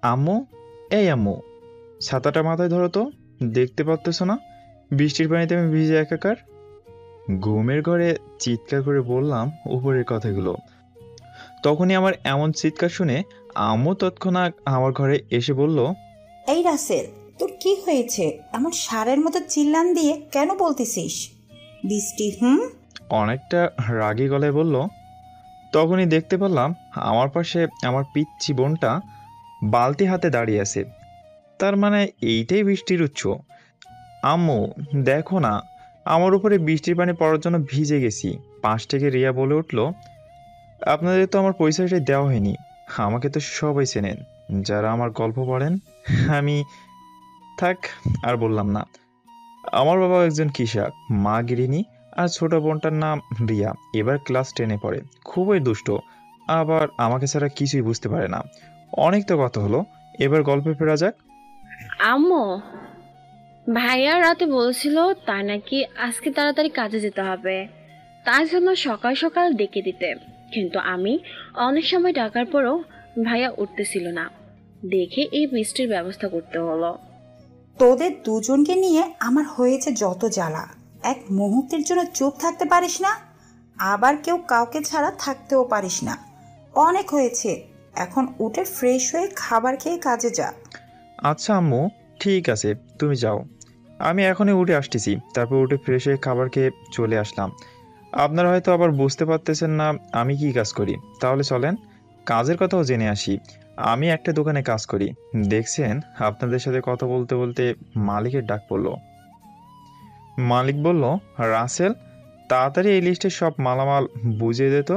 আম্মু, এই আম্মু, ছাতাটা মাথায় ধরো তো। দেখতে পাচ্তেছ না বৃষ্টির পানিতে আমি ভিজে একাকার? ঘুমের ঘরে চিৎকার করে বললাম উপরের কথাগুলো। তখনই আমার এমন চিৎকার শুনে আম্মু তৎক্ষণাৎ আমার ঘরে এসে বলল, এই রাসেল, তোর কি হয়েছে? এমন সারের মতো চিল্লান দিয়ে কেন বলতেছিস বৃষ্টি? অনেকটা রাগী গলায় বলল। তখনই দেখতে পেলাম আমার পাশে আমার পিচ্চি বোনটা বালতি হাতে দাঁড়িয়ে আছে। তার মানে এইটাই বৃষ্টির উৎস। আম্মু, দেখো না, আমার উপরে বৃষ্টির পানি পড়ার জন্য ভিজে গেছি। পাশ থেকে রিয়া বলে উঠল, আপনাদের তো আমার পরিচয়টা দেওয়া হয়নি। আমাকে তো সবাই চেনেন, যারা আমার গল্প পড়েন। আমি থাক, আর বললাম না। আমার বাবা একজন কৃষক, মা গৃহিণী, আর ছোট বোনটার নাম রিয়া, এবার ক্লাস 10-এ পড়ে। খুবই দুষ্ট, আবার আমাকে ছাড়া কিছুই বুঝতে পারে না। অনেক তো কথা হলো, এবার গল্পে ফেরা যাক। আম্মু, ভাইয়া রাতে বলছিল তার নাকি আজকে তাড়াতাড়ি কাজে যেতে হবে, তাই জন্য সকাল সকাল ডেকে দিতে। কিন্তু আমি অনেক সময় ডাকার পরও ভাইয়া উঠতেছিল না, দেখে এই বৃষ্টির ব্যবস্থা করতে হলো। তোদের দুজনকে নিয়ে আমার হয়েছে যত জ্বালা। এক মুহূর্তের জন্য চুপ থাকতে পারিস না, আবার কেউ কাউকে ছাড়া থাকতেও পারিস না। অনেক হয়েছে, এখন উঠে ফ্রেশ হয়ে খাবার খেয়ে কাজে যা। আচ্ছা আম্মু, ঠিক আছে, তুমি যাও। আমি এখনই উঠে আসতেছি। তারপর উঠে ফ্রেশ হয়ে খাবার খেয়ে চলে আসলাম। আপনারা হয়তো আবার বুঝতে পারতেছেন না আমি কি কাজ করি। তাহলে চলেন কাজের কথাও জেনে আসি। আমি একটা দোকানে কাজ করি। দেখছেন, আপনাদের সাথে কথা বলতে বলতে মালিকের ডাক পড়লো। মালিক বলল, রাসেল, তাড়াতাড়ি এই লিস্টের সব মালামাল বুঝিয়ে দে তো।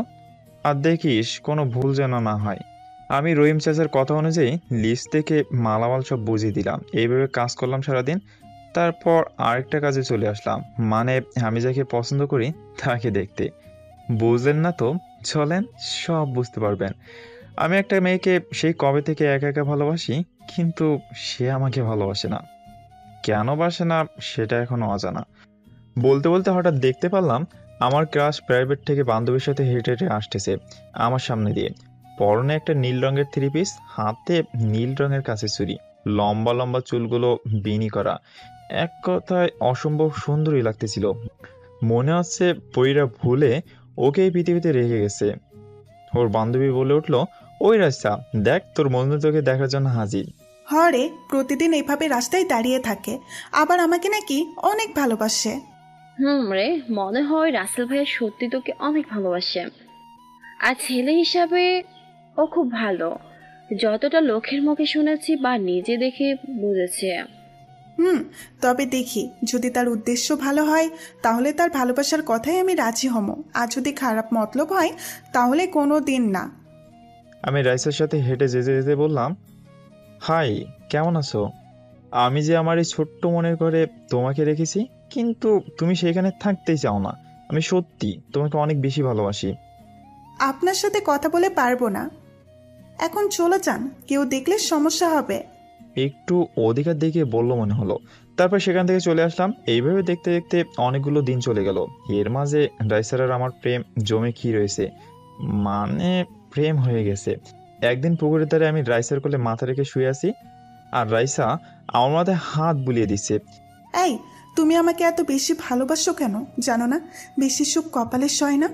আর দেখিস কোনো ভুল যেন না হয়। আমি রহিম চাচার কথা অনুযায়ী লিস্ট থেকে মালামাল সব বুঝিয়ে দিলাম। এইভাবে কাজ করলাম সারাদিন। তারপর আরেকটা কাজে চলে আসলাম, মানে আমি যাকে পছন্দ করি তাকে দেখতে। বুঝলেন না তো? চলেন, সব বুঝতে পারবেন। আমি একটা মেয়েকে সেই কবে থেকে একা একা ভালোবাসি, কিন্তু সে আমাকে ভালোবাসে না। কেন বাসে না সেটা এখনো অজানা। বলতে বলতে হঠাৎ দেখতে পারলাম আমার ক্লাস প্রাইভেট থেকে বান্ধবীর সাথে হেঁটে হেঁটে আসতেছে আমার সামনে দিয়ে। পরনে একটা নীল রঙের থ্রি পিস, হাতে নীল রঙের কাছে ছুরি, লম্বা লম্বা চুলগুলো বিনি করা। এক কথায় অসম্ভব সুন্দরী লাগতেছিল। মনে হচ্ছে পরীরা ভুলে ওকে এই পৃথিবীতে রেখে গেছে। ওর বান্ধবী বলে উঠল, ওই রাস্তা দেখ, তোর বন্ধু তোকে দেখার জন্য হাজির। হরে প্রতিদিন এইভাবে রাস্তায় দাঁড়িয়ে থাকে, আবার আমাকে নাকি অনেক ভালোবাসে। রে, মনে হয় রাসেল ভাইয়া সত্যি তোকে অনেক ভালোবাসে। আর ছেলে হিসাবে ও খুব ভালো, যতটা লোকের মুখে শুনেছি বা নিজে দেখে বুঝেছে। তবে দেখি, যদি তার উদ্দেশ্য ভালো হয় তাহলে তার ভালোবাসার কথাই আমি রাজি হব, আর যদি খারাপ মতলব হয় তাহলে কোনো দিন না। আমি রাইসার সাথে হেঁটে যেতে যেতে বললাম, হাই, কেমন আছো? আমি যে আমার এই ছোট্ট মনের ঘরে তোমাকে রেখেছি, কিন্তু তুমি সেখানে থাকতেই চাও না। আমি সত্যি তোমাকে অনেক বেশি ভালোবাসি। আপনার সাথে কথা বলে পারবো না, এখন চলে যান, কেউ দেখলে সমস্যা হবে। একটু অধিকার দেখিয়ে বললো মনে হলো। তারপর সেখান থেকে চলে আসলাম। এইভাবে দেখতে দেখতে অনেকগুলো দিন চলে গেল। এর মাঝে রাইসার আর আমার প্রেম জমে কি রয়েছে, মানে প্রেম হয়ে গেছে। একদিন পুকুরের ধারে আমি রাইসার কোলে মাথা রেখে শুয়ে আছি, আর রাইসা আমার মাথায় হাত বুলিয়ে দিচ্ছে। এই, তুমি আমাকে এত বেশি ভালোবাসো কেন? জানো না বেশি সুখ কপালে সয় না?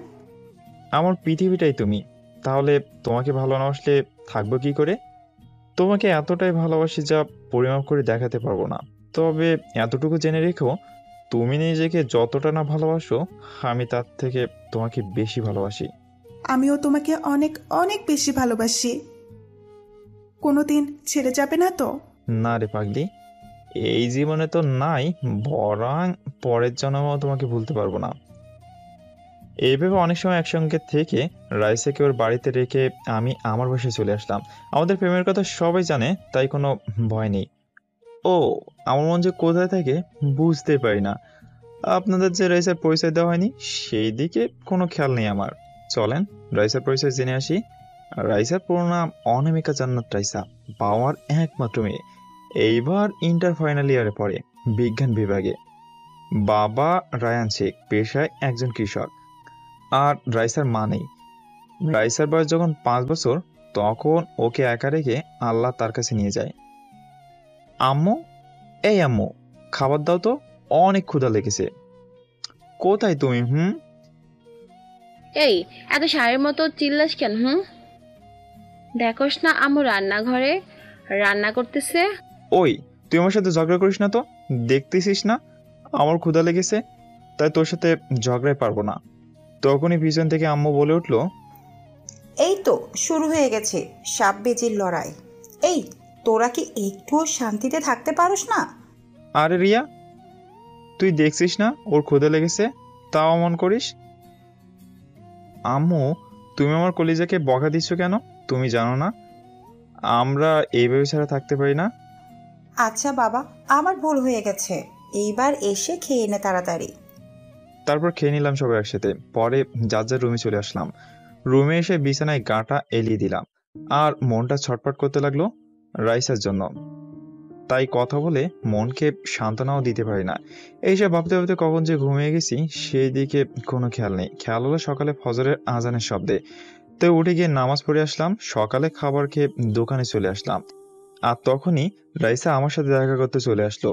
আমার পৃথিবীটাই তুমি। তাহলে তোমাকে ভালো না বাসলে থাকবো কি করে? তোমাকে এতটাই ভালোবাসি যা পরিমাপ করে দেখাতে পারবো না। তবে এতটুকু জেনে রেখো, তুমি নিজেকে যতটা না ভালোবাসো, আমি তার থেকে তোমাকে বেশি ভালোবাসি। আমিও তোমাকে অনেক অনেক বেশি ভালোবাসি। কোনোদিন ছেড়ে যাবে না তো? না রে পাগলি, এই জীবনে তো নাই, বরং পরের জন্মেও তোমাকে ভুলতে পারবো না। এইভাবে অনেক সময় একসঙ্গে থেকে রাইসাকে ওর বাড়িতে রেখে আমি আমার বাসায় চলে আসলাম। আমাদের প্রেমের কথা সবাই জানে, তাই কোনো ভয় নেই। ও, আমার মন যে কোথায় থাকে বুঝতে পারি না। আপনাদের যে রাইসার পরিচয় দেওয়া হয়নি, সেই দিকে কোনো খেয়াল নেই আমার। চলেন রাইসার পরিচয় জেনে আসি। রাইসার পুরো নাম অনামিকা জান্নাত রাইসা, বাবার একমাত্র মেয়ে। এইবার ইন্টার ফাইনাল ইয়ারে পড়ে, বিজ্ঞান বিভাগে। বাবা রায়ান শেখ, পেশায় একজন কৃষক। আর রাইসার মা নেই। রাইসার বয়স যখন 5 বছর, তখন ওকে একা রেখে আল্লাহ তার কাছে নিয়ে যায়। আম্মু, এই আম্মু, খাবার দাও তো, অনেক ক্ষুধা লেগেছে। কোথায় তুমি? এই এত সারের মতো চিল্লাস কেন? দেখোস না আম্মু রান্নাঘরে রান্না করতেছে? ওই, তুই আমার সাথে ঝগড়া করিস না তো। দেখতেছিস না আমার ক্ষুধা লেগেছে, তাই তোর সাথে ঝগড়ায় পারবো না। তখনই পিছন থেকে আম্মু বলে উঠলো, এই তো শুরু হয়ে গেছে সাপ বেজির লড়াই। এই, তোরা কি একটুও শান্তিতে থাকতে পারোস না? আরে রিয়া, তুই দেখছিস না ওর ক্ষুধা লেগেছে, তাও অমন করিস? আম্মু, তুমি আমার কলিজাকে বকা দিচ্ছ কেন? তুমি জানো না আমরা এইভাবে ছাড়া থাকতে পারি না? আচ্ছা বাবা, আমার ভুল হয়ে গেছে, এইবার এসে খেয়ে নে তাড়াতাড়ি। তারপর খেয়ে নিলাম সবাই একসাথে। পরে যার যার রুমে চলে আসলাম। রুমে এসে বিছানায় গাটা এলিয়ে দিলাম, আর মনটা ছটফট করতে লাগলো রাইসার জন্য। তাই কথা বলে মনকে সান্ত্বনাও দিতে পারি না। এইসব ভাবতে ভাবতে কখন যে ঘুমিয়ে গেছি সেই দিকে কোনো খেয়াল নেই। খেয়াল হলো সকালে ফজরের আজানের শব্দে। তো উঠে গিয়ে নামাজ পড়ে আসলাম। সকালে খাবার খেয়ে দোকানে চলে আসলাম, আর তখনই রাইসা আমার সাথে দেখা করতে চলে আসলো।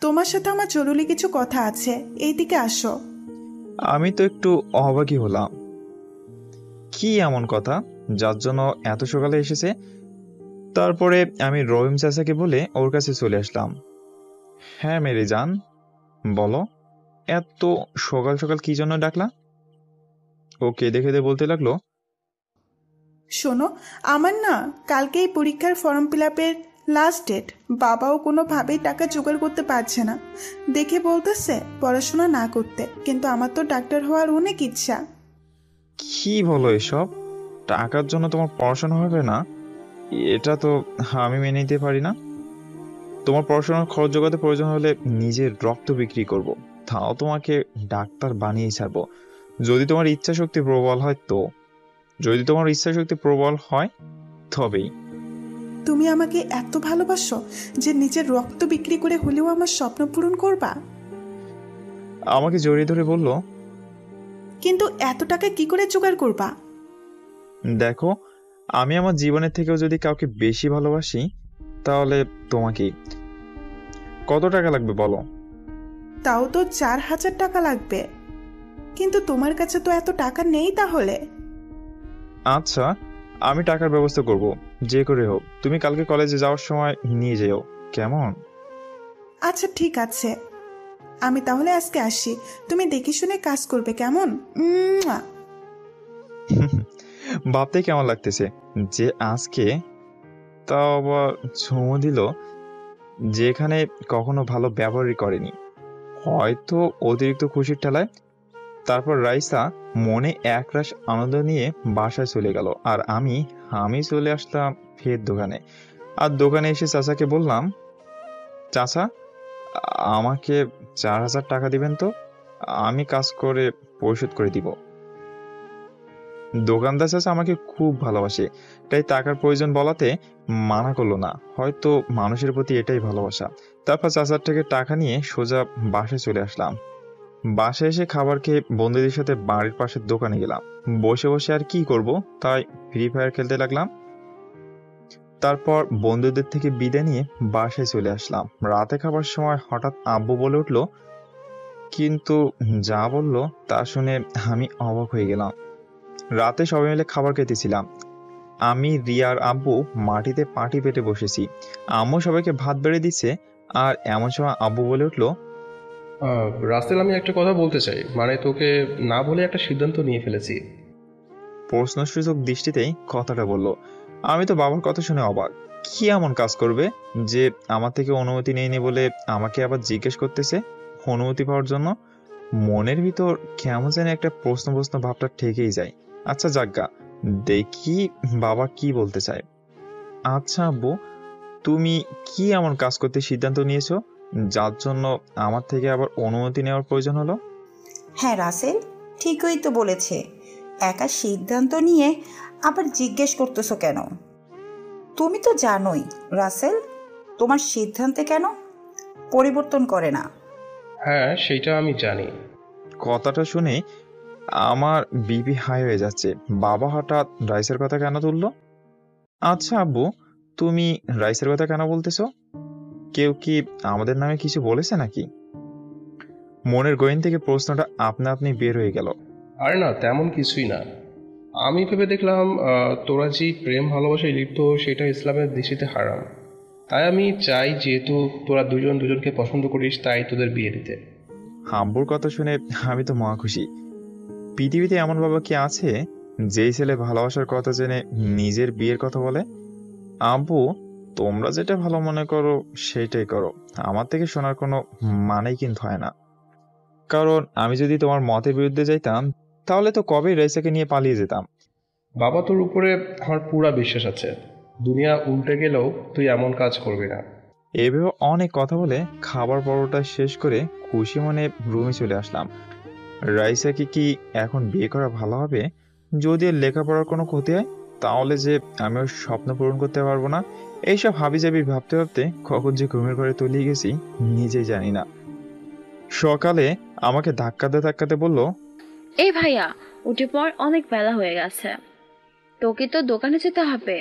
তোমার সাথে আমার জরুরি কিছু কথা আছে, এইদিকে আসো। আমি তো একটু অবাকই হলাম। কি এমন কথা যার জন্য এত সকালে এসেছে? তারপরে আমি রহিম চাচাকে বলে ওর কাছে চলে আসলাম। হ্যাঁ মেরে জান, বলো, এত সকাল সকাল কি জন্য ডাকলা? ও কেঁদে কেঁদে বলতে লাগলো, শোনো, আমার না কালকেই পরীক্ষার ফর্ম ফিল আপের লাস্ট ডেট। বাবাও কোনোভাবেই টাকা জোগাড় করতে পারছে না। দেখে বলতেছে পড়াশোনা না করতে, কিন্তু আমার তো ডাক্তার হওয়ার অনেক ইচ্ছা। কি বলো এসব? টাকার জন্য তোমার পড়াশোনা হবে না? এটা তো আমি মেনে নিতে পারি না। তোমার পড়াশোনার খরচ জোগাতে প্রয়োজন হলে নিজের রক্ত বিক্রি করব, তাও তোমাকে ডাক্তার বানিয়েই ছাড়বো। যদি তোমার ইচ্ছা শক্তি প্রবল হয় তো, যদি তোমার ইচ্ছা শক্তি প্রবল হয় তবেই। তুমি আমাকে এত ভালোবাসো যে নিজের রক্ত বিক্রি করে হলেও আমার স্বপ্ন পূরণ করবা? আমাকে জড়িয়ে ধরে বলল, কিন্তু এত টাকা কি করে জোগাড় করবা? দেখো, আমি আমার জীবনের থেকেও যদি কাউকে বেশি ভালোবাসি তাহলে তোমাকেই। কত টাকা লাগবে বলো? তাও তো 4,000 টাকা লাগবে। কিন্তু তোমার কাছে তো এত টাকা নেই তাহলে। আচ্ছা, আমি টাকার ব্যবস্থা করব, যে করে হোক। তুমি কালকে কলেজে যাওয়ার সময় নিয়ে যেও, কেমন? আচ্ছা ঠিক আছে, আমি তাহলে আজকে আসি। তুমি দেখে শুনে কাজ করবে, কেমন? উম্মুয়া। ভাবতে কেমন লাগতেছে যে আজকে তাও আবার চুমু দিল, যেখানে কখনো ভালো ব্যবহারই করেনি, হয়তো অতিরিক্ত খুশির ঠেলায়। তারপর রাইসা মনে একরাশ আনন্দ নিয়ে বাসায় চলে গেল, আর আমি চলে আসলাম ফের দোকানে। আর দোকানে এসে চাচাকে বললাম, চাচা, আমাকে 4,000 টাকা দিবেন তো, আমি কাজ করে পরিশোধ করে দিব। দোকানদার চাচা আমাকে খুব ভালোবাসে, তাই টাকার প্রয়োজন বলাতে মানা করলো না। হয়তো মানুষের প্রতি এটাই ভালোবাসা। তারপর চাচার থেকে টাকা নিয়ে সোজা বাসায় চলে আসলাম। বাসায় এসে খাবার খেয়ে বন্ধুদের সাথে বাড়ির পাশের দোকানে গেলাম। বসে বসে আর কি করব, তাই ফ্রি ফায়ার খেলতে লাগলাম। তারপর বন্ধুদের থেকে বিদায় নিয়ে বাসায় চলে আসলাম। রাতে খাবার সময় হঠাৎ আব্বু বলে উঠলো, কিন্তু যা বললো তা শুনে আমি অবাক হয়ে গেলাম। রাতে সবাই মিলে খাবার খেতেছিলাম। আমি, রিয়ার আব্বু মাটিতে পাটি পেতে বসেছি। আম্মু সবাইকে ভাত বেড়ে দিচ্ছে, আর এমন সময় আব্বু বলে উঠলো, রাসেল, আমি একটা কথা বলতে চাই। মানে তোকে না বলে একটা সিদ্ধান্ত নিয়ে ফেলেছি। প্রশ্নসূচক দৃষ্টিতেই কথাটা বলল। আমি তো বাবার কথা শুনে অবাক। কি এমন কাজ করবে যে আমার থেকে অনুমতি নেয়নি বলে আমাকে আবার জিজ্ঞেস করতেছে অনুমতি পাওয়ার জন্য? মনের ভিতর কেমন যেন একটা প্রশ্ন প্রশ্ন ভাবটা ঠেকেই যায়। আচ্ছা যাজ্ঞা, দেখি বাবা কি বলতে চায়। আচ্ছা আব্বু, তুমি কি এমন কাজ করতে সিদ্ধান্ত নিয়েছো যার জন্য আমার থেকে আবার অনুমতি নেওয়ার প্রয়োজন হলো? হ্যাঁ রাসেল, ঠিকই তো বলেছে। একা সিদ্ধান্ত নিয়ে আবার জিজ্ঞেস করতেছো কেন? তুমি তো জানোই রাসেল, তোমার সিদ্ধান্তে কেন পরিবর্তন করে না। হ্যাঁ, সেইটা আমি জানি। কথাটা শুনে আমার বিপি হাই হয়ে যাচ্ছে। বাবা হঠাৎ রাইসের কথা কেন তুললো? আচ্ছা আব্বু, তুমি রাইসের কথা কেন বলতেছো? কেউ কি আমাদের নামে কিছু বলেছে নাকি? মনের গহীন থেকে প্রশ্নটা আপনা আপনি বের হয়ে গেল। আর না, তেমন কিছুই না। আমি ভেবে দেখলাম তোরা যে প্রেম ভালোবাসায় লিপ্ত সেটা ইসলামের দৃষ্টিতে হারাম। তাই আমি চাই যেহেতু তোরা দুজন দুজনকে পছন্দ করিস তাই তোদের বিয়ে দিতে। আব্বুর কথা শুনে আমি তো মহা খুশি। পৃথিবীতে এমন বাবা কি আছে যেই ছেলে ভালোবাসার কথা জেনে নিজের বিয়ের কথা বলে? আব্বু, তোমরা যেটা ভালো মনে করো সেটাই করো, আমার থেকে শোনার কোনো মানেই কিন্তু হয় না। কারণ আমি যদি তোমার মতের বিরুদ্ধে যাইতাম তাহলে তো কবেই রাইসাকে নিয়ে পালিয়ে যেতাম। বাবা, তোর উপরে আমার পুরা বিশ্বাস আছে। দুনিয়া উল্টে গেলেও তুই এমন কাজ করবি না। এভাবে অনেক কথা বলে খাবার পরোটা শেষ করে খুশি মনে রুমে চলে আসলাম। রাইসাকে কি এখন বিয়ে করা ভালো হবে? যদি এর লেখাপড়ার কোনো ক্ষতি হয় তাহলে যে আমি ওর স্বপ্ন পূরণ করতে পারবো না, এইসব হাবিজাবি ভাবতে ভাবতে কখন যে ঘুমের ঘরে তলিয়ে গেছি নিজেই জানি না। সকালে আমাকে ধাক্কাতে ধাক্কাতে বলল, এই ভাইয়া, উঠে পর, অনেক বেলা হয়ে গেছে। তোকে তো দোকানে যেতে হবে।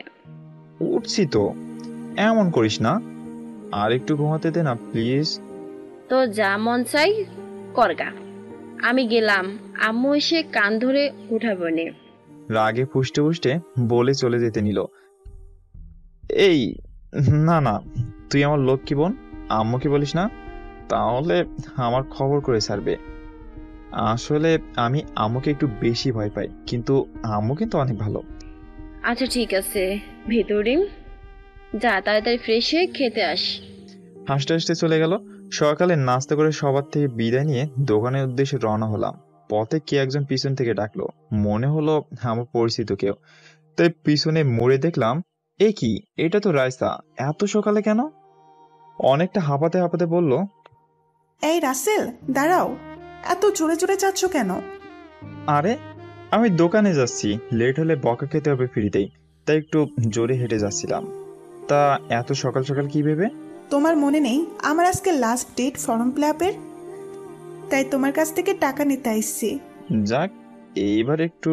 উঠছি তো, এমন করিস না, আর একটু ঘুমাতে দে না প্লিজ। তো যা মন চাই করগা। আমি গেলাম, আম্মু এসে কান ধরে উঠাবো নে। রাগে ফুসতে ফুসতে বলে চলে যেতে নিল। এই, না না, তুই আমার লক্ষ্মী বোন, আম্মুকে বলিস না, তাহলে আমার খবর করে ছাড়বে। আসলে আমি আম্মুকে একটু বেশি ভয় পাই, কিন্তু আম্মু কিন্তু অনেক ভালো। আচ্ছা ঠিক আছে, ভেতরে যা, তাড়াতাড়ি ফ্রেশ হয়ে খেতে আস। হাসতে হাসতে চলে গেল। সকালে নাস্তা করে সবার থেকে বিদায় নিয়ে দোকানের উদ্দেশ্যে রওনা হলাম। পথে কে একজন পিছন থেকে ডাকলো, মনে হলো আমার পরিচিত কেউ। তাই পিছনে মুড়ে দেখলাম, এ কি, এটা তো রাইসা, এত সকালে কেন? অনেকটা হাঁপাতে হাঁপাতে বলল, এই রাসেল, দাঁড়াও, এত জোরে জোরে যাচ্ছ কেন? আরে আমি দোকানে যাচ্ছি, লেট হলে বকা খেতে হবে ফ্রিতেই, তাই একটু জোরে হেঁটে যাচ্ছিলাম। তা এত সকাল সকাল কি ভেবে? তোমার মনে নেই আমার আজকে লাস্ট ডেট ফর্ম ফিল আপের? তাই তোমার কাছ থেকে টাকা নিতে আসছি। যাক, এইবার একটু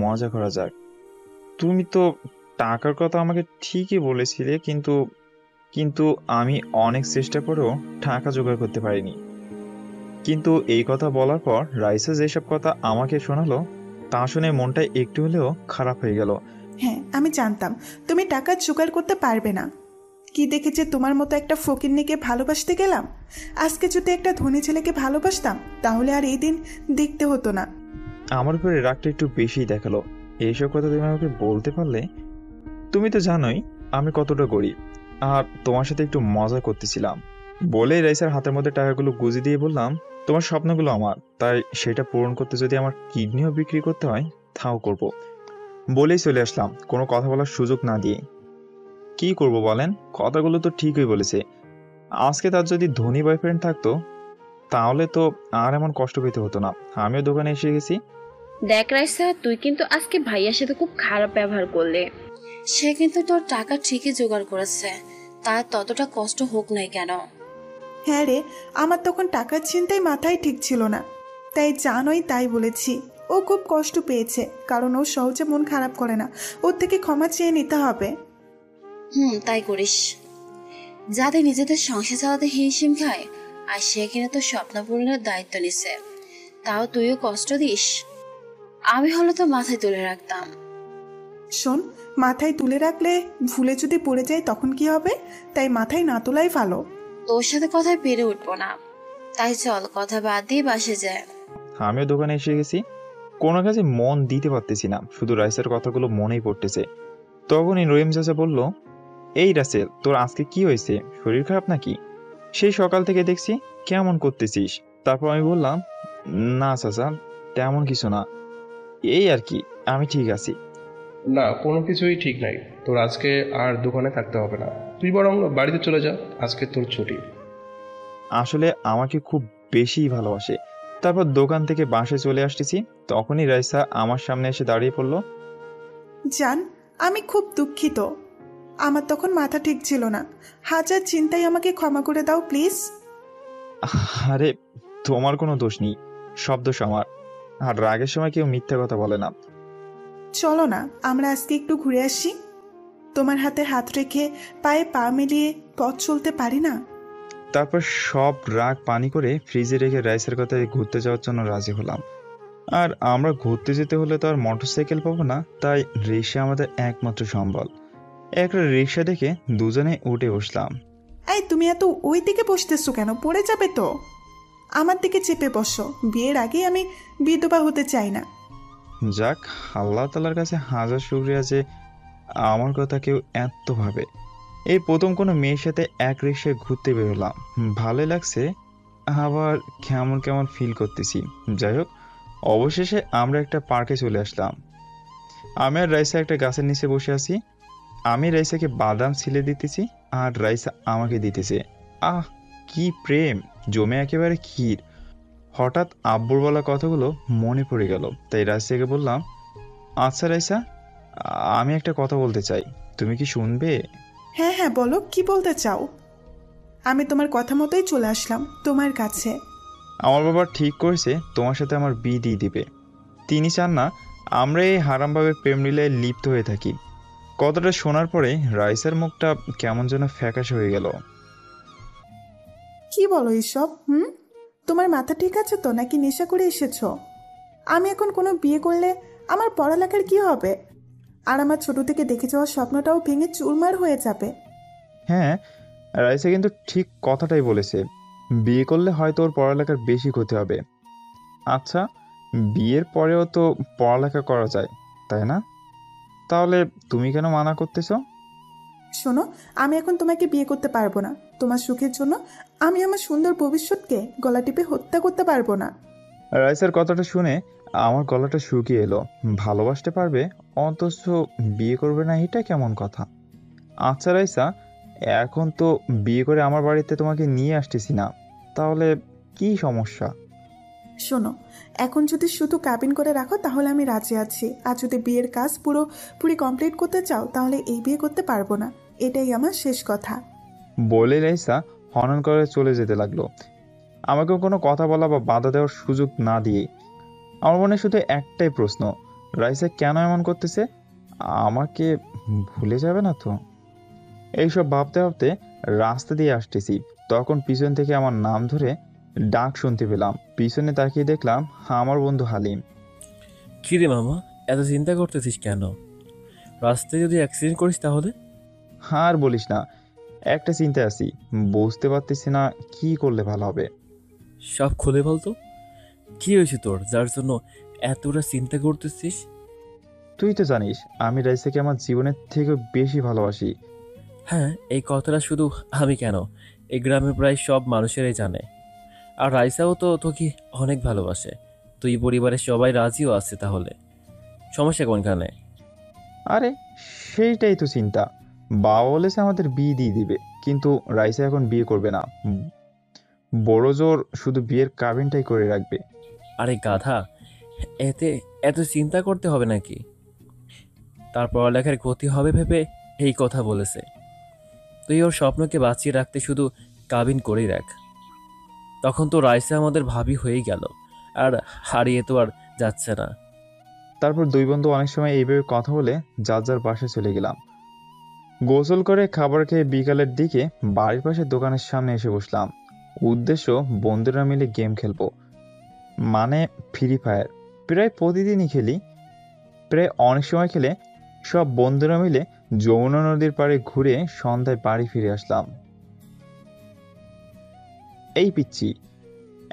মজা করা যাক। তুমি তো টাকার কথা আমাকে ঠিকই বলেছিলে, কিন্তু কিন্তু আমি অনেক চেষ্টা করেও টাকা জোগাড় করতে পারিনি। কিন্তু এই কথা বলার পর রাইসা যেসব কথা আমাকে শোনালো তা শুনে মনটা একটু হলেও খারাপ হয়ে গেল। হ্যাঁ, আমি জানতাম তুমি টাকা জোগাড় করতে পারবে না। কি দেখেছে তোমার মতো একটা ফকিন্নিকে ভালোবাসতে গেলাম। আজকে যদি একটা ধনী ছেলেকে ভালোবাসতাম তাহলে আর এই দিন দেখতে হতো না। আমার উপরে রাগটা একটু বেশিই দেখালো। এইসব কথা তুমি আমাকে বলতে পারলে? তুমি তো জানোই আমি কতটা গরিব, আর তোমার সাথে একটু মজা করতেছিলাম বলে রাইসার হাতের মধ্যে টাকাগুলো গুঁজে দিয়ে বললাম, তোমার স্বপ্নগুলো আমার, তাই সেটা পূরণ করতে যদি আমার কিডনিও বিক্রি করতে হয় তাও করব। বলেই চলে আসলাম কোনো কথা বলার সুযোগ না দিয়ে। কি করব বলেন, কথাগুলো তো ঠিকই বলেছে। আজকে তার যদি ধনী বয়ফ্রেন্ড থাকতো তাহলে তো আর এমন কষ্ট পেতে হতো না। আমিও দোকানে এসে গেছি। দেখ রাইসা, তুই কিন্তু আজকে ভাইয়ার সাথে খুব খারাপ ব্যবহার করলে। সে কিন্তু তোর টাকা ঠিকই জোগাড় করেছে, তার ততটা কষ্ট হোক নাই কেন? হ্যাঁ রে, আমার তখন টাকার চিন্তায় মাথায় ঠিক ছিল না, তাই জানোই তাই বলেছি। ও খুব কষ্ট পেয়েছে, কারণ ও সহজে মন খারাপ করে না। ওর থেকে ক্ষমা চেয়ে নিতে হবে। তাই করিস। যাদের নিজেদের সংসার চালাতে হিমশিম খায় আর সে কিনা তোর স্বপ্ন পূরণের দায়িত্ব নিছে, তাও তুইও কষ্ট দিস। আমি হলে তো মাথায় তুলে রাখতাম। শোন, মাথায় তুলে রাখলে ভুলে যদি পড়ে যায় তখন কি হবে? তাই মাথায় না তোলাই ভালো। তোর সাথে কথায় পেরে উঠবো না, তাই চল কথা বাদ দিয়ে বাসে যায়। আমিও দোকানে এসে গেছি। কোনো কাজে মন দিতে পারতেছি না, শুধু রাইসের কথাগুলো মনেই পড়তেছে। তখনই রহিম চাচা বলল, এই রাসেল, তোর আজকে কি হয়েছে? শরীর খারাপ নাকি? সেই সকাল থেকে দেখছি কেমন করতেছিস। তারপর আমি বললাম, না চাচা, তেমন কিছু না, এই আর কি, আমি ঠিক আছি। না, কোনো কিছুই ঠিক নাই। তোর আজকে আর দোকানে থাকতে হবে না, তুই বরং বাড়িতে চলে যা, আজকে তোর ছুটি। আসলে আমাকে খুব বেশিই ভালোবাসে। তারপর দোকান থেকে বাসে চলে আসতেছি, তখনই রাইসা আমার সামনে এসে দাঁড়িয়ে পড়ল। জান, আমি খুব দুঃখিত। আমার তখন মাথা ঠিক ছিল না। হাজার চিন্তায় আমাকে ক্ষমা করে দাও প্লিজ। আরে তোমার কোনো দোষ নেই, সব দোষ আমার। আর রাগের সময় কেউ মিথ্যা কথা বলে না। চলো না, আমরা আজকে একটু ঘুরে আসি। তোমার হাতে হাত রেখে পায়ে পা মিলিয়ে পথ চলতে পারি না? তারপর সব রাগ পানি করে ফ্রিজে রেখে রাইসের কথায় ঘুরতে যাওয়ার জন্য রাজি হলাম। আর আমরা ঘুরতে যেতে হলে তো আর মোটরসাইকেল পাবো না, তাই রিক্সা আমাদের একমাত্র সম্বল। একটা রিক্সা দেখে দুজনে উঠে বসলাম। এই তুমি এত ওই দিকে বসতেছো কেন? পড়ে যাবে তো। আমার দিকে চেপে বসো, বিয়ের আগে আমি বিধবা হতে চাই না। যাক, আল্লাহ তালার কাছে হাজার শুকরিয়া যে আমার কথা কেউ এত ভাবে। এই প্রথম কোনো মেয়ের সাথে এক রিক্সায় ঘুরতে বেরোলাম, ভালোই লাগছে, আবার কেমন কেমন ফিল করতেছি। যাই হোক, অবশেষে আমরা একটা পার্কে চলে আসলাম। আমি আর রাইসা একটা গাছের নিচে বসে আছি। আমি রাইসাকে বাদাম ছিলে দিতেছি আর রাইসা আমাকে দিতেছে। আহ, কি প্রেম, জমে একেবারে ক্ষীর। হঠাৎ আব্বুর বলা কথাগুলো মনে পড়ে গেল, তাই রাইসাকে বললাম, আচ্ছা রাইসা, আমি একটা কথা বলতে চাই, তুমি কি শুনবে? হ্যাঁ হ্যাঁ, বলো কি বলতে চাও। আমি তোমার কথা মতোই চলে আসলাম তোমার কাছে। আমার বাবা ঠিক করেছে তোমার সাথে আমার বিয়ে দিয়ে দিবে। তিনি চান না আমরা এই হারামভাবে প্রেম লীলায় লিপ্ত হয়ে থাকি। কথাটা শোনার পরে রাইসার মুখটা কেমন যেন ফ্যাকাশে হয়ে গেল। কি বলো এসব? তোমার মাথা ঠিক আছে তো, নাকি নেশা করে এসেছো? আমি এখন কোনো বিয়ে করলে আমার পড়ালেখার কি হবে? আর আমার ছোট থেকে দেখে যাওয়া স্বপ্নটাও ভেঙে চুরমার হয়ে যাবে। হ্যাঁ, রাইসা কিন্তু ঠিক কথাটাই বলেছে। বিয়ে করলে হয়তো ওর পড়ালেখার বেশি ক্ষতি হবে। আচ্ছা, বিয়ের পরেও তো পড়ালেখা করা যায়, তাই না? তাহলে তুমি কেন মানা করতেছো? শোনো, আমি এখন তোমাকে বিয়ে করতে পারবো না। তোমার সুখের জন্য আমি আমার সুন্দর ভবিষ্যৎকে গলা টিপে হত্যা করতে পারবো না। রাইসার কথাটা শুনে আমার গলাটা শুকিয়ে এলো। ভালোবাসতে পারবে অথচ বিয়ে করবে না, এটা কেমন কথা? আচ্ছা রাইসা, এখন তো বিয়ে করে আমার বাড়িতে তোমাকে নিয়ে আসতেছি না, তাহলে কি সমস্যা? শোনো, এখন যদি শুধু কাবিন করে রাখো তাহলে আমি রাজি আছি, আর যদি বিয়ের কাজ পুরোপুরি কমপ্লিট করতে চাও তাহলে এই বিয়ে করতে পারবো না। এটাই আমার শেষ কথা। বলে রাইসা হনন করে চলে যেতে লাগলো, আমাকে কোনো কথা বলা বা বাধা দেওয়ার সুযোগ না দিয়ে। আমার মনে শুধু একটাই প্রশ্ন, রাইসা কেন এমন করতেছে? আমাকে ভুলে যাবে না তো? এইসব ভাবতে ভাবতে রাস্তা দিয়ে আসতেছি, তখন পিছন থেকে আমার নাম ধরে ডাক শুনতে পেলাম। পিছনে তাকিয়ে দেখলাম আমার বন্ধু হালিম। কিরে মামা, এত চিন্তা করতেছিস কেন? রাস্তায় যদি অ্যাক্সিডেন্ট করিস তাহলে? আর বলিস না, একটা চিন্তা আছি, বুঝতে পারতেছি না কি করলে ভালো হবে। সব খুলে বলতো, কি হয়েছে তোর যার জন্য এতটা চিন্তা করতেছিস? তুই তো জানিস আমি রাইসাকে আমার জীবনের থেকেও বেশি ভালোবাসি। হ্যাঁ, এই কথাটা শুধু আমি কেন, এই গ্রামের প্রায় সব মানুষেরাই জানে। আর রাইসাও তো তোকে অনেক ভালোবাসে। তুই পরিবারের সবাই রাজিও আছে, তাহলে সমস্যা কোনখানে? আরে সেইটাই তো চিন্তা। বাবা বলেছে আমাদের বিয়ে দিয়ে দিবে, কিন্তু রাইসা এখন বিয়ে করবে না, বড় জোর শুধু বিয়ের কাবিনটাই করে রাখবে। আরে গাধা, এতে এত চিন্তা করতে হবে নাকি? তার পড়ালেখার ক্ষতি হবে ভেবে এই কথা বলেছে। তুই ওর স্বপ্নকে বাঁচিয়ে রাখতে শুধু কাবিন করেই রাখ। তখন তো রাইসা আমাদের ভাবি হয়েই গেল, আর হারিয়ে তো আর যাচ্ছে না। তারপর দুই বন্ধু অনেক সময় এইভাবে কথা বলে যার যার বাসায় চলে গেলাম। গোসল করে খাবার খেয়ে বিকালের দিকে বাড়ির পাশে দোকানের সামনে এসে বসলাম। উদ্দেশ্য বন্ধুরা মিলে গেম খেলবো, মানে ফ্রি ফায়ার। প্রায় প্রতিদিনই খেলি। প্রায় অনেক সময় খেলে সব বন্ধুরা মিলে যমুনা নদীর পাড়ে ঘুরে সন্ধ্যায় বাড়ি ফিরে আসলাম। এই পিচ্ছি,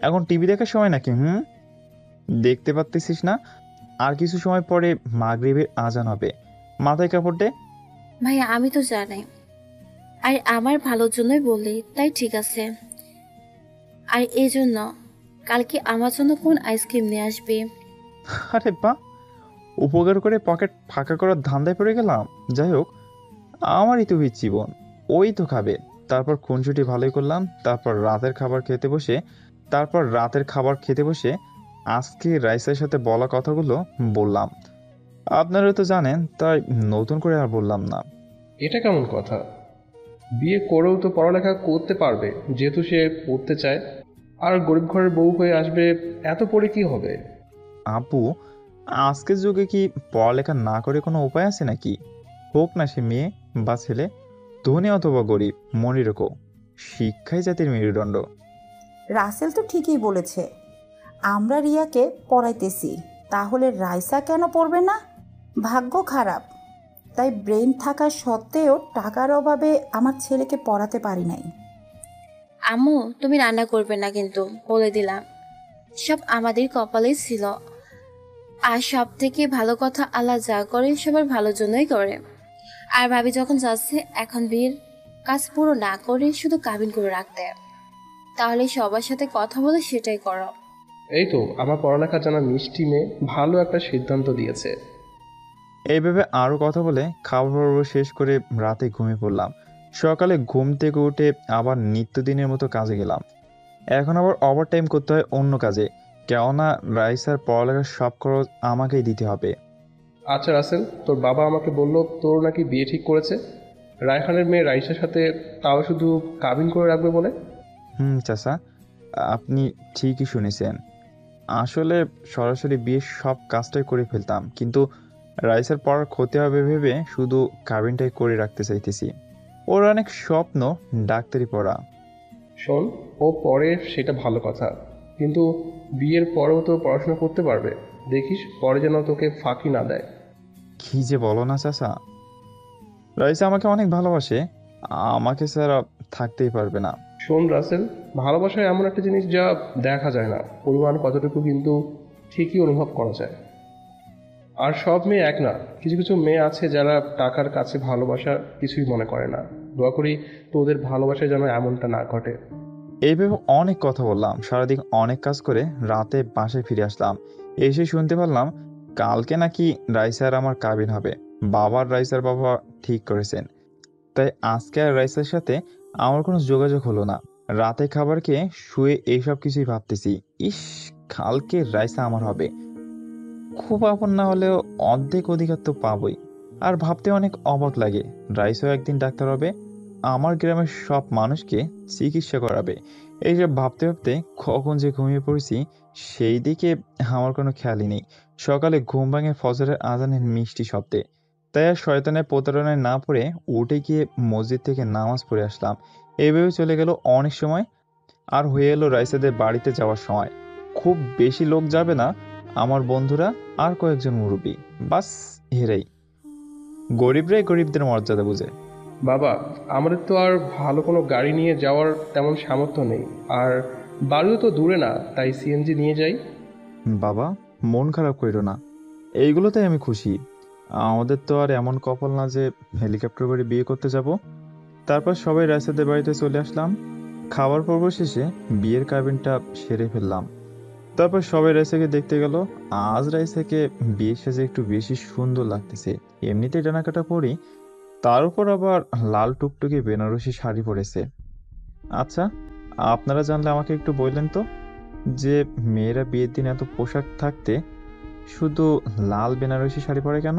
এখন টিভি দেখার সময় নাকি? দেখতে পাচ্ছিস না? আর কিছু সময় পরে মাগরিবের আজান হবে। মাথায় কাপড় দে। ভাইয়া আমি তো জানি, আর আমার ভালোর জন্যই বলি, তাই ঠিক আছে। আর এই জন্য কালকে আমার জন্য কোন আইসক্রিম নিয়ে আসবি? আরে বাহ, উপকার করে পকেট ফাঁকা করার ধান্দায় পড়ে গেলাম। যাই হোক, আমারই তো জীবন, ওই তো খাবে। তারপর খুনসুটি ভালোই করলাম। তারপর রাতের খাবার খেতে বসে আজকে রাইসের সাথে বলা কথাগুলো বললাম। আপনারা তো জানেন, তাই নতুন করে আর বললাম না। এটা কেমন কথা? বিয়ে করেও তো পড়ালেখা করতে পারবে, যেহেতু সে পড়তে চায়। আর গরিব ঘরের বউ হয়ে আসবে, এত পড়ে কি হবে? আপু, আজকের যুগে কি পড়ালেখা না করে কোনো উপায় আছে নাকি? হোক না সে মেয়ে। বা ছেলে, ধনী অথবা গরিব, মনে রেখো শিক্ষাই জাতির মেরুদণ্ড। রাসেল তো ঠিকই বলেছে। আমরা রিয়াকে পড়াইতেছি, তাহলে রাইসা কেন পড়বে না? ভাগ্য খারাপ, তাই ব্রেন থাকা সত্ত্বেও টাকার অভাবে আমার ছেলেকে পড়াতে পারি নাই। আম্মু, তুমি রান্না করবে না কিন্তু, বলে দিলাম। সব আমাদের কপালেই ছিল। আর সব থেকে ভালো কথা, আল্লাহ যা করে সবার ভালোর জন্যই করে। আর ভাবি যখন যাচ্ছে এখন বিয়ের কাজ পুরো না করে শুধু কাবিন করে রাখতে, তাহলে সবার সাথে কথা বলে সেটাই করো। এই তো আমার পড়ালেখা জানা মিষ্টি মেয়ে ভালো একটা সিদ্ধান্ত দিয়েছে। এইভাবে আরও কথা বলে খাবার পর্ব শেষ করে রাতে ঘুমিয়ে পড়লাম। সকালে ঘুম থেকে উঠে আবার নিত্যদিনের মতো কাজে গেলাম। এখন আবার ওভারটাইম করতে হয় অন্য কাজে, কেননা রাইসার পড়ালেখার সব খরচ আমাকেই দিতে হবে। আচ্ছা রাসেল, তোর বাবা আমাকে বললো তোর নাকি বিয়ে ঠিক করেছে রায়হানের মেয়ে রাইসার সাথে, তাও শুধু কাবিন করে রাখবে বলে। চাচা, আপনি ঠিকই শুনেছেন। আসলে সরাসরি বিয়ের সব কাজটাই করে ফেলতাম, কিন্তু রাইসার পড়ার ক্ষতি হবে ভেবে শুধু কাবিনটাই করে রাখতে চাইতেছি। ওর অনেক স্বপ্ন ডাক্তারি পড়া। শোন, ও পরে সেটা ভালো কথা, কিন্তু বিয়ের পরেও তো পড়াশোনা করতে পারবে। দেখিস পরে যেন তোকে ফাঁকি না দেয়। কি যে বলো না চাচা, রাইসা আমাকে অনেক ভালোবাসে, আমাকে ছাড়া থাকতেই পারবে না। শোন রাসেল, ভালোবাসা এমন একটা জিনিস যা দেখা যায় না, পরিমাণ কতটুকু কিন্তু ঠিকই অনুভব করা যায়। আর সব মেয়ে এক না, কিছু কিছু মেয়ে আছে যারা টাকার কাছে ভালোবাসা কিছুই মনে করে না। দোয়া করি তোদের ভালোবাসায় যেন এমনটা না ঘটে। এইভাবে অনেক কথা বললাম, সারাদিন অনেক কাজ করে রাতে বাসায় ফিরে আসলাম। এসে শুনতে পারলাম কালকে নাকি রাইসার আমার কাবিন হবে। রাইসার বাবা ঠিক করেছেন, তাই আজকে আর রাইসার সাথে আমার কোনো যোগাযোগ হলো না। রাতে খাবার খেয়ে শুয়ে এইসব কিছুই ভাবতেছি। ইস, কালকে রাইসা আমার হবে। খুব আপন না হলেও অর্ধেক অধিকার তো পাবই। আর ভাবতে অনেক অবাক লাগে, রাইসাও একদিন ডাক্তার হবে, আমার গ্রামের সব মানুষকে চিকিৎসা করাবে। এইসব ভাবতে ভাবতে কখন যে ঘুমিয়ে পড়েছি সেই দিকে আমার কোনো খেয়ালই নেই। সকালে ঘুম ভাঙে ফজরের আজানের মিষ্টি শব্দে। তাই আর শয়তানের প্রতারণায় না পড়ে উঠে গিয়ে মসজিদ থেকে নামাজ পড়ে আসলাম। এইভাবে চলে গেল অনেক সময়। আর হয়ে এলো রাইসাদের বাড়িতে যাওয়ার সময়। খুব বেশি লোক যাবে না, আমার বন্ধুরা আর কয়েকজন মুরব্বী, বাস হেরেই। গরিবরাই গরিবদের মর্যাদা বুঝে। বাবা, আমাদের তো আর ভালো কোনো গাড়ি নিয়ে যাওয়ার তেমন সামর্থ্য নেই, আর বাড়িও তো দূরে না, তাই সিএনজি নিয়ে যাই। বাবা, মন খারাপ কইরো না, এইগুলোতেই আমি খুশি। আমাদের তো আর এমন কপাল না যে হেলিকপ্টার করে বিয়ে করতে যাব। তারপর সবাই রাইসাদের বাড়িতে চলে আসলাম। খাবার পর্ব শেষে বিয়ের কাবিনটা সেরে ফেললাম। তারপর সবাই রাইসাকে দেখতে গেল। আজ রাইসাকে বিয়ের সাজে একটু বেশি সুন্দর লাগতেছে। এমনিতেই ডানাকাটা পরি, তার উপর আবার লাল টুকটুকে বেনারসি শাড়ি পরেছে। আচ্ছা, আপনারা জানলে আমাকে একটু বললেন তো, যে মেয়েরা বিয়ের দিন এত পোশাক থাকতে শুধু লাল বেনারসি শাড়ি পরে কেন?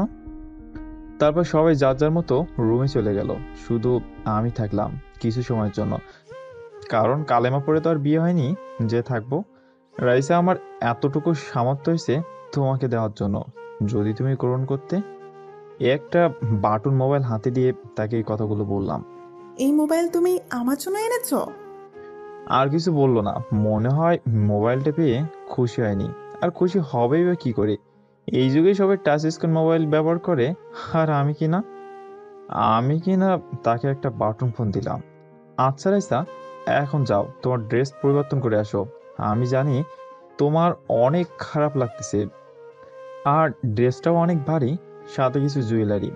তারপর সবাই যার যার মতো রুমে চলে গেল, শুধু আমি থাকলাম কিছু সময়ের জন্য। কারণ কালেমা পড়ে তো আর বিয়ে হয়নি যে থাকবো। রাইসা আমার এতটুকু সামর্থ্য হয়েছে তোমাকে দেওয়ার জন্য, যদি তুমি গ্রহণ করতে। একটা বাটন মোবাইল হাতে দিয়ে তাকে এই কথাগুলো বললাম। এই মোবাইল তুমি আমার জন্য এনেছো? আর কিছু বললো না, মনে হয় মোবাইলটা পেয়ে খুশি হয়নি। আর খুশি হবেই বা কি করে, এই যুগে সবাই টাচ স্ক্রিন মোবাইল ব্যবহার করে, আর আমি কিনা তাকে একটা বাটন ফোন দিলাম। আচ্ছা রাইসা, এখন যাও, তোমার ড্রেস পরিবর্তন করে আসো। আমি জানি তোমার অনেক খারাপ লাগতেছে, আর ড্রেসটাও অনেক ভারী, সাথে কিছু জুয়েলারি।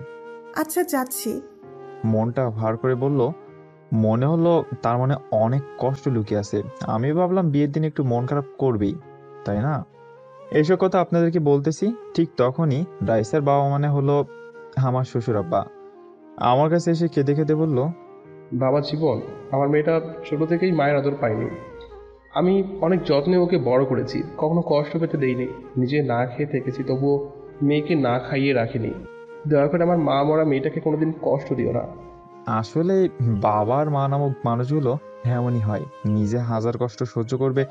আচ্ছা, যাচ্ছি। মনটা ভার করে বলল। মনে হলো তার মানে অনেক কষ্ট লুকিয়ে আছে। আমি ভাবলাম বিয়ের দিন একটু মন খারাপ করবেই, তাই না? এইসব কথা আপনাদেরকে বলতেছি ঠিক তখনই রাইসার বাবা মানে হলো আমার শ্বশুর আব্বা আমার কাছে এসে কেঁদে কেঁদে বলল, বাবা জীবন, আমার মেয়েটা ছোট থেকেই মায়ের আদর পায়নি। আমি অনেক যত্নে ওকে বড় করেছি, কখনো কষ্ট পেতে দেইনি। নিজে না খেয়ে থেকেছি, তবুও মেয়েকে না খাইয়ে রাখিনি। দয়া করে আমার মা মরা মেয়েটাকে কোনোদিন কষ্ট দিও না। আসলে বাবার মা নামক মানুষগুলো এমনই হয়, নিজে হাজার কষ্ট সহ্য করবে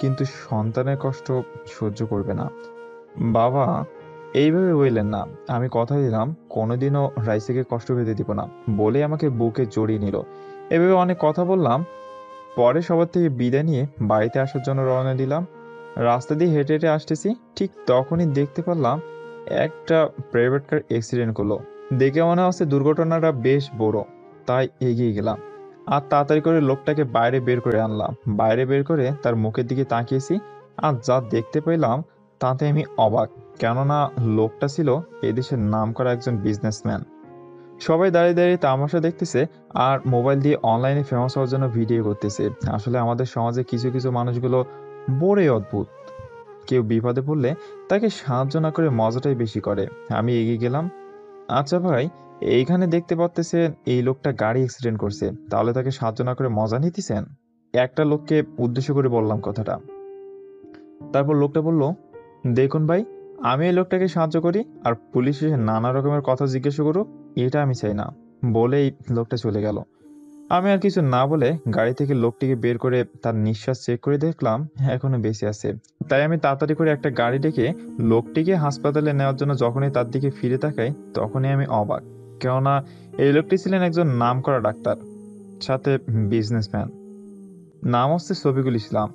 কিন্তু সন্তানের কষ্ট সহ্য করবে না। বাবা, এইভাবে বললেন না, আমি কথা দিলাম কোনোদিনও রাইসাকে কষ্ট পেতে দিব না বলে আমাকে বুকে জড়িয়ে নিল। এভাবে অনেক কথা বললাম। পরে সবার থেকে বিদায় নিয়ে বাড়িতে আসার জন্য রওনা দিলাম। রাস্তা দিয়ে হেঁটে হেঁটে আসতেছি, ঠিক তখনই দেখতে পারলাম একটা প্রাইভেট কার অ্যাক্সিডেন্ট করলো। দেখে মনে হচ্ছে দুর্ঘটনাটা বেশ বড়, তাই এগিয়ে গেলাম আর তাড়াতাড়ি করে লোকটাকে বাইরে বের করে আনলাম। বাইরে বের করে তার মুখের দিকে তাকিয়েছি, আর যা দেখতে পেলাম তাতে আমি অবাক। কেননা লোকটা ছিল এদেশের নামকরা একজন বিজনেসম্যান। সবাই দাঁড়িয়ে দাঁড়িয়ে তামাশা দেখতেছে আর মোবাইল দিয়ে অনলাইনে ফেমাস হওয়ার জন্য ভিডিও করতেছে। আসলে আমাদের সমাজে কিছু কিছু মানুষগুলো বড়ই অদ্ভুত। কেউ বিপদে পড়লে তাকে সাহায্য না করে মজাটাই বেশি করে। আমি এগিয়ে গেলাম। আচ্ছা ভাই, এইখানে দেখতে পাচ্তেছেন এই লোকটা গাড়ি অ্যাক্সিডেন্ট করছে, তাহলে তাকে সাহায্য না করে মজা নিতেছেন? একটা লোককে উদ্দেশ্য করে বললাম কথাটা। তারপর লোকটা বলল, দেখুন ভাই, আমি এই লোকটাকে সাহায্য করি আর পুলিশ এসে নানা রকমের কথা জিজ্ঞাসা করুক, এটা আমি চাই না। বলেই লোকটা চলে গেল। আমি আর কিছু না বলে গাড়ি থেকে লোকটিকে বের করে তার নিঃশ্বাস চেক করে দেখলাম এখনো বেঁচে আছে। তাই আমি তাড়াতাড়ি করে একটা গাড়ি ডেকে লোকটিকে হাসপাতালে নেওয়ার জন্য যখনই তার দিকে ফিরে তাকাই তখনই আমি অবাক। কেননা এই লোকটি ছিলেন একজন নামকরা ডাক্তার, সাথে বিজনেসম্যান। নাম হচ্ছে শফিকুল ইসলাম।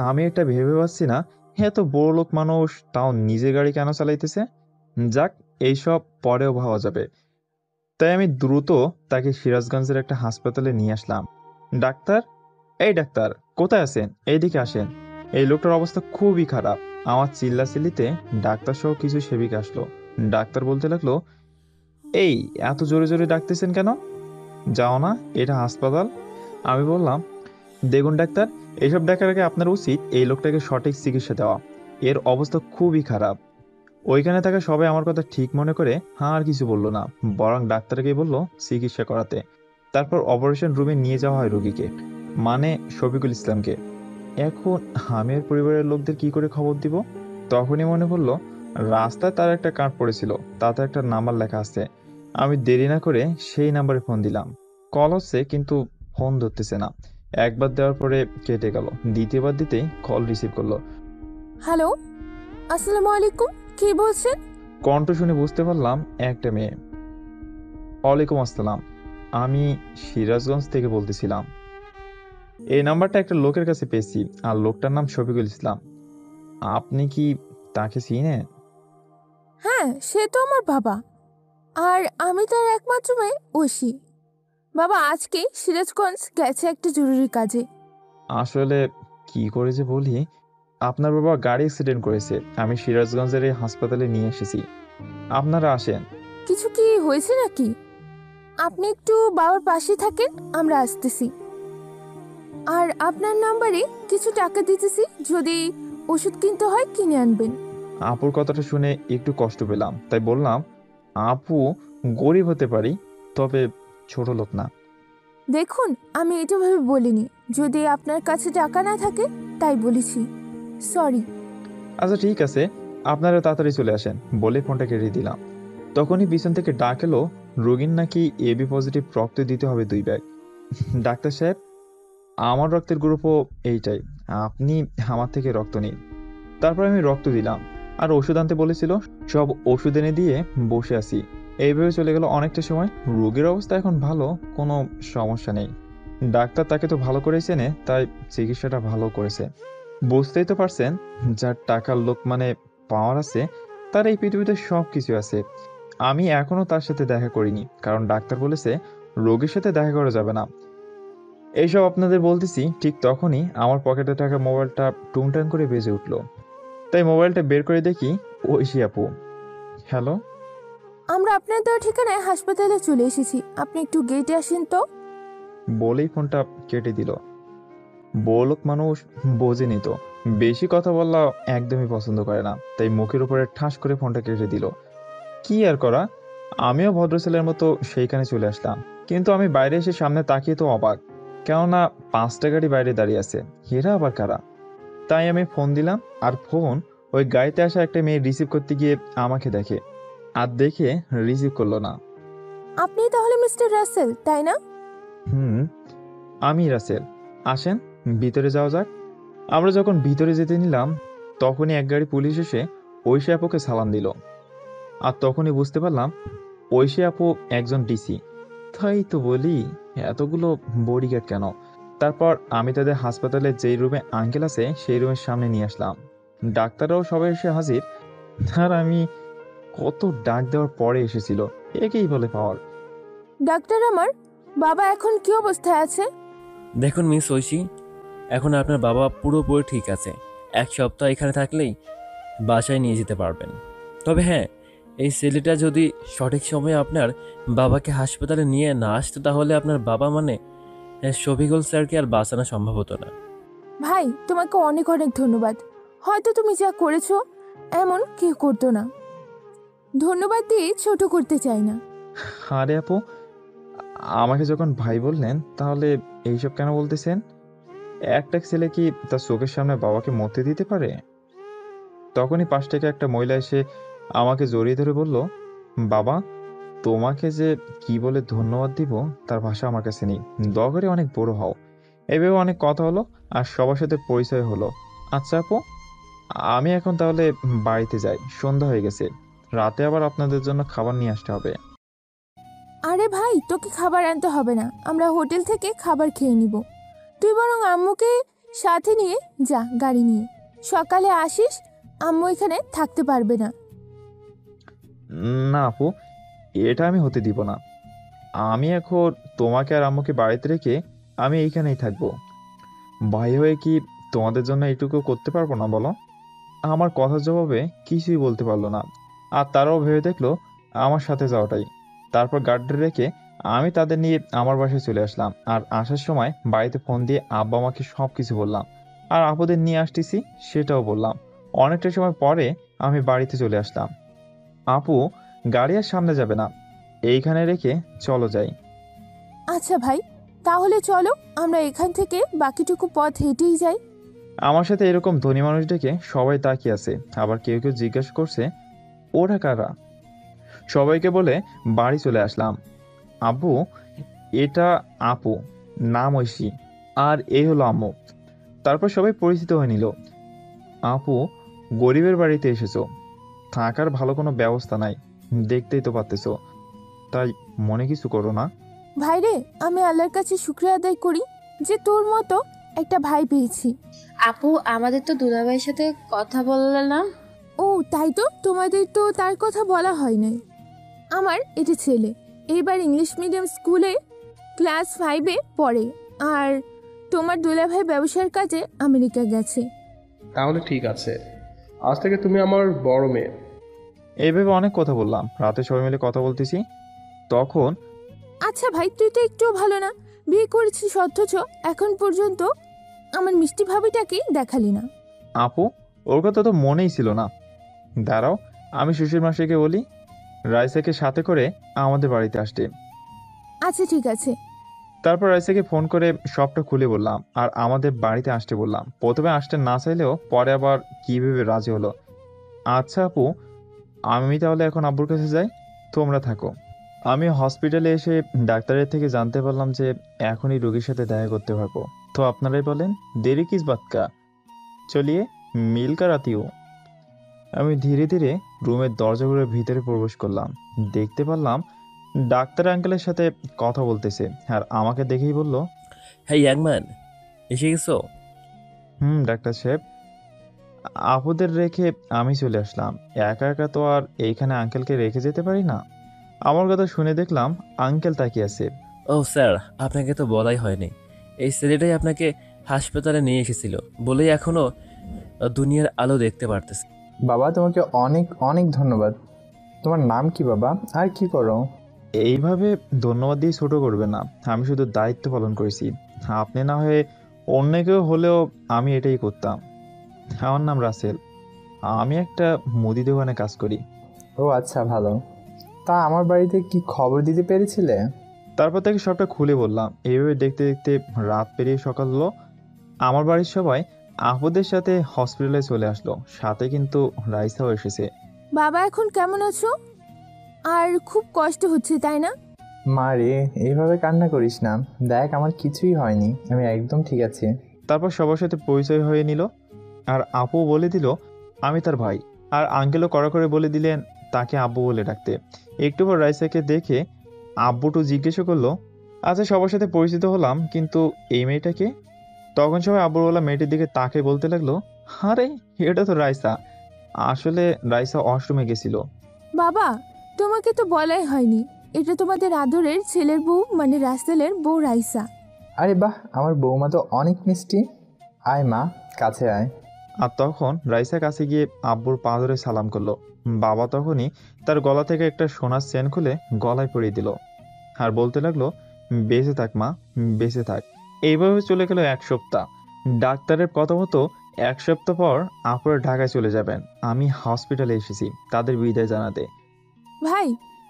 আমি এটা ভেবে পাচ্ছি না, এত বড় লোক মানুষ তাও নিজে গাড়ি কেন চালাইতেছে। যাক, এইসব পরেও ভাবা যাবে। তাই আমি দ্রুত তাকে সিরাজগঞ্জের একটা হাসপাতালে নিয়ে আসলাম। ডাক্তার, এই ডাক্তার, কোথায় আছেন? এইদিকে আসেন। এই লোকটার অবস্থা খুবই খারাপ। আমার চিল্লাচিল্লিতে ডাক্তার সহ কিছু সেবিকা আসলো। ডাক্তার বলতে লাগলো, এই এত জোরে জোরে ডাকতেছেন কেন? যাও না, এটা হাসপাতাল। আমি বললাম, দেখুন ডাক্তার, এইসব দেখার আগে আপনার উচিত এই লোকটাকে সঠিক চিকিৎসা দেওয়া। এর অবস্থা খুবই খারাপ। ওইখানে থাকা সবাই আমার কথা ঠিক মনে করে আর কিছু বললো না, বরং ডাক্তারকে বলল চিকিৎসা করাতে। তারপর অপারেশন রুমে নিয়ে যাওয়া হয় রোগীকে, মানে শফিকুল ইসলামকে। এখন আমি আর পরিবারের লোকদের কি করে খবর দিব? তখনই মনে পড়লো রাস্তায় তার একটা কার্ড পড়েছিল, তাতে একটা নাম্বার লেখা আছে। আমি দেরি না করে সেই নাম্বারে ফোন দিলাম। কল হচ্ছে কিন্তু ফোন ধরতেছে না। একবার দেওয়ার পরে কেটে গেল, দ্বিতীয়বার দিতেই কল রিসিভ করলো। হ্যালো, আসসালামু আলাইকুম। কে বলছেন? কণ্ঠ শুনে বুঝতে পারলাম একটা মেয়ে। ওয়ালাইকুম আসসালাম, আমি সিরাজগঞ্জ থেকে বলতেছিলাম। এই নাম্বারটা একটা লোকের কাছে পেয়েছি, আর লোকটার নাম শফিকুল ইসলাম। আপনি কি তাকে চিনেন? হ্যাঁ, সে তো আমার বাবা, আর আমি তার একমাত্র মেয়ে ঐশী। বাবা আজকে সিরাজগঞ্জ গেছে একটা জরুরি কাজে। আসলে কি করে যে বলি, আপনার বাবা গাড়ি অ্যাক্সিডেন্ট করেছে, আমি সিরাজগঞ্জের এই হাসপাতালে নিয়ে এসেছি। আপনারা আসেন। কিছু কি হয়েছে নাকি? আপনি একটু বাবার পাশে থাকেন, আমরা আসতেছি। আর আপনার নাম্বারে কিছু টাকা দিতেছি, যদি ওষুধ কিনতে হয় কিনে আনবেন। আপুর কথাটা শুনে একটু কষ্ট পেলাম, তাই বললাম, আপু গরিব হতে পারি, তবে ছোট লোক না। দেখুন, আমি এটা ভেবে বলিনি, যদি আপনার কাছে টাকা না থাকে তাই বলেছি, সরি। আচ্ছা ঠিক আছে, আপনারা তাড়াতাড়ি চলে আসেন, বলে ফোনটা কেটে দিলাম। তখনই পিছন থেকে ডাক এলো, রোগীর নাকি এবি পজিটিভ রক্ত দিতে হবে 2 ব্যাগ। ডাক্তার সাহেব, আমার রক্তের গ্রুপও এইটাই, আপনি আমার থেকে রক্ত নিন। তারপর আমি রক্ত দিলাম, আর ওষুধ আনতে বলেছিল, সব ওষুধ এনে দিয়ে বসে আছি। এইভাবে চলে গেল অনেকটা সময়। রোগীর অবস্থা এখন ভালো, কোনো সমস্যা নেই। ডাক্তার তাকে তো ভালো করেই চেনে, তাই চিকিৎসাটা ভালো করেছে। বুঝতেই তো পারছেন, যার টাকার লোক মানে পাওয়ার আছে, তার এই পৃথিবীতে সব কিছু আছে। আমি এখনো তার সাথে দেখা করিনি, কারণ ডাক্তার বলেছে রোগীর সাথে দেখা করা যাবে না। এইসব আপনাদের বলতেছি, ঠিক তখনই আমার পকেটে থাকা মোবাইলটা টুংটাং করে বেজে উঠলো। তাই মোবাইলটা বের করে দেখি ঐশী আপু। হ্যালো। আমরা আপনার দেওয়া ঠিকানায় হাসপাতালে চলে এসেছি, আপনি একটু গেটে আসেন তো। বলেই ফোনটা কেটে দিল। বড়লোক মানুষ বোঝেনি তো, বেশি কথা বলা একদমই পছন্দ করে না, তাই মুখের উপরে ঠাস করে ফোনটা কেটে দিল। কি আর করা, আমিও ভদ্র ছেলের মতো সেইখানে চলে আসলাম। কিন্তু আমি বাইরে এসে সামনে তাকিয়ে তো অবাক, কেননা 5টা গাড়ি বাইরে দাঁড়িয়ে আছে, এরা আবার কারা? তাই আমি ফোন দিলাম, আর ফোন ওই গাড়িতে আসা একটা মেয়ে রিসিভ করতে গিয়ে আমাকে দেখে, আর দেখে রিসিভ করলো না। আপনি তাহলে মিস্টার রাসেল, তাই না? আমি রাসেল। আসেন ভিতরে যাওয়া যাক। আমরা যখন ভিতরে যেতে নিলাম, তখনই এক গাড়ি পুলিশ এসে ঐশী আপুকে সালাম দিল। আর তখনই বুঝতে পারলাম ঐশী আপু একজন ডিসি। তাই তো বলি এতগুলো বডিগার্ড কেন। তারপর আমি তাদের হাসপাতালে যেই রুমে আঙ্কেল আছে সেই রুমের সামনে নিয়ে আসলাম। ডাক্তাররাও সবাই এসে হাজির। আর আমি কত ডাক দেওয়ার পরে এসেছিল, একেই বলে পাওয়ার। ডাক্তার, আমার বাবা এখন কি অবস্থায় আছে? দেখুন মিস ঐশী, এখন আপনার বাবা পুরোপুরি ঠিক আছে। 1 সপ্তাহ এখানে থাকলেই বাসায় নিয়ে যেতে পারবেন। তবে হ্যাঁ, এই ছেলেটা যদি সঠিক সময়ে আপনার বাবাকে হাসপাতালে নিয়ে না আসতো তাহলে আপনার বাবা মানে শফিকুল স্যারকে আর বাঁচানো সম্ভব হতো না। ভাই, তোমাকে অনেক অনেক ধন্যবাদ। হয়তো তুমি যা করেছো এমন কেউ করতো না। ধন্যবাদ দিয়ে ছোট করতে চাই না। আরে আপু, আমাকে যখন ভাই বললেন তাহলে এইসব কেন বলতেছেন? একটা ছেলে কি তার চোখের সামনে বাবাকে মরতে দিতে পারে? তখনই পাশ থেকে একটা মহিলা এসে আমাকে জড়িয়ে ধরে বলল, বাবা, তোমাকে যে কি বলে ধন্যবাদ দিব তার ভাষা আমার কাছে নেই। দয়া করে অনেক বড় হও। এভাবে অনেক কথা হলো আর সবার সাথে পরিচয় হলো। আচ্ছা আপু, আমি এখন তাহলে বাড়িতে যাই, সন্ধ্যা হয়ে গেছে। রাতে আবার আপনাদের জন্য খাবার নিয়ে আসতে হবে। আরে ভাই, তোকে খাবার আনতে হবে না, আমরা হোটেল থেকে খাবার খেয়ে নিব। তুই বরং আম্মুকে সাথে নিয়ে যা গাড়ি নিয়ে। সকালে আসিস, আম্মু এখানে থাকতে পারবে না। না আপু, এটা আমি হতে দিব না। আমি এখন তোমাকে আর আম্মুকে বাড়িতে রেখে আমি এইখানেই থাকবো। ভাই হয়ে কি তোমাদের জন্য এইটুকু করতে পারবো না বলো? আমার কথার জবাবে কিছুই বলতে পারলো না। আর তারাও ভেবে দেখলো আমার সাথে যাওয়াটাই। তারপর গার্ডে রেখে আমি তাদের নিয়ে আমার বাসায় চলে আসলাম। আর আসার সময় বাড়িতে ফোন দিয়ে আব্বা আমাকে সব কিছু বললাম। আর আপুদের নিয়ে আসতেছি সেটাও বললাম। অনেকটা সময় পরে আমি বাড়িতে চলে আসলাম। আপু, গাড়ি আর সামনে যাবে না, এইখানে রেখে চলো যাই। আচ্ছা ভাই, তাহলে চলো আমরা এখান থেকে বাকিটুকু পথ হেঁটেই যাই। আমার সাথে এরকম ধনী মানুষ ডেকে সবাই তাকিয়ে আছে। আবার কেউ কেউ জিজ্ঞাসা করছে ওরা কারা। সবাইকে বলে বাড়ি চলে আসলাম। আব্বু, এটা আপু, নাম ঐশী, আর এই হলো আম্মু। তারপর সবাই পরিচিত হয়ে নিল। আপু, গরিবের বাড়িতে এসেছো, থাকার ভালো কোনো ব্যবস্থা নাই, দেখতেই তো পারতেছো। তাই মনে কিছু করো না। ভাইরে, আমি আল্লাহর কাছে শুকরিয়া আদায় করি যে তোর মতো একটা ভাই পেয়েছি। আপু, আমাদের তো দুলাভাইয়ের সাথে কথা বললে না? ও তাই তো, তোমাদের তো তার কথা বলা হয় নাই। আমার এটা ছেলে, এইবার ইংলিশ মিডিয়াম স্কুলে ক্লাস 5-এ পড়ে। আর তোমার দুলাভাই ব্যবসার কাজে আমেরিকা গেছে। তাহলে ঠিক আছে, আজ থেকে তুমি আমার বড় মেয়ে। এইভাবে অনেক কথা বললাম। রাতে সবাই মিলে কথা বলতেছি, তখন আচ্ছা ভাই, তুই তো একটুও ভালো না, বিয়ে করেছিস অথচ এখন পর্যন্ত আমার মিষ্টি ভাবিটাকেই দেখালি না। আপু, ওর কথা তো মনেই ছিল না। দাঁড়াও, আমি শ্বশুর মাসিকে বলি রাইসাকে সাথে করে আমাদের বাড়িতে আসতে। আচ্ছা ঠিক আছে। তারপর রাইসাকে ফোন করে সবটা খুলে বললাম আর আমাদের বাড়িতে আসতে বললাম। প্রথমে আসতে না চাইলেও পরে আবার কি ভেবে রাজি হলো। আচ্ছা আপু, আমি তাহলে এখন আব্বুর কাছে যাই, তোমরা থাকো। আমি হসপিটালে এসে ডাক্তারের থেকে জানতে পারলাম যে এখনই রোগীর সাথে দেখা করতে পারবো। তো আপনারাই বলেন, দেরি কিস বাত কা, চলিয়ে মিল কা রাতিও। আমি ধীরে ধীরে রুমের দরজা ঘুরে ভিতরে প্রবেশ করলাম। দেখতে পারলাম ডাক্তার আঙ্কেলের সাথে কথা বলতেছে আর আমাকে দেখেই বলল, হ্যাঁ ইয়াংম্যান, এসে গেছো? ডাক্তার সাহেব। আপুদের রেখে আমি চলে আসলাম। একা একা তো আর এইখানে আঙ্কেলকে রেখে যেতে পারি না। আমার কথা শুনে দেখলাম আঙ্কেল তাকিয়ে আছে। ও স্যার, আপনাকে তো বলাই হয়নি, এই ছেলেটাই আপনাকে হাসপাতালে নিয়ে এসেছিল বলেই এখনো দুনিয়ার আলো দেখতে পারতেছে। বাবা, তোমাকে অনেক অনেক ধন্যবাদ। তোমার নাম কি বাবা, আর কি করো? এইভাবে ধন্যবাদ দিয়ে ছোট করবে না, আমি শুধু দায়িত্ব পালন করেছি। আপনি না হয়ে অন্য কেউ হলেও আমি এটাই করতাম। আমার নাম রাসেল, আমি একটা মুদি দোকানে কাজ করি। ও আচ্ছা, ভালো। তা আমার বাড়িতে কি খবর দিতে পেরেছিলে? তারপর তাকে সবটা খুলে বললাম। এইভাবে দেখতে দেখতে রাত পেরিয়ে সকাল হলো। আমার বাড়ির সবাই আপুদের সাথে হসপিটালে চলে আসলো, সাথে কিন্তু রাইসাও এসেছে। বাবা, এখন কেমন আছো? আর খুব কষ্ট হচ্ছে তাই না? মা রে, এইভাবে কান্না করিস না, দেখ আমার কিছুই হয়নি, আমি একদম ঠিক আছি। তারপর সবার সাথে পরিচয় হয়ে নিল আর আপু বলে দিল আমি তার ভাই। আর আঙ্কেলও কড়া করে বলে দিলেন তাকে আব্বু বলে ডাকতে। একটু পর রাইসাকে দেখে আব্বুটু জিজ্ঞেস করলো, আচ্ছা সবার সাথে পরিচিত হলাম, কিন্তু এই মেয়েটাকে? তখন সবাই আব্বুর বলা মেয়েটির দিকে তাকে বলতে লাগলো, আরে এটা তো রাইসা। আসলে রাইসা ওয়াশরুমে গেছিল। বাবা, তোমাকে তো বলাই হয়নি, এটা তোমাদের আদরের ছেলের বউ মানে রাসেলের বউ রাইসা। আরে বাহ, আমার বৌমা তো অনেক মিষ্টি। আয় মা, কাছে আয়। আর তখন রাইসা কাছে গিয়ে আব্বুর পা ধরে সালাম করলো। বাবা তখনই তার গলা থেকে একটা সোনার চেন খুলে গলায় পরিয়ে দিল আর বলতে লাগলো, বেঁচে থাক মা, বেঁচে থাক। এইভাবে চলে গেল 1 সপ্তাহ। ডাক্তারের কথা মতো 1 সপ্তাহ পর আপুরা ঢাকায় চলে যাবেন। আমি হসপিটালে এসেছি তাদের বিদায় জানাতে। ভাই,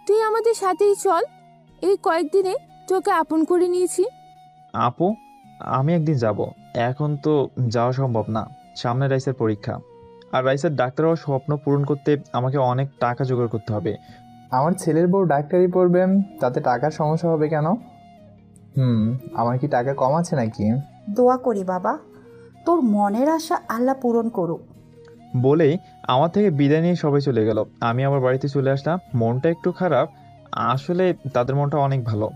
তুই আমাদের সাথেই চল, এই কয়েকদিনে তোকে আপন করে নিয়েছি। আপু, আমি একদিন যাব, এখন তো যাওয়া সম্ভব না। সামনে রাইসের পরীক্ষা, আর রাইসের ডাক্তার হওয়ার স্বপ্ন পূরণ করতে আমাকে অনেক টাকা জোগাড় করতে হবে। আমার ছেলের বউ ডাক্তারি পড়বেন, তাতে টাকার সমস্যা হবে কেন? আমার কি টাকা কম আছে নাকি? দোয়া করি বাবা, তোর মনের আশা আল্লাহ পূরণ করুক। বলেই আমার থেকে বিদায় নিয়ে সবাই চলে গেল। আমি আমার বাড়িতে চলে আসলাম। মনটা একটু খারাপ, আসলে তাদের মনটা অনেক ভালো।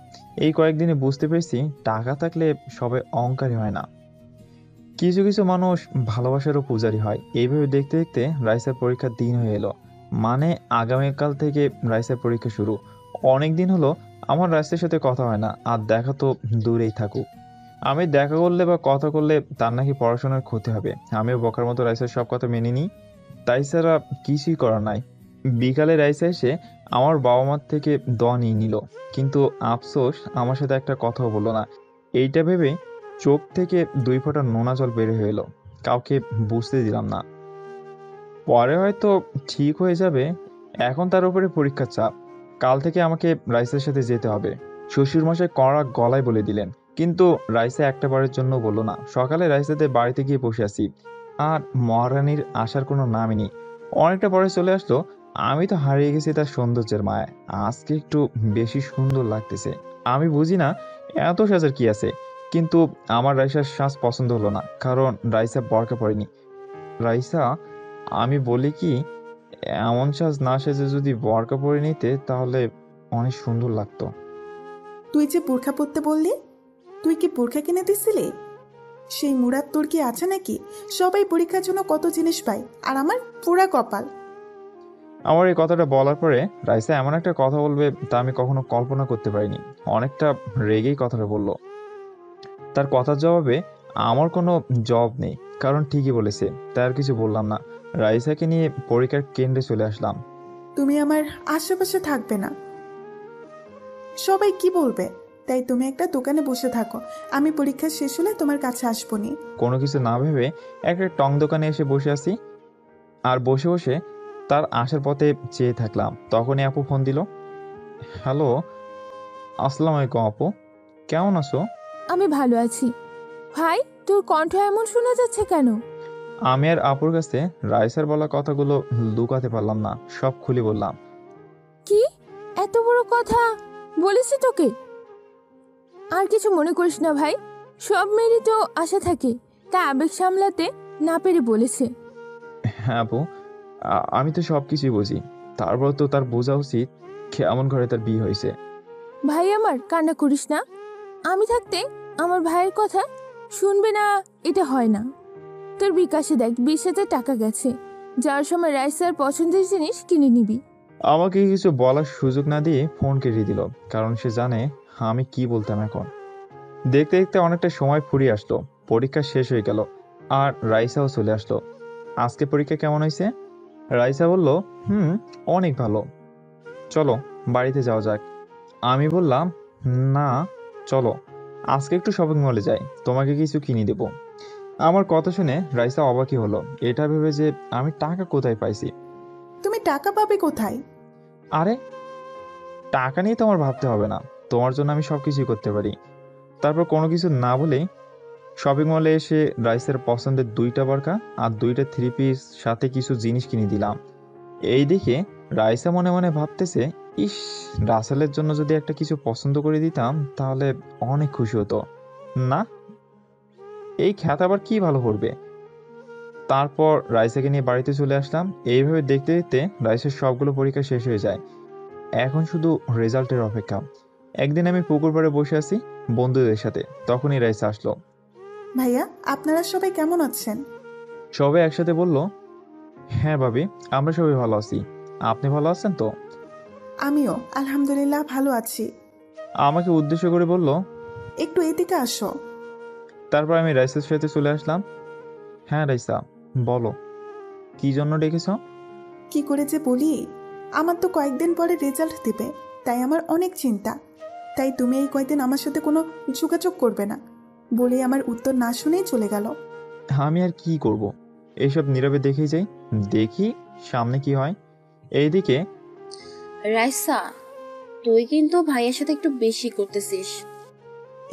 এই কয়েকদিনে বুঝতে পেরেছি টাকা থাকলে সবাই অহংকারী হয় না, কিছু কিছু মানুষ ভালোবাসারও পূজারি হয়। এইভাবে দেখতে দেখতে রাইসার পরীক্ষার দিন হয়ে এলো। মানে আগামীকাল থেকে রাইসার পরীক্ষা শুরু। অনেক দিন হলো আমার রাইসের সাথে কথা হয় না, আর দেখা তো দূরেই থাকুক। আমি দেখা করলে বা কথা করলে তার নাকি পড়াশোনার ক্ষতি হবে। আমিও বকার মতো রাইসার সব কথা মেনে নিই, তাই ছাড়া কিছুই করার নাই। বিকালে রাইসা এসে আমার বাবা মার থেকে দোয়া নিয়ে নিল, কিন্তু আফসোস আমার সাথে একটা কথাও বললো না। এইটা ভেবে চোখ থেকে 2 ফোঁটা নোনা জল বের হয়ে এলো। কাউকে বুঝতে দিলাম না। পরে হয়তো ঠিক হয়ে যাবে, এখন তার উপরে পরীক্ষার চাপ। কাল থেকে আমাকে রাইসের সাথে যেতে হবে। শ্বশুরমশাই কড়া গলায় বলে দিলেন, কিন্তু রাইসা একটা বারের জন্য বললো না। সকালে রাইসাদের বাড়িতে গিয়ে বসে আছি, আর মহারানীর আসার কোনো নামই নেই। অনেকটা পরে চলে আসলো। আমি তো হারিয়ে গেছি তার সৌন্দর্যের মায়ায়। আজকে একটু বেশি সুন্দর লাগতেছে। আমি বুঝি না এত সাজার কি আছে, কিন্তু আমার রাইসার সাজ পছন্দ হলো না, কারণ রাইসা বোরকা পরেনি। রাইসা, আমি বলি কি, এমন সাজ না সেজে যদি বোরকা পরে নিতে তাহলে অনেক সুন্দর লাগতো। তুই যে বোরখা পরতে বললি, তুই কি বোরখা কিনে দিছিলি? সেই মুরাদ তোর কি আছে নাকি? সবাই পরীক্ষার জন্য কত জিনিস পায়, আর আমার পুরা কপাল। আমার এই কথাটা বলার পরে রাইসা এমন একটা কথা বলবে তা আমি কখনো কল্পনা করতে পারিনি। অনেকটা রেগেই কথাটা বলল। তার কথার জবাবে আমার কোনো জবাব নেই, কারণ ঠিকই বলেছে, তাই আর কিছু বললাম না। রাইসাকে নিয়ে পরীক্ষার কেন্দ্রে চলে আসলাম। তুমি আমার আশেপাশে থাকবে না, সবাই কি বলবে? তাই তুমি একটা দোকানে বসে থাকো, আমি পরীক্ষা শেষ হলে তোমার কাছে আসবো নি। কোনো কিছু না ভেবে একটা টং দোকানে এসে বসে আছি, আর বসে বসে তার আসার পথে চেয়ে থাকলাম। তখনই আপু ফোন দিল। হ্যালো, আসসালামু আলাইকুম আপু, কেমন আছো? আমি ভালো আছি। ভাই, তোর কণ্ঠ এমন শোনা যাচ্ছে কেন? আমি আর আপুর কাছে রাইসার বলা কথাগুলো লুকাতে পারলাম না, সব খুলে বললাম। কি এত বড় কথা বলেছি তোকে? আর কিছু মনে করিস না ভাই, সব মেয়েরই তো আশা থাকে, তা আবেগ সামলাতে না পেরে বলেছে। হ্যাঁ আপু, আমি তো সব কিছুই বুঝি, তারপর তো তার বোঝা উচিত কেমন ঘরে তার বিয়ে হয়েছে। ভাই আমার, কান্না করিস না। আমি থাকতে আমার ভাইয়ের কথা শুনবে না, এটা হয় না। তোর বিকাশে দেখ 20,000 টাকা গেছে, যাওয়ার সময় রাইসার পছন্দের জিনিস কিনে নিবি। আমাকে কিছু বলার সুযোগ না দিয়ে ফোন কেটে দিল, কারণ সে জানে আমি কি বলতাম এখন। দেখতে দেখতে অনেকটা সময় ফুরিয়ে আসলো। পরীক্ষা শেষ হয়ে গেল, আর রাইসাও চলে আসলো। আজকে পরীক্ষা কেমন হয়েছে? রাইসা বলল, অনেক ভালো, চলো বাড়িতে যাওয়া যাক। আমি বললাম, না, চলো আজকে একটু শপিং মলে যাই, তোমাকে কিছু কিনে দেব। আমার কথা শুনে রাইসা অবাকই হলো, এটা ভেবে যে আমি টাকা কোথায় পাইছি। তুমি টাকা পাবে কোথায়? আরে টাকা নিয়ে তোমার ভাবতে হবে না, তোমার জন্য আমি সবকিছুই করতে পারি। তারপর কোনো কিছু না বলেই শপিং মলে এসে রাইসের পছন্দের 2টা বোরকা আর 2টা 3 পিস সাথে কিছু জিনিস কিনে দিলাম। এই দেখে রাইসা মনে মনে ভাবতেছে, ইস, রাসেলের জন্য যদি একটা কিছু পছন্দ করে দিতাম তাহলে অনেক খুশি হতো। না, এই খ্যাত আবার কি ভালো করবে। তারপর রাইসাকে নিয়ে বাড়িতে চলে আসলাম। এইভাবে দেখতে দেখতে রাইসের সবগুলো পরীক্ষা শেষ হয়ে যায়। এখন শুধু রেজাল্টের অপেক্ষা। একদিন আমি পুকুর পাড়ে বসে আছি বন্ধুদের সাথে, তখনই রাইসা আসলো। ভাইয়া, আপনারা সবাই কেমন আছেন? সবাই একসাথে বলল, হ্যাঁ ভাবি, আমরা সবাই ভালো আছি। আপনি ভালো আছেন তো? আমিও আলহামদুলিল্লাহ ভালো আছি। আমাকে উদ্দেশ্য করে বলল, একটু এদিকে আসো। তারপর আমি রাইসার সাথে চলে আসলাম। হ্যাঁ রাইসা, বলো, কি জন্য ডেকেছ? কি করে যে বলি, আমার তো কয়েকদিন পরে রেজাল্ট দিবে, তাই আমার অনেক চিন্তা। তাই তুমি এই কয়েকদিন আমার সাথে কোনো যোগাযোগ করবে না বলে আমার উত্তর না শুনেই চলে গেল। আমি আর কি করব, এইসব নীরবে দেখেই যাই, দেখি সামনে কি হয়। এইদিকে রাইসা, তুই কিন্তু ভাইয়ের সাথে একটু বেশি করতেছিস।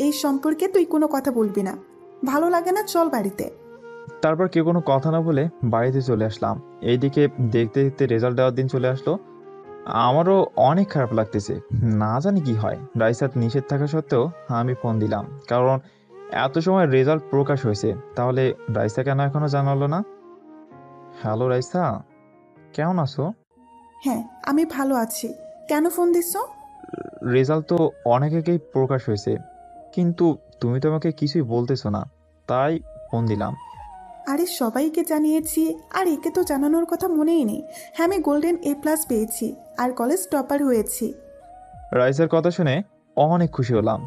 এই সম্পর্কে তুই কোনো কথা বলবি না, ভালো লাগে না, চল বাড়িতে। তারপর কেউ কোনো কথা না বলে বাড়িতে চলে আসলাম। এইদিকে দেখতে দেখতে রেজাল্ট দেওয়ার দিন চলে আসলো। আমারও অনেক খারাপ লাগতেছে, না জানি কি হয়। রাইসার নিষেধ থাকা সত্ত্বেও আমি ফোন দিলাম, কারণ এত সময় রেজাল্ট প্রকাশ হয়েছে, তাহলে রাইসা কেন এখনো জানালো না? হ্যালো রাইসা, কেমন আছো? হ্যাঁ, আমি ভালো আছি। কেন ফোন দিছো? রেজাল্ট তো অনেক আগেই প্রকাশ হয়েছে, কিন্তু তুমি তো আমাকে কিছুই বলতেছো না, তাই ফোন দিলাম। আরে সবাইকে জানিয়েছি, আর একে তো জানানোর কথা মনেই নেই। হ্যাঁ, আমি গোল্ডেন A+ পেয়েছি আর কলেজ টপার হয়েছি। রাইসার কথা শুনে অনেক খুশি হলাম।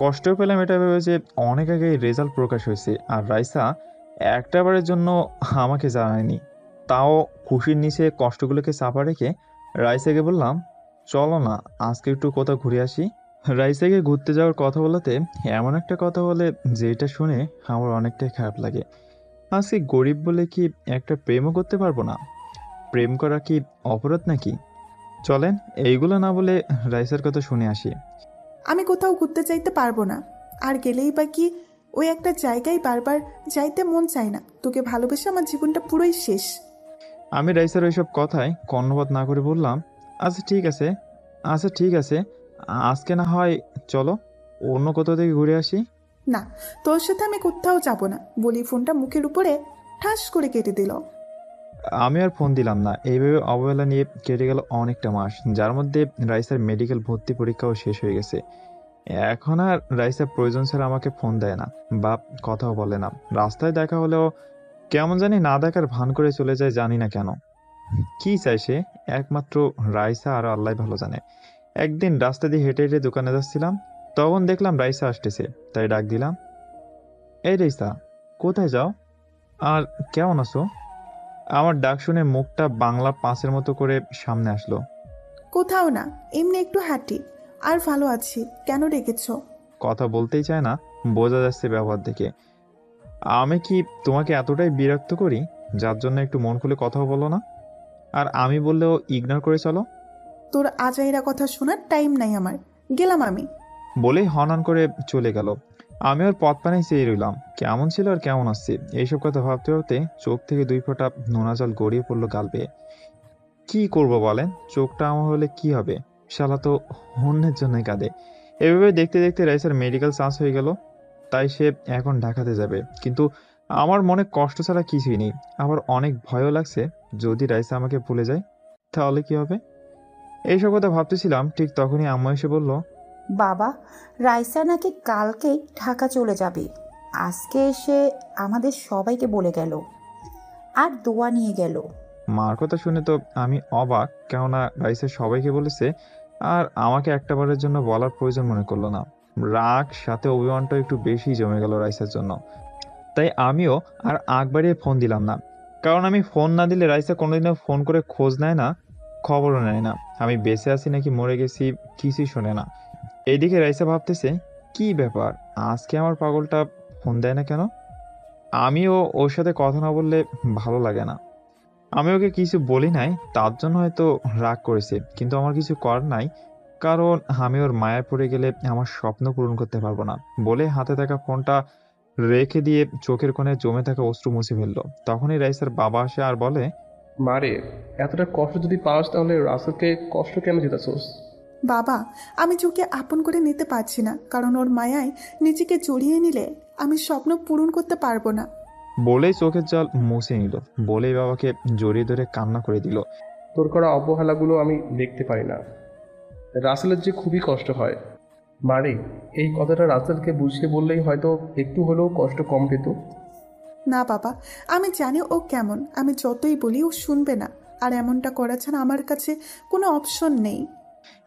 কষ্টও পেলাম এটা ভেবে যে অনেক আগেই রেজাল্ট প্রকাশ হয়েছে, আর রাইসা একটাবারের জন্য আমাকে জানায়নি। তাও খুশির নিচে কষ্টগুলোকে চাপা রেখে রাইসাকে বললাম, চলো না আজকে একটু কোথাও ঘুরে আসি। রাইসাকে ঘুরতে যাওয়ার কথা বলাতে এমন একটা কথা বলে যেটা শুনে আমার অনেকটাই খারাপ লাগে। আজকে গরিব বলে কি একটা প্রেমও করতে পারবো না? প্রেম করা কি অপরাধ নাকি? চলেন এইগুলো না বলে রাইসার কথা শুনে আসি। আমি কোথাও ঘুরতে যাইতে পারবো না, আর গেলেই বা কি, ওই একটা জায়গায় বারবার যাইতে মন চায় না। তোকে ভালোবেসে আমার জীবনটা পুরোই শেষ। আমি রাইসার ওইসব কথায় কর্ণপাত না করে বললাম, আচ্ছা ঠিক আছে, আচ্ছা ঠিক আছে, আজকে না হয় চলো অন্য কোথাও থেকে ঘুরে আসি। না, তোর সাথে আমি কোথাও যাব না বলি ফোনটা মুখের উপরে ঠাস করে কেটে দিল। আমি আর ফোন দিলাম না। এইভাবে অবহেলা নিয়ে কেটে গেল অনেকটা মাস, যার মধ্যে রাইসার মেডিকেল ভর্তি পরীক্ষাও শেষ হয়ে গেছে। এখন আর রাইসা প্রয়োজন ছাড়া আমাকে ফোন দেয় না বা কথাও বলে না। রাস্তায় দেখা হলেও কেমন জানি না দেখার ভান করে চলে যায়, জানি না কেন। কি চাই সে, একমাত্র রাইসা আর আল্লাহ ভালো জানে। একদিন রাস্তা দিয়ে হেঁটে হেঁটে দোকানে যাচ্ছিলাম, তখন দেখলাম রাইসা আসতেছে, তাই ডাক দিলাম, এই রাইসা, কোথায় যাও আর কেমন আছো? আমার ডাক শুনে মুখটা বাংলা 5-এর মতো করে সামনে আসলো। কোথাও না, এমনি একটু হাঁটি। আর ভালো আছি। কেন ডেকেছো? কথা বলতেই চায় না, বোঝা যাচ্ছে ব্যবহার দেখে। আমি কি তোমাকে এতটাই বিরক্ত করি যার জন্য একটু মন খুলে কথাও বলো না? আর আমি বললেও ইগনোর করে চলো? তোর আজাইরা কথা শোনার টাইম নাই আমার, গেলাম আমি। বলেই হনহন করে চলে গেল। আমি ওর পথ পানেই চেয়ে রইলাম, কেমন ছিল আর কেমন আসছে। এইসব কথা ভাবতে ভাবতে চোখ থেকে 2 ফোঁটা নোনা জল গড়িয়ে পড়লো গাল বেয়ে। কি করব বলেন, চোখটা আমার হলে কি হবে? শালা তো অন্যের জন্যই কাঁদে। এভাবে দেখতে দেখতে রাইসার মেডিকেল চান্স হয়ে গেল, তাই সে এখন ঢাকাতে যাবে। কিন্তু আমার মনে কষ্ট ছাড়া কিছুই নেই। আবার অনেক ভয়ও লাগছে, যদি রাইসা আমাকে ভুলে যায় তাহলে কি হবে? এইসব কথা ভাবতেছিলাম, ঠিক তখনই আম্মা এসে বলল, বাবা, রাইসা নাকি কালকেই ঢাকা চলে যাবে। আজকে এসে আমাদের সবাইকে বলে গেল আর দোয়া নিয়ে গেল। মার কথা শুনে তো আমি অবাক, কেননা রাইসা সবাইকে বলেছে আর আমাকে একটাবারের জন্য বলার প্রয়োজন মনে করলো না। রাগ সাথে অভিমানটা একটু বেশি জমে গেল রাইসার জন্য। তাই আমিও আর আগ বাড়িয়ে ফোন দিলাম না, কারণ আমি ফোন না দিলে রাইসা কোনোদিনও ফোন করে খোঁজ নেয় না, খবরও নেয় না। আমি বেঁচে আছি নাকি মরে গেছি কিছুই শোনে না। এইদিকে রাইসা ভাবতেছে, কি ব্যাপার, আজকে আমার পাগলটা ফোন দেয় না কেন? আমিও ওর সাথে কথা না বললে ভালো লাগে না। আমি ওকে কিছু বলি নাই, তার জন্য হয়তো রাগ করেছে, কিন্তু আমার কিছু করার নাই, কারণ আমি ওর মায়ায় পড়ে গেলে আমার স্বপ্ন পূরণ করতে পারবো না। বলে হাতে থাকা ফোনটা রেখে দিয়ে চোখের কোণে জমে থাকা অশ্রু মুছে ফেললো। তখনই রাইসার বাবা আসে আর বলে, মারে, এতটা কষ্ট যদি পাওয়াস তাহলে রাসেলকে কষ্ট কেন দিতেছোস? বাবা, আমি চোখে আপন করে নিতে পারছি না, কারণ ওর মায়ায় নিজেকে জড়িয়ে নিলে আমি স্বপ্ন পূরণ করতে পারবো না। বলেই চোখের জল মুছে নিল, বলেই বাবাকে জড়িয়ে ধরে কান্না করে দিল। তোর করা অবহেলাগুলো আমি দেখতে পারি না। রাসেলের যে খুবই কষ্ট হয়। মারে, এই কথাটা রাসেলকে বুঝিয়ে বললেই হয়তো একটু হলেও কষ্ট কম পেত। না বাবা, আমি জানি ও কেমন। আমি যতই বলি ও শুনবে না। আর এমনটা করা ছাড়া আমার কাছে কোনো অপশন নেই।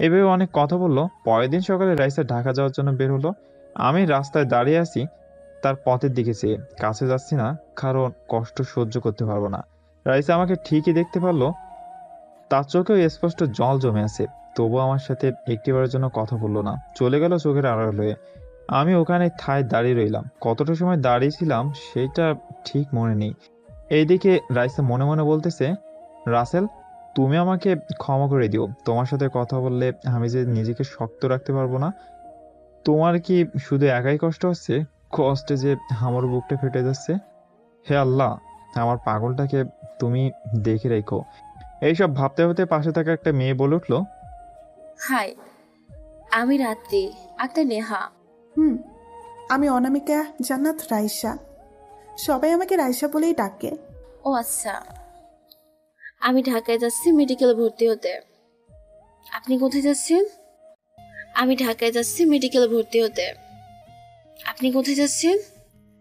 এভাবে অনেক কথা বললো। পরের দিন সকালে রাইসা ঢাকা যাওয়ার জন্য বের হলো। আমি রাস্তায় দাঁড়িয়ে আছি তার পথের দিকে চেয়ে। কাছে যাচ্ছি না, কারণ কষ্ট সহ্য করতে পারবো না। রাইসা আমাকে ঠিকই দেখতে পারলো, তার চোখেও স্পষ্ট জল জমে আছে। তবুও আমার সাথে একটিবারের জন্য কথা বললো না, চলে গেল চোখের আড়াল হয়ে। আমি ওখানে ঠায় দাঁড়িয়ে রইলাম। কতটা সময় দাঁড়িয়েছিলাম সেটা ঠিক মনে নেই। এইদিকে রাইসা মনে মনে বলতেছে, রাসেল, তুমি আমাকে ক্ষমা করে দিও। তোমার সাথে কথা বললে আমি যে নিজেকে শক্ত রাখতে পারবো না। তোমার কি শুধু একাই কষ্ট হচ্ছে? কষ্টে যে আমার বুকটা ফেটে যাচ্ছে। হে আল্লাহ, আমার পাগলটাকে তুমি দেখে রেখো। এইসব ভাবতে ভাবতে পাশে থাকা একটা মেয়ে বলে উঠলো, হাই, আমি রাত্রি আক্তার নেহা। আমি অনামিকা জান্নাত রাইসা। সবাই আমাকে রাইসা বলেই ডাকে। ও আচ্ছা, আমি ঢাকায় যাচ্ছি মেডিকেলে ভর্তি হতে। আপনি কোথায় যাচ্ছেন? আমি ঢাকায় যাচ্ছি মেডিকেলে ভর্তি হতে। আপনি কোথায় যাচ্ছেন?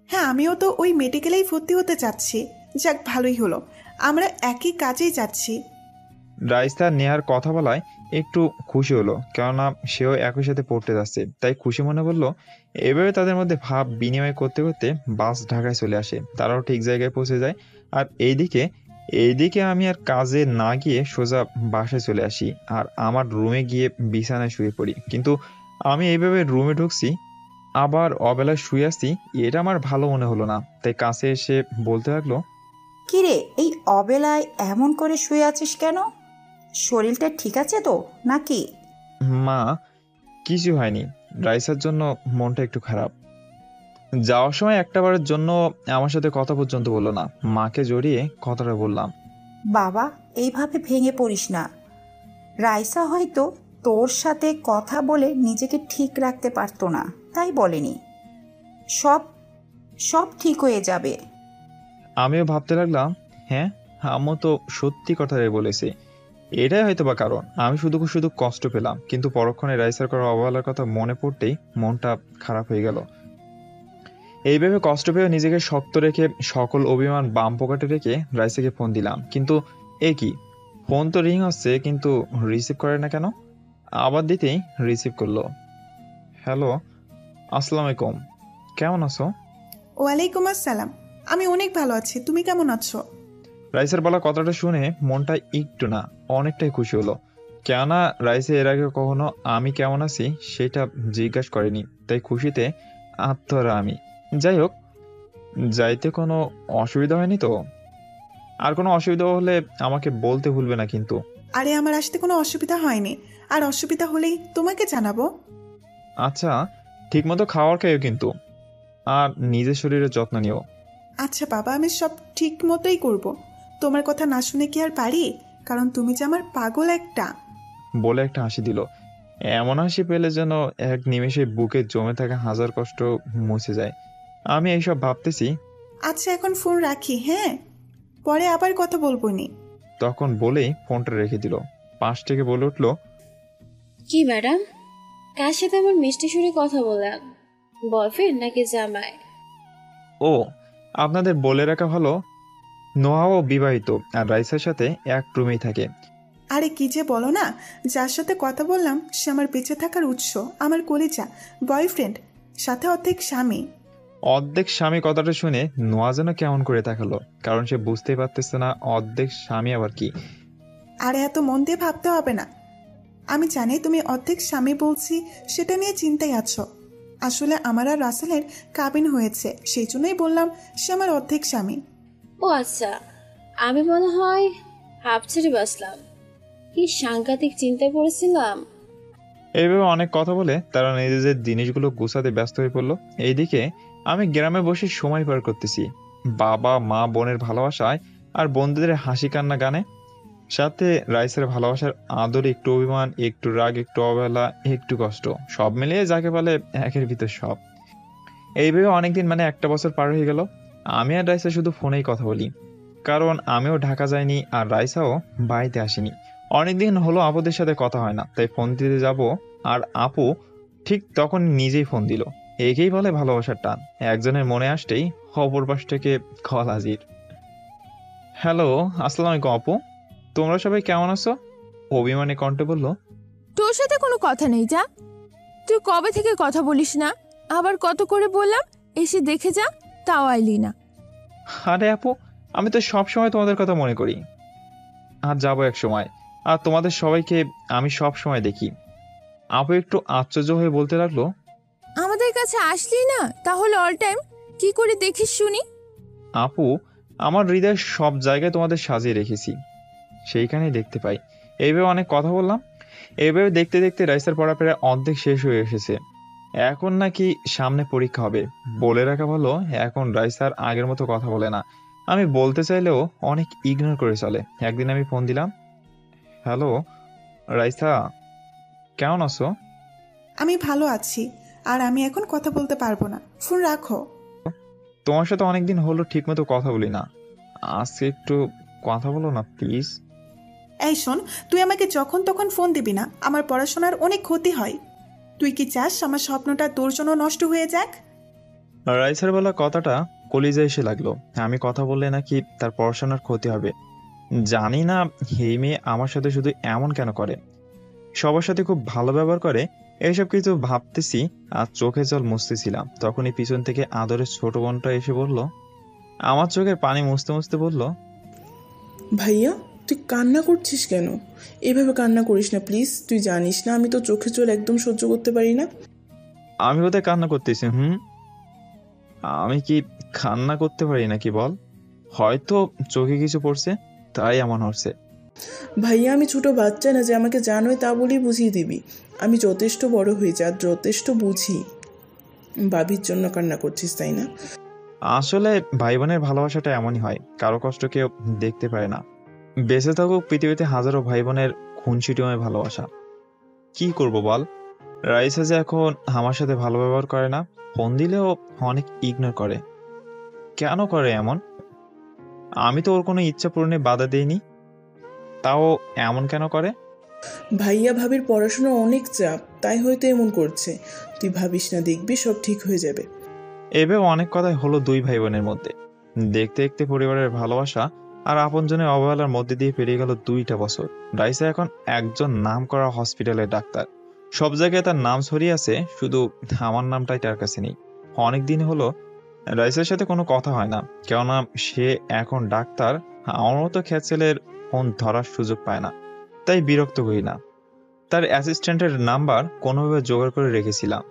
হ্যাঁ, আমিও তো ওই মেডিকেলেই ভর্তি হতে চাচ্ছি। যাক, ভালোই হলো, আমরা একই কাজেই যাচ্ছি। রাইসা নেহার কথা বলায় একটু খুশি হলো, কেননা সেও একই সাথে পড়তে যাচ্ছে। তাই খুশি মনে বললো। এভাবে তাদের মধ্যে ভাব বিনিময় করতে করতে বাস ঢাকায় চলে আসে। তারাও ঠিক জায়গায় পৌঁছে যায়। আর এইদিকে আমি আর কাজে না গিয়ে সোজা বাসায় চলে আসি আর আমার রুমে গিয়ে বিছানায় শুয়ে পড়ি। কিন্তু আমি এইভাবে রুমে ঢুকছি আবার অবেলায় শুয়ে আসছি, এটা আমার ভালো মনে হলো না। তাই কাছে এসে বলতে লাগলো, কিরে, এই অবেলায় এমন করে শুয়ে আছিস কেন? শরীরটা ঠিক আছে তো নাকি? মা, কিছু হয়নি। রাইসার জন্য মনটা একটু খারাপ। যাওয়ার সময় একটাবারের জন্য আমার সাথে কথা পর্যন্ত বললো না। মাকে জড়িয়ে কথাটা বললাম। বাবা, এইভাবে ভেঙে পড়িস না। রাইসা হয়তো তোর সাথে কথা বলে নিজেকে ঠিক রাখতে পারতো না, তাই বলেনি। সব সব ঠিক হয়ে যাবে। আমিও ভাবতে লাগলাম, হ্যাঁ, আম্মু তো সত্যি কথাটাই বলেছে। এটাই হয়তো বা কারণ আমি শুধু শুধু কষ্ট পেলাম। কিন্তু পরক্ষণে রাইসার করা অবহেলার কথা মনে পড়তেই মনটা খারাপ হয়ে গেল। এইভাবে কষ্ট পেয়ে নিজেকে শক্ত রেখে সকল অভিমান বাম পকেটে রেখে রাইসাকে ফোন দিলাম। কিন্তু এ কি, ফোন তো রিং হচ্ছে কিন্তু রিসিভ করে না কেন? আবার দিতেই রিসিভ করলো। হ্যালো, আসসালামু আলাইকুম, কেমন আছো? ওয়ালাইকুম আসসালাম। আমি অনেক ভালো আছি, তুমি কেমন আছো? রাইসের বলা কথাটা শুনে মনটা একটু না অনেকটাই খুশি হলো। কেননা রাইসে এর আগে কখনো আমি কেমন আছি সেটা জিজ্ঞাসা করেনি। তাই খুশিতে আত্মহারা আমি। যাই হোক, যাইতে কোনো অসুবিধা হয়নি তো? আর কোনো অসুবিধা হলে আমাকে বলতে ভুলবে না কিন্তু। আরে, আমার আসতে কোনো অসুবিধা হয়নি। আর অসুবিধা হলেই তোমাকে জানাবো। আচ্ছা, ঠিকমতো খাওয়ার খাইও কিন্তু, আর নিজের শরীরের যত্ন নিও। আচ্ছা বাবা, আমি সব ঠিক মতোই করব। তোমার কথা না শুনে কি আর পারি? কারণ তুমি যে আমার পাগল একটা। বলে একটা হাসি দিল। এমন হাসি পেলে যেন এক নিমেষে বুকে জমে থাকা হাজার কষ্ট মুছে যায়। আমি এইসব ভাবতেছি আচ্ছা, এখন ফোন রাখি, হ্যাঁ? পরে আবার কথা বলবো নি। তখন বলেই ফোনটা রেখে দিল। পাশ থেকে বলে উঠল, কি ম্যাডাম, কার সাথে আমার মিষ্টি সুরে কথা বললাম? বয়ফ্রেন্ড নাকি জামাই? ও, আপনাদের বলে রাখা ভালো, নোহাও বিবাহিত আর রাইসার সাথে এক রুমেই থাকে। আরে কি যে বলো না, যার সাথে কথা বললাম সে আমার বেঁচে থাকার উৎস, আমার কলিজা, বয়ফ্রেন্ড, সাথে অর্ধেক স্বামী। অর্ধেক স্বামী কথাটা শুনে নোয়া যেন কেমন করে তাকালো, কারণ সে বুঝতেই পারতেছে না অর্ধেক স্বামী আবার কি। আরে এত মন দিয়ে ভাবতে হবে না। আমি জানি তুমি অর্ধেক স্বামী বলছি সেটা নিয়ে চিন্তায় আছো। আসলে আমার আর রাসেলের কাবিন হয়েছে, সেই জন্যই বললাম সে আমার অর্ধেক স্বামী। ও আচ্ছা, আমি মনে হয় হাফ ছেড়ে বাসলাম। কি সাংঘাতিক চিন্তায় পড়েছিলাম। এইভাবে অনেক কথা বলে তারা নিজেদের জিনিসগুলো গুছাতে ব্যস্ত হয়ে পড়লো। এইদিকে আমি গ্রামে বসে সময় পার করতেছি, বাবা মা বোনের ভালোবাসায় আর বন্ধুদের হাসি কান্না গানে, সাথে রাইসের ভালোবাসার আদর, একটু অভিমান, একটু রাগ, একটু অবহেলা, একটু কষ্ট, সব মিলিয়ে যাকে বলে একের ভিতর সব। এইভাবে অনেকদিন, মানে একটা বছর পার হয়ে গেল। আমি আর রাইসা শুধু ফোনেই কথা বলি, কারণ আমিও ঢাকা যাইনি আর রাইসাও বাড়িতে আসেনি। অনেকদিন হলো আপুদের সাথে কথা হয় না, তাই ফোন দিতে যাব আর আপু ঠিক তখন নিজেই ফোন দিল। একেই বলে ভালোবাসার টান, একজনের মনে আসতেই অপর পাশ থেকে কল হাজির। হ্যালো, আসসালামু আলাইকুম আপু, তোমরা সবাই কেমন আছো? অভিমানী কণ্ঠে বলল। তোর সাথে কোনো কথা নেই, যা। তুই কবে থেকে কথা বলিস না? আবার কত করে বললাম এসে দেখে যা, তাও আইলি না। আরে আপু, আমি তো সব সময় তোমাদের কথা মনে করি আর যাবো এক সময়, আর তোমাদের সবাইকে আমি সব সময় দেখি। আপু একটু আশ্চর্য হয়ে বলতে লাগলো, আমাদের কাছে আসলি না, তাহলে অল টাইম কি করে দেখিস শুনি? আপু, আমার হৃদয়ের সব জায়গায় তোমাদের সাজিয়ে রেখেছি, সেইখানেই দেখতে পাই। এইভাবে অনেক কথা বললাম। এইভাবে দেখতে দেখতে রাইসার পড়া প্রায় অর্ধেক শেষ হয়ে এসেছে। এখন নাকি সামনে পরীক্ষা হবে। বলে রাখা ভালো, এখন রাইসার আগের মতো কথা বলে না। আমি বলতে চাইলেও অনেক ইগনোর করে চলে। একদিন আমি ফোন দিলাম, হ্যালো রাইসা, কেমন আছো? আমি ভালো আছি, আর আমি এখন কথা বলতে পারবো না, ফোন রাখো। তোমার সাথে অনেকদিন হলো ঠিকমতো কথা বলি না, আজকে একটু কথা বলো না প্লিজ। এই শোন, তুই আমাকে যখন তখন ফোন দিবি না, আমার পড়াশোনার অনেক ক্ষতি হয়। তুই কি চাস আমার স্বপ্নটা তোর জন্য নষ্ট হয়ে যাক? রাইসার বলা কথাটা কলিজায় এসে লাগলো। আমি কথা বললে নাকি তার পড়াশোনার ক্ষতি হবে। জানি না এই মেয়ে আমার সাথে শুধু এমন কেন করে, সবার সাথে খুব ভালো ব্যবহার করে। এইসব কিছু ভাবতেছি আর চোখে জল মুছতেছিলাম, তখনই পিছন থেকে আদরের ছোট বোনটা এসে বলল, আমার চোখের পানি মুছতে মুছতে বলল, ভাইয়া তুই কান্না করছিস কেন? এভাবে কান্না করিস না প্লিজ, তুই জানিস না আমি তো চোখে জল একদম সহ্য করতে পারি না। আমি কোথায় কান্না করতেছি? আমি কি কান্না করতে পারি নাকি বল? হয়তো চোখে কিছু পড়ছে, তাই এমন হচ্ছে। ভাইয়া আমি ছোট বাচ্চা না যে আমাকে জানোই তা বলেই বুঝিয়ে দিবি। আমি যথেষ্ট বড় হয়েছি আর যথেষ্ট বুঝি। বাবির জন্য কান্না করছিস তাই না? আসলে ভাই বোনের ভালোবাসাটা এমনই হয়, কারো কষ্ট কেউ দেখতে পারে না। বেঁচে থাকুক পৃথিবীতে হাজারো ভাই বোনের খুনসিটিময় ভালোবাসা। কি করব বল? রাইসা যে এখন আমার সাথে ভালো ব্যবহার করে না, ফোন দিলেও অনেক ইগনোর করে। কেন করে এমন? আমি তো ওর কোনো ইচ্ছা পূরণে বাধা দেইনি, তাও এমন কেন করে? ভাইয়া ভাবির পড়াশোনা অনেক চাপ, তাই হয়তো এমন করছে। তুই ভাবিস না, দেখবি সব ঠিক হয়ে যাবে। এভাবে অনেক কথাই হলো দুই ভাই বোনের মধ্যে। দেখতে দেখতে পরিবারের ভালোবাসা আর আপনজনের অবহেলার মধ্যে দিয়ে পেরিয়ে গেল 2টা বছর। রাইসা এখন একজন নামকরা হসপিটালের ডাক্তার। সব জায়গায় তার নাম ছড়িয়ে আছে, শুধু আমার নামটাই তার কাছে নেই। অনেক দিন হলো রাইসার সাথে কোনো কথা হয় না, কেননা সে এখন ডাক্তার। আমার মতো খ্যাচেলের ফোন ধরার সুযোগ পায় না, তাই বিরক্ত হই না। তার অ্যাসিস্ট্যান্টের নাম্বার কোনোভাবে জোগাড় করে রেখেছিলাম,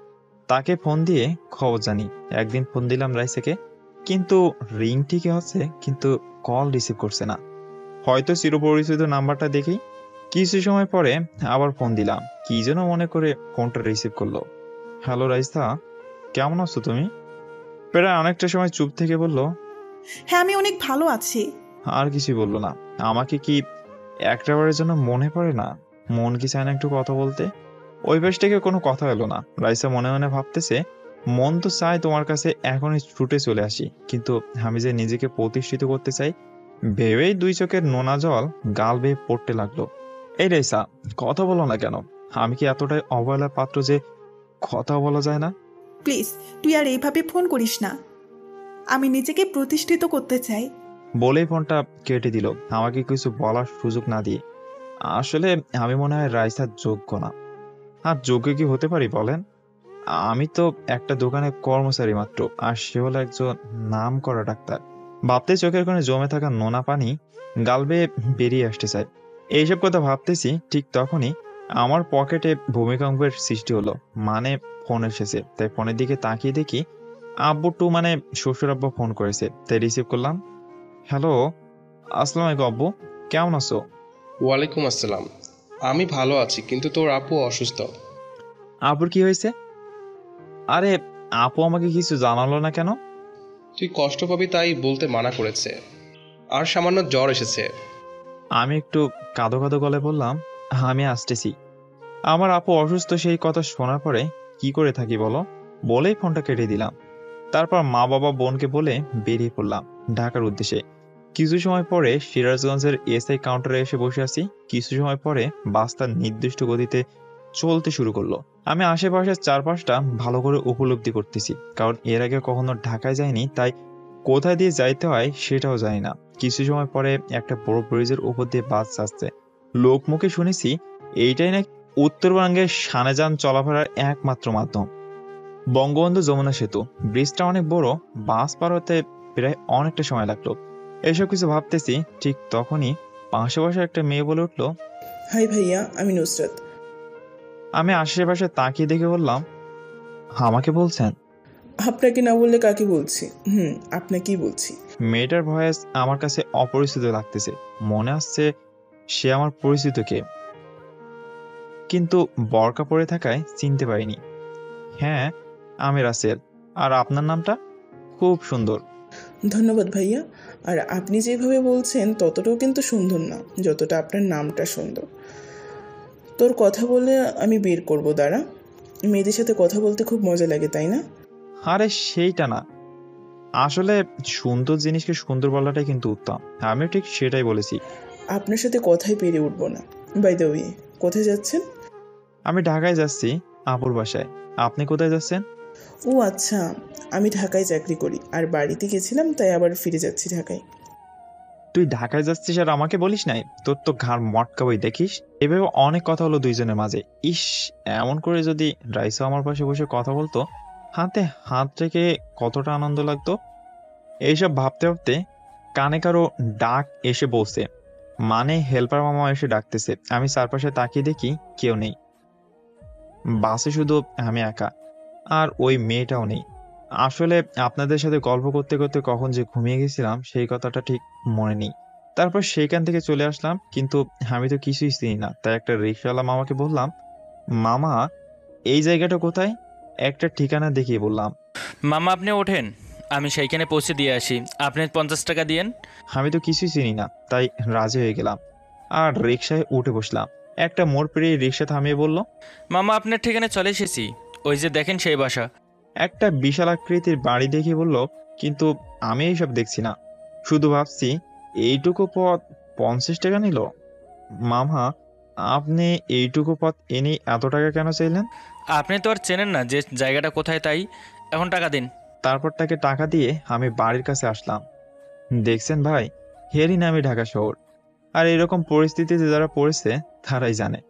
তাকে ফোন দিয়ে খবর জানি। একদিন ফোন দিলাম রাইসাকে, কিন্তু রিং ঠিকই হচ্ছে, কিন্তু কল রিসিভ করছে না। হয়তো চিরপরিচিত নাম্বারটা দেখি। কিছু সময় পরে আবার ফোন দিলাম, কি যেন মনে করে ফোনটা রিসিভ করলো। হ্যালো রাইসা, কেমন আছো তুমি? প্রায় অনেকটা সময় চুপ থেকে বলল, হ্যাঁ আমি অনেক ভালো আছি। আর কিছুই বললো না। আমাকে কি একটাবারের জন্য মনে পড়ে না? মন কি চায় না একটু কথা বলতে? ওই পাশ থেকে কোনো কথা এলো না। রাইসা মনে মনে ভাবতেছে, মন তো চায় তোমার কাছে এখনই ছুটে চলে আসি, কিন্তু আমি যে নিজেকে প্রতিষ্ঠিত করতে চাই ভেবেই 2 চোখের নোনা জল গাল বেয়ে পড়তে লাগলো। এই রাইসা, কথা বলো না কেন? আমি কি এতটাই অবহেলার পাত্র যে কথা বলা যায় না? প্লিজ তুই আর এইভাবে ফোন করিস না, আমি নিজেকে প্রতিষ্ঠিত করতে চাই। বলেই ফোনটা কেটে দিল, আমাকে কিছু বলার সুযোগ না দিয়ে। আসলে আমি মনে হয় রাইসার যোগ্য না। আর যোগ্য কি হতে পারি বলেন? আমি তো একটা দোকানের কর্মচারী মাত্র, আর সে হলো একজন নাম করা ডাক্তার। ভাবতে চোখের কোণে জমে থাকা নোনা পানি গাল বেয়ে বেরিয়ে আসতে চায়। এইসব কথা ভাবতেছি, ঠিক তখনই আমার পকেটে ভূমিকম্পের সৃষ্টি হলো। মানে ফোন এসেছে, তাই ফোনের দিকে তাকিয়ে দেখি আব্বু মানে শ্বশুর আব্বা ফোন করেছে, তাই রিসিভ করলাম। হ্যালো, আসসালামু আলাইকুম আব্বু, কেমন আছো? ওয়ালাইকুম আসসালাম। আমি ভালো আছি, কিন্তু তোর আপু অসুস্থ। আপুর কি হয়েছে? আরে আপু আমাকে কিছু জানালো না কেন? তুই কষ্ট পাবি তাই বলতে মানা করেছে, আর সামান্য জ্বর এসেছে। আমি একটু কাঁদো কাঁদো গলায় বললাম, আমি আসতেছি। আমার আপু অসুস্থ, সেই কথা শোনার পরে কি করে থাকি বলো? বলেই ফোনটা কেটে দিলাম। তারপর মা বাবা বোনকে বলে বেরিয়ে পড়লাম ঢাকার উদ্দেশ্যে। কিছু সময় পরে সিরাজগঞ্জের এসআই কাউন্টারে এসে বসে আছি। কিছু সময় পরে বাস তার নির্দিষ্ট গতিতে চলতে শুরু করলো। আমি আশেপাশের চারপাশটা ভালো করে উপলব্ধি করতেছি, কারণ এর আগে কখনো ঢাকায় যাইনি, তাই কোথায় দিয়ে যাইতে হয় সেটাও জানি না। কিছু সময় পরে একটা বড় ব্রিজের উপর দিয়ে বাস আসছে। লোক মুখে শুনেছি এইটাই নাকি উত্তরবঙ্গের সানেজান চলাফেরার একমাত্র মাধ্যম। বঙ্গবন্ধু যমুনা সেতু, ব্রিজটা অনেক বড়, বাস পার হতে প্রায় অনেকটা সময় লাগলো। এসব কিছু ভাবতেছি, ঠিক তখনই পাশে বসে একটা মেয়ে বলে উঠলো, হাই ভাইয়া, আমি নুসরাত। আমি আশেপাশে তাকিয়ে দেখে বললাম, আমাকে বলছেন? আপনাকে না বললে কাকে বলছি? আপনাকেই বলছি। মেয়েটার ভয়েস আমার কাছে অপরিচিত লাগতেছে। মনে আসছে সে আমার পরিচিত কে, কিন্তু বরকা পরে থাকায় চিনতে পারিনি। হ্যাঁ, আমি রাসেল। আর আপনার নামটা খুব সুন্দর। ধন্যবাদ ভাইয়া। আর আপনি যেভাবে বলছেন ততটাও কিন্তু সুন্দর না, যতটা আপনার নামটা সুন্দর। তোর কথা বলে আমি বের করব, দাঁড়া। মেয়েদের সাথে কথা বলতে খুব মজা লাগে, তাই না? আরে সেইটা না, আসলে সুন্দর জিনিসকে সুন্দর বলাটাই কিন্তু উত্তম। আমিও ঠিক সেটাই বলেছি। আপনার সাথে কথাই পেরে উঠবো না। বাই দ্য ওয়ে, কোথায় যাচ্ছেন? আমি ঢাকায় যাচ্ছি আপুর বাসায়। আপনি কোথায় যাচ্ছেন? ও আচ্ছা, আমি ঢাকায় চাকরি করি, আর বাড়িতে গেছিলাম, তাই আবার ফিরে যাচ্ছি ঢাকায়। তুই ঢাকায় যাচ্ছিস আর আমাকে বলিস নাই? তোর তো ঘাড় মটকাবই দেখিস। এভাবে অনেক কথা হলো দুইজনের মাঝে। ইস, এমন করে যদি রাইসা আমার পাশে বসে কথা বলতো, হাতে হাত রেখে কতটা আনন্দ লাগতো। এইসব ভাবতে ভাবতে কানে কারো ডাক এসে বসে, মানে হেল্পার মামা এসে ডাকতেছে। আমি চারপাশে তাকিয়ে দেখি কেউ নেই। বাসে শুধু আমি একা, আর ওই মেয়েটাও নেই। আসলে আপনাদের সাথে গল্প করতে করতে কখন যে ঘুমিয়ে গেছিলাম সেই কথাটা ঠিক মনে নেই। তারপর সেইখান থেকে চলে আসলাম, কিন্তু আমি তো কিছুই চিনি না। তাই একটা রিকশাওয়ালা মামাকে বললাম, মামা এই জায়গাটা কোথায়? একটা ঠিকানা দেখিয়ে বললাম। মামা আপনি ওঠেন, আমি সেইখানে পৌঁছে দিয়ে আসি, আপনি 50 টাকা দিয়েন। আমি তো কিছুই চিনি না, তাই রাজি হয়ে গেলাম আর রিকশায় উঠে বসলাম। একটা মোড় পেরিয়ে রিকশা থামিয়ে বলল, মামা আপনার ঠিকানায় চলে এসেছি, ওই যে দেখেন সেই বাসা। একটা বিশাল আকৃতির বাড়ি দেখে বলল, কিন্তু আমি এইসব দেখছি না, শুধু ভাবছি এইটুকু পথ 50 টাকা নিল। মামা, আপনি এইটুকু পথ এনে এত টাকা কেন চাইলেন? আপনি তো আর চেনেন না যে জায়গাটা কোথায়, তাই এখন টাকা দিন। তারপর তাকে টাকা দিয়ে আমি বাড়ির কাছে আসলাম। দেখছেন ভাই, হেরি নামে ঢাকা শহর, আর এরকম পরিস্থিতিতে যারা পড়েছে তারাই জানে।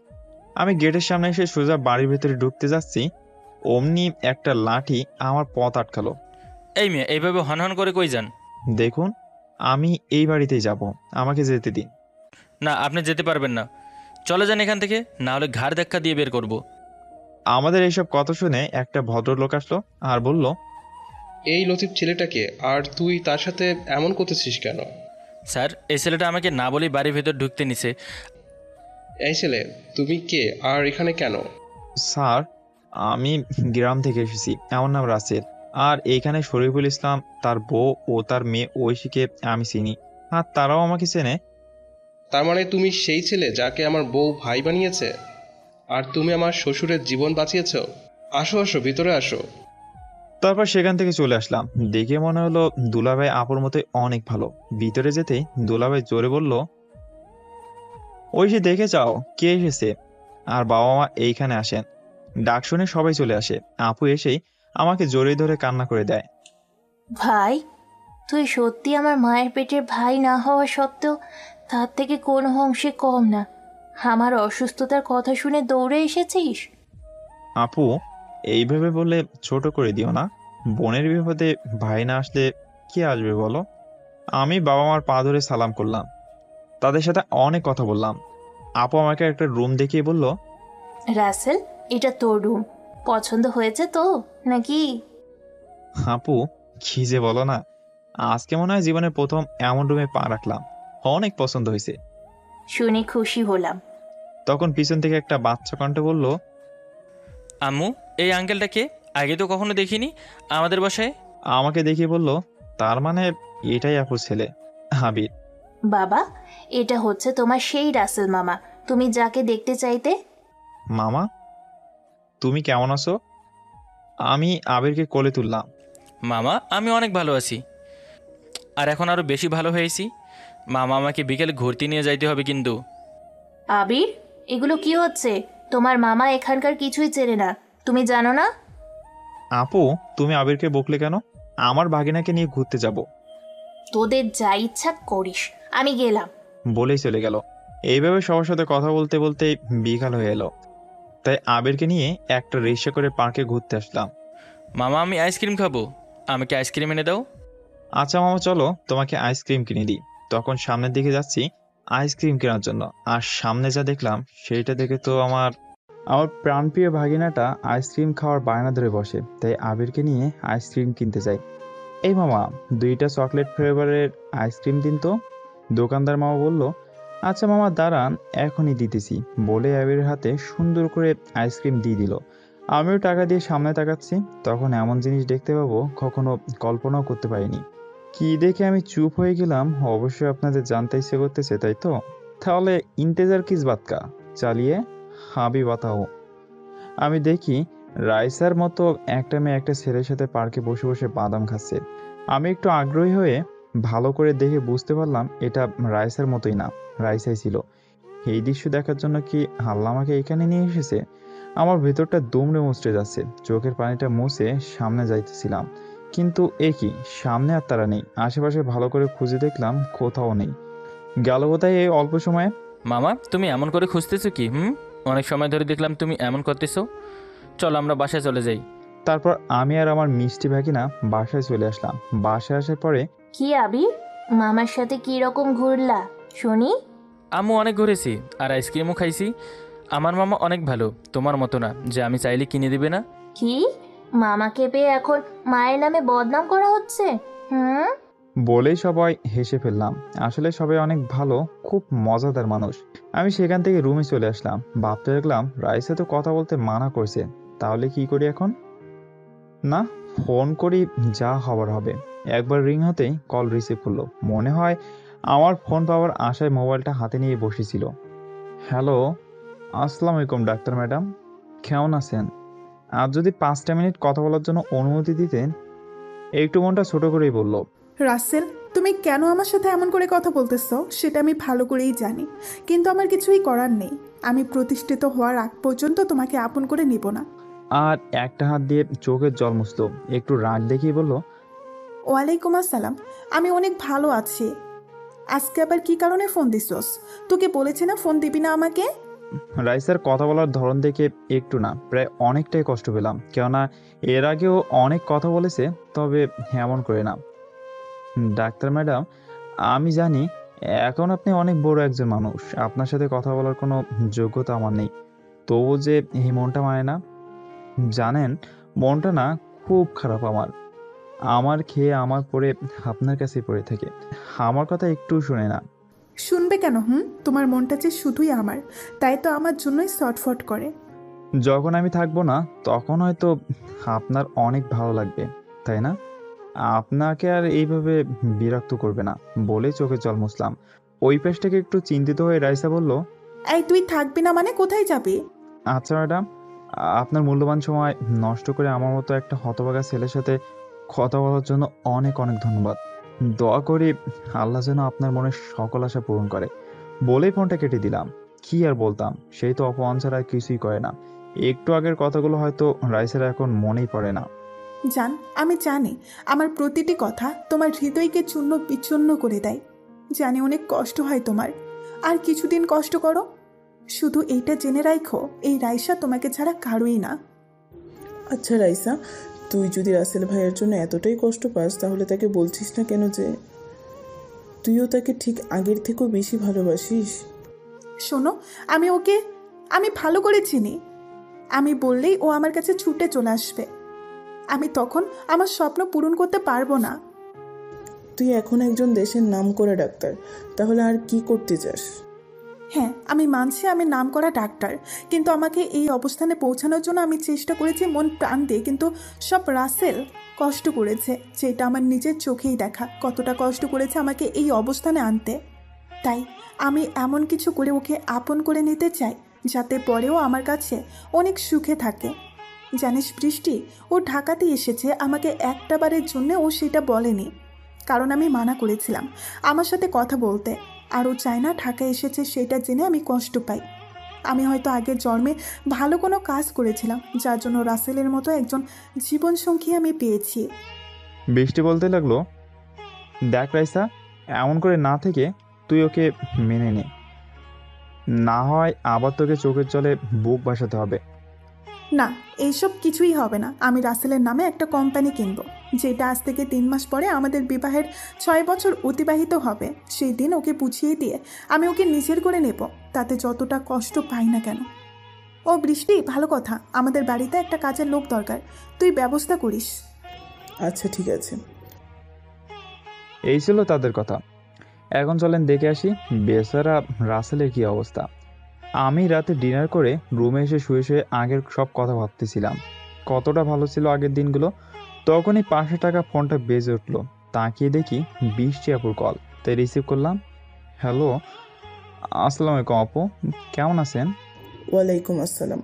আমি গেটের সামনে এসে সোজা বাড়ির ভেতরে ঢুকতে যাচ্ছি, অমনি একটা লাঠি আমার পথ আটকালো। এই মেয়ে এইভাবে হনহন করে কই যান? দেখুন, আমি এই বাড়িতেই যাব, আমাকে যেতে দিন। না, আপনি যেতে পারবেন না, চলে যান এখান থেকে, না হলে ঘাড় ধাক্কা দিয়ে বের করব। আমাদের এইসব কথা শুনে একটা ভদ্রলোক আসলো আর বলল, এই লতিফ ছেলেটাকে, আর তুই তার সাথে এমন করতেছিস কেন? স্যার, এই ছেলেটা আমাকে না বলেই বাড়ির ভেতর ঢুকতে নিছে। এই ছেলে, তুমি কে আর এখানে কেন? স্যার, আমি গ্রাম থেকে এসেছি, আমার নাম রাসেল, আর এইখানে শরীফুল ইসলাম, তার বউ ও তার মেয়ে ঐশীকে আমি চিনি, আর তারাও আমাকে চেনে। তার মানে তুমি সেই ছেলে যাকে আমার বউ ভাই বানিয়েছে, আর তুমি আমার শ্বশুরের জীবন বাঁচিয়েছ? আসো আসো, ভিতরে আসো। তারপর সেখান থেকে চলে আসলাম। দেখে মনে হলো দুলাভাই আপুর মতোই অনেক ভালো। ভিতরে যেতেই দুলাভাই জোরে বলল, ঐশী দেখে যাও কে এসেছে। আর বাবা মা এইখানে আসেন। ডাক শুনে সবাই চলে আসে। আপু এসেই আমাকে জড়িয়ে ধরে কান্না করে দেয়। ভাই, তুই সত্যি আমার মায়ের পেটের ভাই না হওয়া সত্ত্বেও তার থেকে কোনো অংশে কম না। আমার অসুস্থতার কথা শুনে দৌড়ে এসেছিস? আপু, এইভাবে বললে ছোট করে দিও না। বোনের বিপদে ভাই না আসলে কে আসবে বলো? আমি বাবা মার পা ধরে সালাম করলাম, তাদের সাথে অনেক কথা বললাম। আপু আমাকে একটা রুম দেখিয়ে বলল, রাসেল, এটা তোর রুম। পছন্দ হয়েছে তো নাকি? আপু কি যে বলো না, আজকে মনে হয় জীবনের প্রথম এমন রুমে পা রাখলাম। অনেক পছন্দ হয়েছে। শুনে খুশি হলাম। তখন পিছন থেকে একটা বাচ্চা কণ্ঠ বলল, আম্মু, এই আঙ্কেলটা কে? আগে তো কখনো দেখিনি আমাদের বাসায়। আমাকে দেখিয়ে বলল, তার মানে এটাই আপুর ছেলে আবির। বাবা, এটা হচ্ছে তোমার সেই রাসেল মামা, তুমি যাকে দেখতে চাইতে। মামা, তুমি কেমন আছো? আমি আবিরকে কোলে তুললাম। মামা আমি অনেক ভালো আছি, আর এখন আরও বেশি ভালো হয়েছি। মামা আমাকে বিকেলে ঘুরতে নিয়ে যাইতে হবে কিন্তু। আবির, এগুলো কি হচ্ছে? তোমার মামা এখানকার কিছুই চেনে না, তুমি জানো না? আপু, তুমি আবিরকে বকলে কেন? আমার ভাগিনাকে নিয়ে ঘুরতে যাব তোদের যা ইচ্ছা করিস, আমি গেলাম। বলেই চলে গেল। এইভাবে সবার সাথে কথা বলতে বলতে বিকাল হয়ে এলো, তাই আবিরকে নিয়ে একটা রিক্সা করে পার্কে ঘুরতে আসলাম। মামা আমি আইসক্রিম খাবো, আমাকে আইসক্রিম এনে দাও। আচ্ছা মামা, চলো তোমাকে আইসক্রিম কিনে দিই। তখন সামনের দিকে যাচ্ছি আইসক্রিম কেনার জন্য, আর সামনে যা দেখলাম সেইটা দেখে তো আমার প্রাণপ্রিয় ভাগিনাটা আইসক্রিম খাওয়ার বায়না ধরে বসে, তাই আবিরকে নিয়ে আইসক্রিম কিনতে যাই। এই মামা, 2টা চকলেট ফ্লেভারের আইসক্রিম দিন তো। দোকানদার মামা বলল, আচ্ছা মামা দাঁড়ান, এখনই দিতেছি, বলে আবিরের হাতে সুন্দর করে আইসক্রিম দিয়ে দিল। আমিও টাকা দিয়ে সামনে তাকাচ্ছি, তখন এমন জিনিস দেখতে পাবো কখনো কল্পনাও করতে পারিনি। কি দেখে আমি চুপ হয়ে গেলাম অবশ্যই আপনাদের জানতে ইচ্ছে করতেছে, তাই তো? তাহলে ইন্তেজার কিস বাত কা, চালিয়ে হাবি বাতাও। আমি দেখি রাইসার মতো একটা মেয়ে একটা ছেলের সাথে পার্কে বসে বসে বাদাম খাচ্ছে। আমি একটু আগ্রহী হয়ে ভালো করে দেখে বুঝতে পারলাম এটা রাইসার মতোই না, রাইসাই ছিল। এই দৃশ্য দেখার জন্য কি আল্লাহ আমাকে এখানে নিয়ে এসেছে? আমার ভেতরটা দুমড়ে মুচড়ে যাচ্ছে, চোখের পানিটা মুছে সামনে যাইতেছিলাম, কিন্তু এ কি, সামনে আর তারা নেই। আশেপাশে ভালো করে খুঁজে দেখলাম কোথাও নেই। গেল কোথায় এই অল্প সময়ে? মামা তুমি এমন করে খুঁজতেছো কি? অনেক সময় ধরে দেখলাম তুমি এমন করতেছো। চল আমরা বাসায় চলে যাই। তারপর আমি আর আমার মিষ্টি ভাগিনা বাসায় চলে আসলাম। বাসায় আসার পরে, কি আবির, মামার সাথে কি রকম ঘুরলা শুনি? আম্মু অনেক ঘুরেছি আর আইসক্রিমও খাইছি। আমার মামা অনেক ভালো, তোমার মতো না যে আমি চাইলে কিনে দিবে না। কি, মামাকে পেয়ে এখন মায়ের নামে বদনাম করা হচ্ছে? বলেই সবাই হেসে ফেললাম। আসলে সবাই অনেক ভালো, খুব মজাদার মানুষ। আমি সেখান থেকে রুমে চলে আসলাম। ভাবতে লাগলাম রাইসা তো কথা বলতে মানা করছে, তাহলে কি করি এখন? না, ফোন করি, যা হবার হবে। একবার রিং হতেই কল রিসিভ করলো। মনে হয় আমার ফোন পাওয়ার আশায় মোবাইলটা হাতে নিয়ে বসেছিল। হ্যালো, আসসালামু আলাইকুম ডাক্তার ম্যাডাম, কেমন আছেন? আর যদি 5টা মিনিট কথা বলার জন্য অনুমতি দিতেন। একটু মনটা ছোট করেই বলল, রাসেল, তুমি কেন আমার সাথে এমন করে কথা বলতেছো সেটা আমি ভালো করেই জানি, কিন্তু আমার কিছুই করার নেই। আমি প্রতিষ্ঠিত হওয়ার আগ পর্যন্ত তোমাকে আপন করে নিব না। আর একটা হাত দিয়ে চোখের জল মুছলো, একটু রাগ দেখিয়ে বলল, ওয়ালাইকুম আসসালাম, আমি অনেক ভালো আছি। আজকে আবার কি কারণে ফোন দিছস? তোকে বলেছে না ফোন দিবি না আমাকে? রাইসার কথা বলার ধরন দেখে একটু না, প্রায় অনেকটাই কষ্ট পেলাম, কেননা এর আগেও অনেক কথা বলেছে, তবে এমন করে না। ডাক্তার ম্যাডাম, আমি জানি এখন আপনি অনেক বড় একজন মানুষ, আপনার সাথে কথা বলার কোনো যোগ্যতা আমার নেই, তবু যে এই মনটা মানে না। জানেন, মনটা না খুব খারাপ আমার খেয়ে আমার পরে আপনার কাছে পড়ে থাকে, আমার কথা একটু শুনে না। শুনবে কেন? তোমার মনটা যে শুধুই আমার, তাই তো আমার জন্যই শটফট করে। যখন আমি থাকবো না তখন হয়তো আপনার অনেক ভালো লাগবে, তাই না? আপনাকে আর এইভাবে বিরক্ত করবে না, বলে চোখে জল মুছলাম। ওই পেশ থেকে একটু চিন্তিত হয়ে রাইসা বলল, এই তুই থাকবি না মানে কোথায় যাবি? আচ্ছা ম্যাডাম, আপনার মূল্যবান সময় নষ্ট করে আমার মতো একটা হতভাগা ছেলের সাথে কথা বলার জন্য অনেক অনেক ধন্যবাদ। দোয়া করি আল্লাহ যেন আপনার মনের সকল আশা পূরণ করে। বলেই ফোনটা কেটে দিলাম। কি আর বলতাম, সেই তো অপমান ছাড়া আর কিছুই করে না। একটু আগের কথাগুলো হয়তো রাইসের এখন মনেই পড়ে না। জান, আমি জানি আমার প্রতিটি কথা তোমার হৃদয়কে চূর্ণ বিচূর্ণ করে দেয়। জানি অনেক কষ্ট হয় তোমার, আর কিছুদিন কষ্ট করো। শুধু এইটা জেনে রাখো, এই রাইসা তোমাকে ছাড়া কারোই না। আচ্ছা রাইসা, তুই যদি রাসেল ভাইয়ের জন্য এতটাই কষ্ট পাস, তাহলে তাকে বলছিস না কেন যে তুইও তাকে ঠিক আগের থেকেও বেশি ভালোবাসিস? শোনো, আমি ভালো করে চিনি। আমি বললেই ও আমার কাছে ছুটে চলে আসবে। আমি তখন আমার স্বপ্ন পূরণ করতে পারবো না। তুই এখন একজন দেশের নামকরা ডাক্তার, তাহলে আর কি করতে চাস? হ্যাঁ, আমি মানছি আমি নামকরা ডাক্তার, কিন্তু আমাকে এই অবস্থানে পৌঁছানোর জন্য আমি চেষ্টা করেছি মন প্রাণ দিয়ে, কিন্তু সব রাসেল কষ্ট করেছে, যেটা আমার নিজের চোখেই দেখা। কতটা কষ্ট করেছে আমাকে এই অবস্থানে আনতে। তাই আমি এমন কিছু করে ওকে আপন করে নিতে চাই, যাতে পরেও আমার কাছে অনেক সুখে থাকে। জানিস বৃষ্টি, ও ঢাকাতে এসেছে, আমাকে একটা বারের জন্য ও সেটা বলেনি, কারণ আমি মানা করেছিলাম আমার সাথে কথা বলতে। আর ও চায় না ঢাকায় এসেছে সেটা জেনে আমি কষ্ট পাই। আমি হয়তো আগের জন্মে ভালো কোনো কাজ করেছিলাম, যার জন্য রাসেলের মতো একজন জীবনসঙ্গী আমি পেয়েছি। বৃষ্টি বলতে লাগলো, দেখ রাইসা, এমন করে না থেকে তুই ওকে মেনে নে, না হয় আবার তোকে চোখের জলে বুক ভাসাতে হবে। না, এইসব কিছুই হবে না। আমি রাসেলের নামে একটা কোম্পানি কিনবো, যেটা আজ থেকে 3 মাস পরে আমাদের বিবাহের 6 বছর অতিবাহিত হবে। সেই দিন ওকে বুঝিয়ে দিয়ে আমি ওকে নিজের করে নেব, তাতে যতটা কষ্ট পাই না কেন। ও বৃষ্টি, ভালো কথা, আমাদের বাড়িতে একটা কাজের লোক দরকার, তুই ব্যবস্থা করিস। আচ্ছা ঠিক আছে। এই ছিল তাদের কথা। এখন চলেন দেখে আসি বেচারা রাসেলের কি অবস্থা। আমি রাতে ডিনার করে রুমে এসে শুয়ে শুয়ে আগের সব কথা ভাবতেছিলাম, কতটা ভালো ছিল আগের দিনগুলো। তখনই 500 টাকা ফোনটা বেজে উঠলো। তাকিয়ে দেখি বৃষ্টি আপুর কল, তাই রিসিভ করলাম। হ্যালো, আসসালামু আলাইকুম আপু, কেমন আছেন? ওয়ালাইকুম আসসালাম,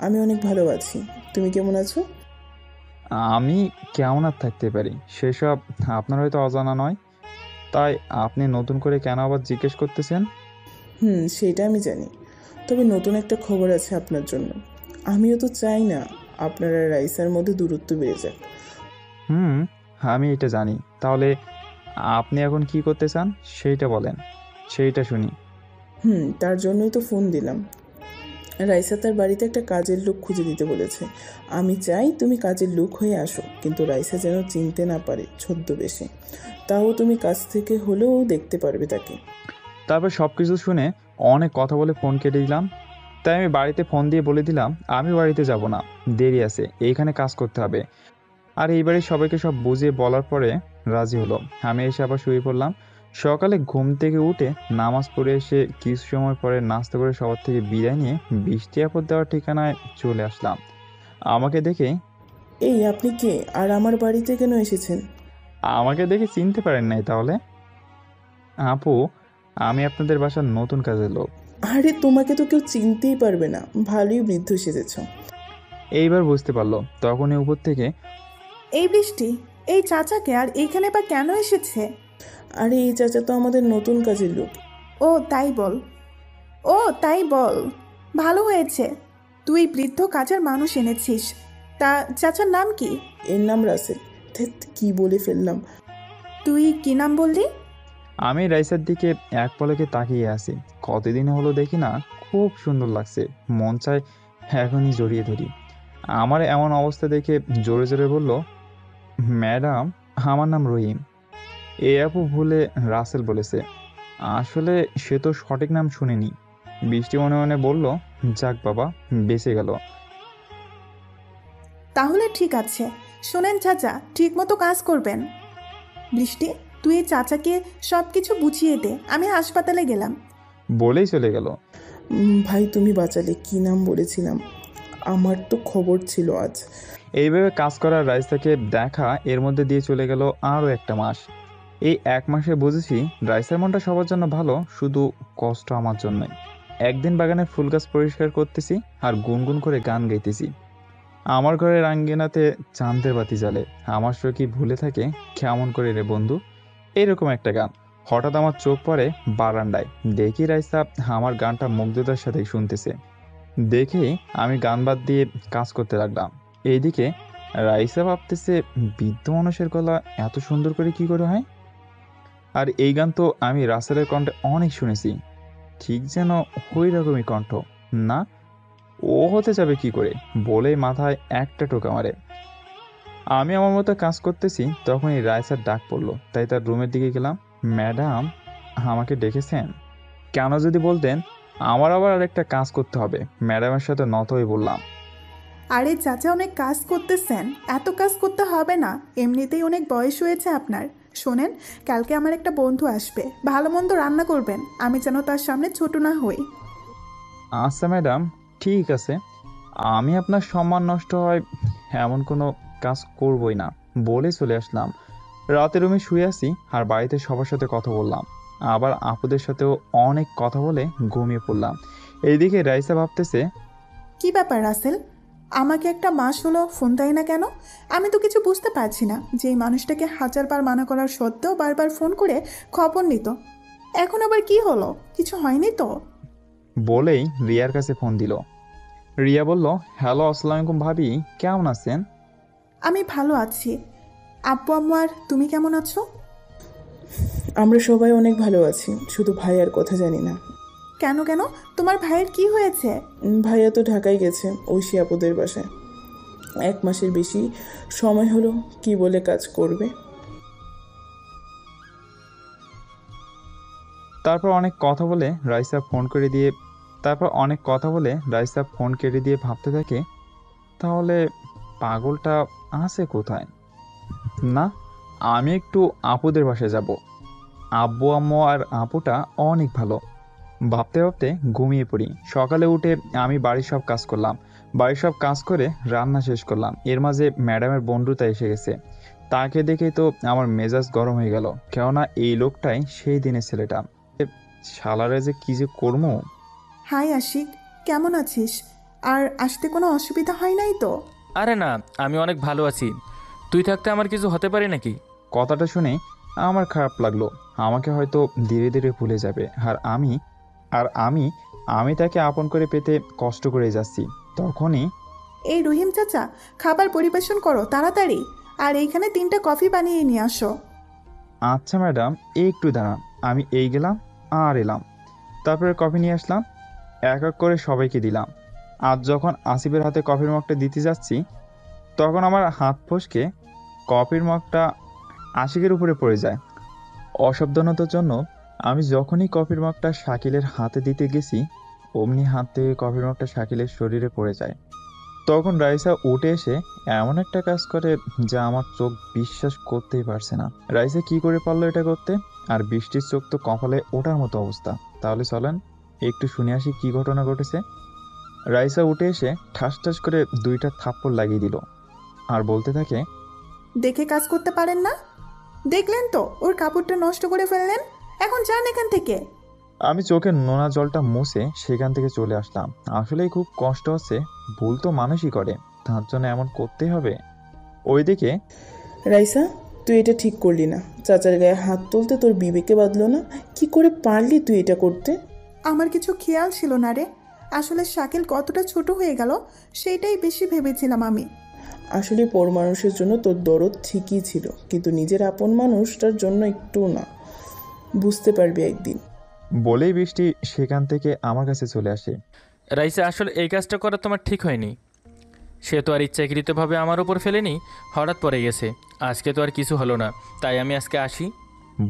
আমি অনেক ভালো আছি, তুমি কেমন আছো? আমি কেমন আর থাকতে পারি, সেসব আপনার হয়তো অজানা নয়, তাই আপনি নতুন করে কেন আবার জিজ্ঞেস করতেছেন? সেটা আমি জানি, তবে নতুন একটা খবর আছে আপনার জন্য। আমিও তো চাই না আপনার আর রাইসার মধ্যে দূরত্ব বেড়ে যাক। আমি এটা জানি, তাহলে আপনি এখন কি করতে চান সেইটা বলেন, সেইটা শুনি। তার জন্যই তো ফোন দিলাম। রাইসা তার বাড়িতে একটা কাজের লোক খুঁজে দিতে বলেছে। আমি চাই তুমি কাজের লোক হয়ে আসো, কিন্তু রাইসা যেন চিনতে না পারে ছদ্মবেশে। তাও তুমি কাছ থেকে হলেও দেখতে পারবে তাকে। তারপর সব কিছু শুনে অনেক কথা বলে ফোন কেটে দিলাম। তাই আমি বাড়িতে ফোন দিয়ে বলে দিলাম আমি বাড়িতে যাব না, দেরি আছে, এইখানে কাজ করতে হবে। আর এইবারে সবাইকে সব বুঝিয়ে বলার পরে রাজি হলো। আমি এসে আবার শুয়ে পড়লাম। সকালে ঘুম থেকে উঠে নামাজ পড়ে এসে কিছু সময় পরে নাস্তা করে সবার থেকে বিদায় নিয়ে বৃষ্টি আপদ দেওয়ার ঠিকানায় চলে আসলাম। আমাকে দেখে, এই আপনি কে আর আমার বাড়িতে কেন এসেছেন? আমাকে দেখে চিনতে পারেন নাই তাহলে? আপু, আমি আপনাদের বাসার নতুন কাজের লোক। আরে তোমাকে তো কেউ চিনতেই পারবে না, ভালোই বৃদ্ধ সেজেছ। এইবার বুঝতে পারলো। তখনই উপর থেকে, এই বৃষ্টি, এই চাচাকে আর এইখানে বা কেন এসেছে? আরে এই চাচা তো আমাদের নতুন কাজের লোক। ও তাই বল, ভালো হয়েছে, তুই বৃদ্ধ কাজের মানুষ এনেছিস। তা চাচার নাম কি? এর নাম রাসেল। কি বলে ফেললাম। তুই কি নাম বললি? আমি রাইসার দিকে এক পলকে তাকিয়ে আছি। কতদিন হলো দেখি না, খুব সুন্দর লাগছে, মন চায় এখনই জড়িয়ে ধরি। আমার এমন অবস্থা দেখে জোরে জোরে বলল, ম্যাডাম, আমার নাম রহিম। এ আপু ভুলে রাসেল বলেছে। আসলে সে তো সঠিক নাম শুনেনি। বৃষ্টি মনে মনে বলল, যাক বাবা, বেঁচে গেল। তাহলে ঠিক আছে, শোনেন চাচা, ঠিক মতো কাজ করবেন। বৃষ্টি, তুই এই চাচাকে সব কিছু বুঝিয়ে দে, আমি হাসপাতালে গেলাম। বলেই চলে গেল। ভাই তুমি বাঁচালে, কি নাম বলেছিলাম? আমার তো খবর ছিল আজ। এইভাবে কাজ করার রাইসাকে দেখা এর মধ্যে দিয়ে চলে গেল আরও একটা মাস। এই 1 মাসে বুঝেছি রাইসার মনটা সবার জন্য ভালো, শুধু কষ্ট আমার জন্যই। একদিন বাগানের ফুল গাছ পরিষ্কার করতেছি আর গুনগুন করে গান গাইতেছি। আমার ঘরের আঙ্গিনাতে চাঁদের বাতি জ্বলে, আমার সখী ভুলে থাকে কেমন করে রে বন্ধু, এরকম একটা গান। হঠাৎ আমার চোখ পড়ে বারান্দায়, দেখি রাইসা আমার গানটা মুগ্ধতার সাথে শুনতেছে। দেখেই আমি গান বাদ দিয়ে কাজ করতে লাগলাম। এইদিকে রাইসা ভাবতেছে বৃদ্ধ মানুষের গলা এত সুন্দর করে কি করে হয়। আর এই গান তো আমি রাসেলের কণ্ঠে অনেক শুনেছি, ঠিক যেন ওই রকমই কণ্ঠ। না, ও হতে যাবে কি করে বলেই মাথায় একটা টোকা মারে। আমি আমার মতো কাজ করতেছি, তখনই রাইসার ডাক পড়লো, তাই তার রুমের দিকে গেলাম। ম্যাডাম, আমাকে ডেকেছেন? কেন যদি বলতেন, আমার আবার আরেকটা কাজ করতে হবে। ম্যাডামের সাথে নত হয়ে বললাম, আরে চাচা অনেক কাজ করতেছেন, এত কাজ করতে হবে না, এমনিতেই অনেক বয়স হয়েছে আপনার। শোনেন, কালকে আমার একটা বন্ধু আসবে, ভালো মন্দ রান্না করবেন, আমি যেন তার সামনে ছোট না হই। আচ্ছা ম্যাডাম, ঠিক আছে, আমি আপনার সম্মান নষ্ট হয় এমন কোনো কাজ করবই না বলে চলে আসলাম। রাতে রুমে শুয়ে আছি আর বাড়িতে সবার সাথে কথা বললাম, আবার আপুদের সাথেও অনেক কথা বলে ঘুমিয়ে পড়লাম। এইদিকে রাইসা ভাবতেছে, কি ব্যাপার রাসেল, আমাকে একটা মাস হলো ফোন দেয় না কেন? আমি তো কিছু বুঝতে পারছি না যে এই মানুষটাকে হাজারবার মানা করার সত্ত্বেও বারবার ফোন করে খবর নিত। এখন আবার কি হলো? কিছু হয়নি তো? বলেই রিয়ার কাছে ফোন দিল। রিয়া বলল, হ্যালো, আসসালামু আলাইকুম ভাবি, কেমন আছেন? আমি ভালো আছি। আব্বু আম্মু আর তুমি কেমন আছো? আমরা সবাই অনেক ভালো আছি, শুধু ভাইয়ার কথা জানি না। কেন কেন? তোমার ভাইয়ের কি হয়েছে? ভাইয়া তো ঢাকায় গেছে ঐশী আপুদের বাসায়। 1 মাসের বেশি সময় হলো, কি বলে কাজ করবে। তারপর অনেক কথা বলে রাইসা ফোন কেটে দিয়ে ভাবতে থাকে, তাহলে পাগলটা আছে কোথায়? না, আমি একটু আপুদের বাসায় যাব। আব্বু আম্মু আর আপুটা অনেক ভালো। ভাবতে ভাবতে ঘুমিয়ে পড়ি। সকালে উঠে আমি বাড়ির সব কাজ করে রান্না শেষ করলাম। এর মাঝে ম্যাডামের বন্ধুটা এসে গেছে। তাকে দেখে তো আমার মেজাজ গরম হয়ে গেল, কেননা এই লোকটাই সেই দিনের ছেলেটা। শালারে যে কি যে করবো। হাই আশিক, কেমন আছিস? আর আসতে কোনো অসুবিধা হয় নাই তো? আরে না, আমি অনেক ভালো আছি। তুই থাকতে আমার কিছু হতে পারে নাকি? কথাটা শুনে আমার খারাপ লাগলো। আমাকে হয়তো ধীরে ধীরে ভুলে যাবে, আর আমি তাকে আপন করে পেতে কষ্ট করে যাচ্ছি। তখনই, এই রহিম চাচা, খাবার পরিবেশন করো তাড়াতাড়ি, আর এইখানে 3টা কফি বানিয়ে নিয়ে আসো। আচ্ছা ম্যাডাম, একটু দাঁড়ান, আমি এই গেলাম আর এলাম। তারপরে কফি নিয়ে আসলাম, এক এক করে সবাইকে দিলাম। আজ যখন আসিফের হাতে কফির মগটা দিতে যাচ্ছি, তখন আমার হাত ফসকে কফির মগটা আশিকের উপরে পড়ে যায়। অসাবধানতার জন্য আমি যখনই কফির মগটা শাকিলের হাতে দিতে গেছি, অমনি হাত থেকে কফির মগটা শাকিলের শরীরে পড়ে যায়। তখন রাইসা উঠে এসে এমন একটা কাজ করে যা আমার চোখ বিশ্বাস করতেই পারছে না। রাইসা কি করে পারলো এটা করতে? আর বৃষ্টির চোখ তো কপালে ওঠার মতো অবস্থা। তাহলে চলেন একটু শুনে আসি কি ঘটনা ঘটেছে। রাইসা উঠে এসে ঠাস ঠাস করে 2টা থাপ্পড় লাগিয়ে দিল আর বলতে থাকে, দেখে কাজ করতে পারেন না? দেখলেন তো ওর কাপড়টা নষ্ট করে ফেললেন, এখন যান এখান থেকে। আমি চোখের নোনা জলটা মুছে সেখান থেকে চলে আসলাম। আসলেই খুব কষ্ট হচ্ছে, ভুল তো মানুষই করে, তার জন্য এমন করতেই হবে। ওইদিকে, রাইসা, তুই এটা ঠিক করলি না। চাচার গায়ে হাত তুলতে তোর বিবেকে বাঁধলো না? কি করে পারলি তুই এটা করতে? আমার কিছু খেয়াল ছিল না রে। আসলে শাকিল কতটা ছোট হয়ে গেল সেইটাই বেশি ভেবেছিলাম আমি। আসলে পর মানুষের জন্য তোর দরদ ঠিকই ছিল, কিন্তু নিজের আপন মানুষটার জন্য একটু না। বুঝতে পারবি একদিন। বলেই বৃষ্টি সেখান থেকে আমার কাছে চলে আসে। রাইসা, আসলে এই কাজটা করা তোমার ঠিক হয়নি। সে তো আর ইচ্ছাকৃতভাবে আমার উপর ফেলেনি, হঠাৎ পড়ে গেছে। আজকে তো আর কিছু হলো না, তাই আমি আজকে আসি।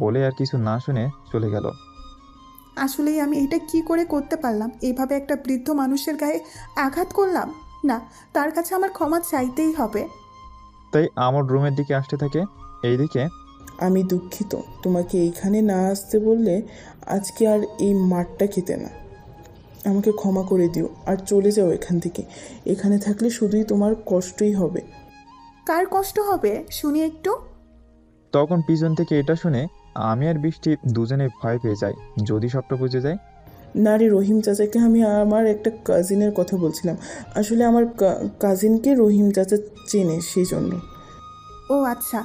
বলে আর কিছু না শুনে চলে গেল। আসলেই আমি এটা কি করে করতে পারলাম? এইভাবে একটা বৃদ্ধ মানুষের গায়ে আঘাত করলাম। না, তার কাছে আমার ক্ষমা চাইতেই হবে। তাই আমার রুমের দিকে আসতে থাকে। এইদিকে, আমি দুঃখিত, তোমাকে এইখানে না আসতে বললে আজকে আর এই মারটা খেতে না। আমাকে ক্ষমা করে দিও আর চলে যাও এখান থেকে। এখানে থাকলে শুধুই তোমার কষ্টই হবে। কার কষ্ট হবে শুনি একটু? তখন পিছন থেকে এটা শুনে আমি আর বৃষ্টি দুজনে ভয় পেয়ে যাই, যদি সবটা বুঝে যায়। না রে রহিম চাচাকে, আমি আমার একটা কাজিনের কথা বলছিলাম। আসলে আমার কাজিনকে রহিম চাচা চেনে, সেই জন্য। ও আচ্ছা।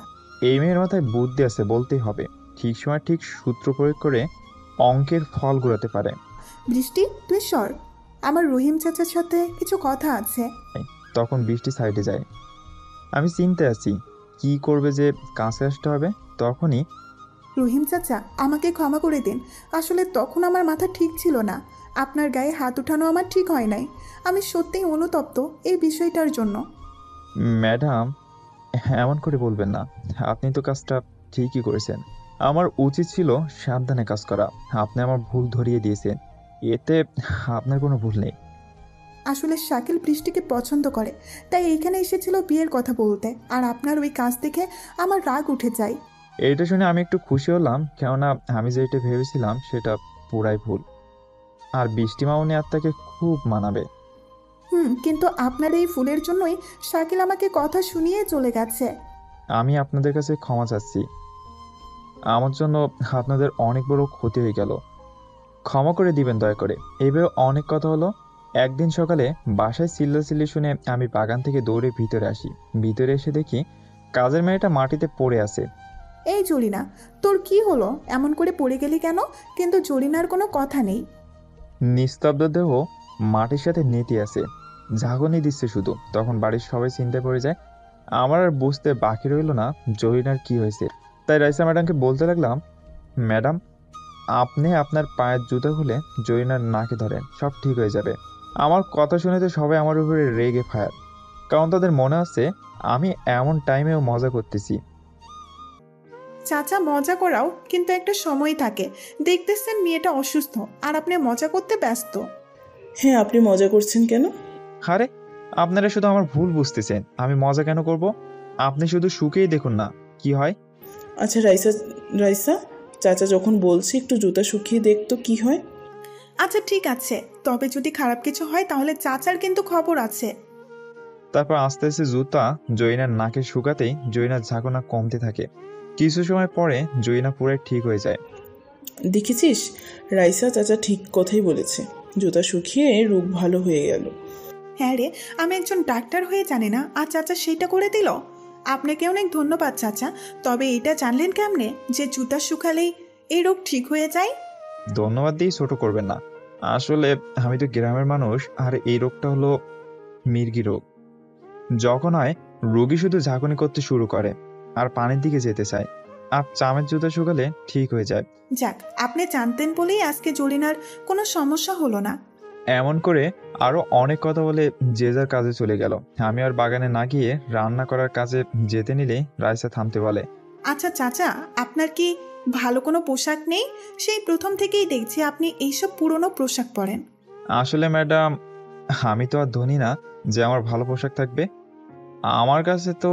এই মেয়ের মাথায় বুদ্ধি আছে বলতেই হবে, ঠিক সময় ঠিক সূত্র প্রয়োগ করে অঙ্কের ফল ঘোরাতে পারে। বৃষ্টি, তুই সর, আমার রহিম চাচার সাথে কিছু কথা আছে। তখন বৃষ্টি সাইডে যায়। আমি চিন্তায় আছি কি করবে যে কাছে আসতে হবে। তখনই, রহিম চাচা, আমাকে ক্ষমা করে দিন। আসলে তখন আমার মাথা ঠিক ছিল না। আপনার গায়ে হাত উঠানো আমার ঠিক হয় নাই। আমি সত্যিই অনুতপ্ত এই বিষয়টার জন্য। ম্যাডাম, এমন করে বলবেন না, আপনি তো কাজটা ঠিকই করেছেন। আমার উচিত ছিল সাবধানে কাজ করা। আপনি আমার ভুল ধরিয়ে দিয়েছেন, এতে আপনার কোনো ভুল নেই। আসলে শাকিল বৃষ্টিকে পছন্দ করে, তাই এইখানে এসেছিল বিয়ের কথা বলতে। আর আপনার ওই কাজ দেখে আমার রাগ উঠে যায়। এইটা শুনে আমি একটু খুশি হলাম, কেননা আমি যেটা ভেবেছিলাম সেটা পুরাই ভুল। আর বৃষ্টি মামনি আত্মাকে খুব মানাবে। কিন্তু আপনার এই ফুলের জন্যই শাকিল আমাকে কথা শুনিয়ে চলে গেছে। আমি আপনাদের কাছে ক্ষমা চাচ্ছি। আমার জন্য আপনাদের অনেক বড় ক্ষতি হয়ে গেল, ক্ষমা করে দিবেন দয়া করে। এইভাবে অনেক কথা হলো, একদিন সকালে বাসায় চিল্লাচিল্লি শুনে আমি বাগান থেকে দৌড়ে ভিতরে আসি। ভিতরে এসে দেখি কাজের মেয়েটা মাটিতে পড়ে আছে। এই জরিনা, তোর কি হলো? এমন করে পড়ে গেলি কেন? কিন্তু জরিনার কোনো কথা নেই। নিস্তব্ধ দেহ মাটির সাথে নেতি আছে, ঝাঁকুনি দিচ্ছে শুধু। তখন বাড়ির সবাই চিন্তায় পড়ে যায়। আমার আর বুঝতে বাকি রইল না জরিনার কি হয়েছে। তাই রাইসা ম্যাডামকে বলতে লাগলাম, ম্যাডাম আপনি আপনার পায়ের জুতা খুলে জরিনার নাকে ধরেন, সব ঠিক হয়ে যাবে। আমার কথা শুনে তো সবাই আমার উপরে রেগে ফায়ার, কারণ তাদের মনে আছে আমি এমন টাইমেও মজা করতেছি। চাচা মজা করাও কিন্তু একটা সময় থাকে। দেখতেছেন মেয়েটা অসুস্থ আর আপনি মজা করতে ব্যস্ত। হ্যাঁ, আপনি মজা করছেন কেন? আরে আপনারা শুধু আমার ভুল বুঝতেছেন। আমি মজা কেন করব? আপনি শুধু সুখেই দেখুন না কি হয়। আচ্ছা রাইসা, চাচা যখন বলছি একটু জুতা শুকিয়ে দেখতো কি হয়। আচ্ছা ঠিক আছে, তবে যদি খারাপ কিছু হয় তাহলে চাচার কিন্তু খবর আছে। তারপর আস্তে আস্তে জুতা জয়িনার নাকে শুকাতেই জয়িনার ঝাঁকুনা কমতে থাকে। কিছু সময় পরে জয়িনা পুরো ঠিক হয়ে যায়। দেখেছিস, রাইসা চাচা ঠিক কথাই বলেছে, জুতা শুকিয়ে রোগ ভালো হয়ে গেল। হ্যাঁ রে, আমি একজন ডাক্তার হয়ে জানি না আর চাচা সেইটা করে দিল। আপনাকে অনেক ধন্যবাদ চাচা। তবে এটা জানলেন কেমনে যে জুতা শুকালেই এই রোগ ঠিক হয়ে যায়? ধন্যবাদ দিয়ে ছোট করবেন না। আসলে আমি তো গ্রামের মানুষ, আর এই রোগটা হলো মির্গি রোগ। যখন হয় রোগী শুধু ঝাঁকুনি করতে শুরু করে আর পানির দিকে যেতে চায়, আর চামের জুতা শুকালে ঠিক হয়ে যায়। যাক, আপনি জানতেন বলেই আজকে জরিনার কোনো সমস্যা হলো না। এমন করে আরো অনেক কথা বলে যে যার কাজে চলে গেল। আমি আর বাগানে না গিয়ে রান্না করার কাজে যেতে নিলে রাইসা থামতে বলে। আচ্ছা চাচা, আপনার কি ভালো কোনো পোশাক নেই? সেই প্রথম থেকেই দেখছি আপনি এইসব পুরনো পোশাক পরেন। আসলে ম্যাডাম, আমি তো আর ধনী না যে আমার ভালো পোশাক থাকবে। আমার কাছে তো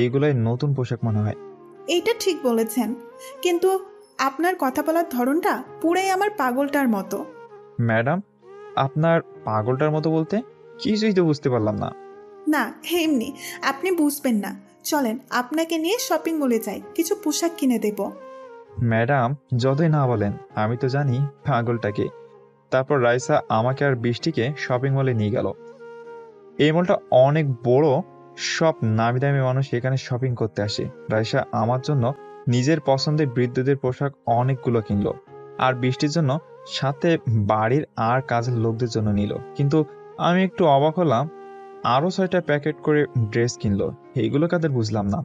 এইগুলোই নতুন পোশাক মনে হয়। এইটা ঠিক বলেছেন, কিন্তু আপনার কথা বলার ধরনটা পুরাই আমার পাগলটার মতো। ম্যাডাম, আপনার পাগলটার মতো বলতে কিছুই তো বুঝতে পারলাম না। না এমনি, আপনি বুঝবেন না। চলেন আপনাকে নিয়ে শপিং মলে যাই, কিছু পোশাক কিনে দেব। ম্যাডাম যতই না বলেন, আমি তো জানি পাগলটাকে। তারপর রাইসা আমাকে আর বৃষ্টিকে শপিং মলে নিয়ে গেল। এই মলটা অনেক বড়, সব নামি দামি মানুষ এখানে শপিং করতে আসে। রাইসা আমার জন্য নিজের পছন্দের বৃদ্ধদের পোশাক অনেকগুলো কিনলো, আর বৃষ্টির জন্য সাথে বাড়ির আর কাজের লোকদের জন্য নিল। কিন্তু আমি একটু অবাক হলাম, আরো 6টা প্যাকেট করে ড্রেস কিনলো। এইগুলো কাদের বুঝলাম না।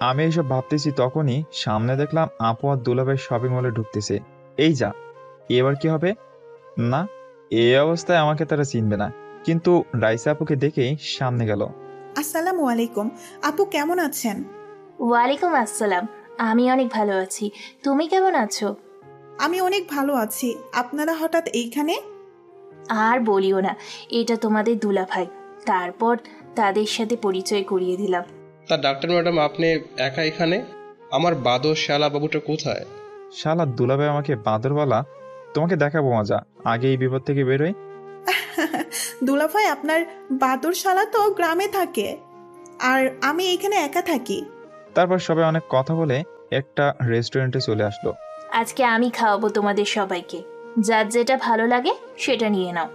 আমি এইসব ভাবতেছি তখনই সামনে দেখলাম আপু আর দুলাভাই শপিং মলে ঢুকতেছে। এই যা, এবার কি হবে? না, এই অবস্থায় আমাকে তারা চিনবে না। কিন্তু রাইসা আপুকে দেখেই সামনে গেল। আসসালামু আলাইকুম আপু, কেমন আছেন? ওয়ালাইকুম আসসালাম, আমি অনেক ভালো আছি। তুমি কেমন আছো? আমি অনেক ভালো আছি। আপনারা হঠাৎ এইখানে? আর বলিও না, এটা তোমাদের দুলাভাই। তারপর তাদের সাথে পরিচয় করিয়ে দিলাম। তা ডাক্তার ম্যাডাম, আপনি একা এখানে? আমার বাদর শালা বাবুটা কোথায়? শালা দুলাভাই আমাকে বাঁদর বলা? তোমাকে দেখাবো মজা, আগে এই বিপদ থেকে বেরোই। দুলাভাই, আপনার বাদর শালা তো গ্রামে থাকে আর আমি এখানে একা থাকি। তারপর সবাই অনেক কথা বলে একটা রেস্টুরেন্টে চলে আসলো। আজকে আমি খাওয়াবো তোমাদের সবাইকে, যার যেটা ভালো লাগে সেটা নিয়ে নাও।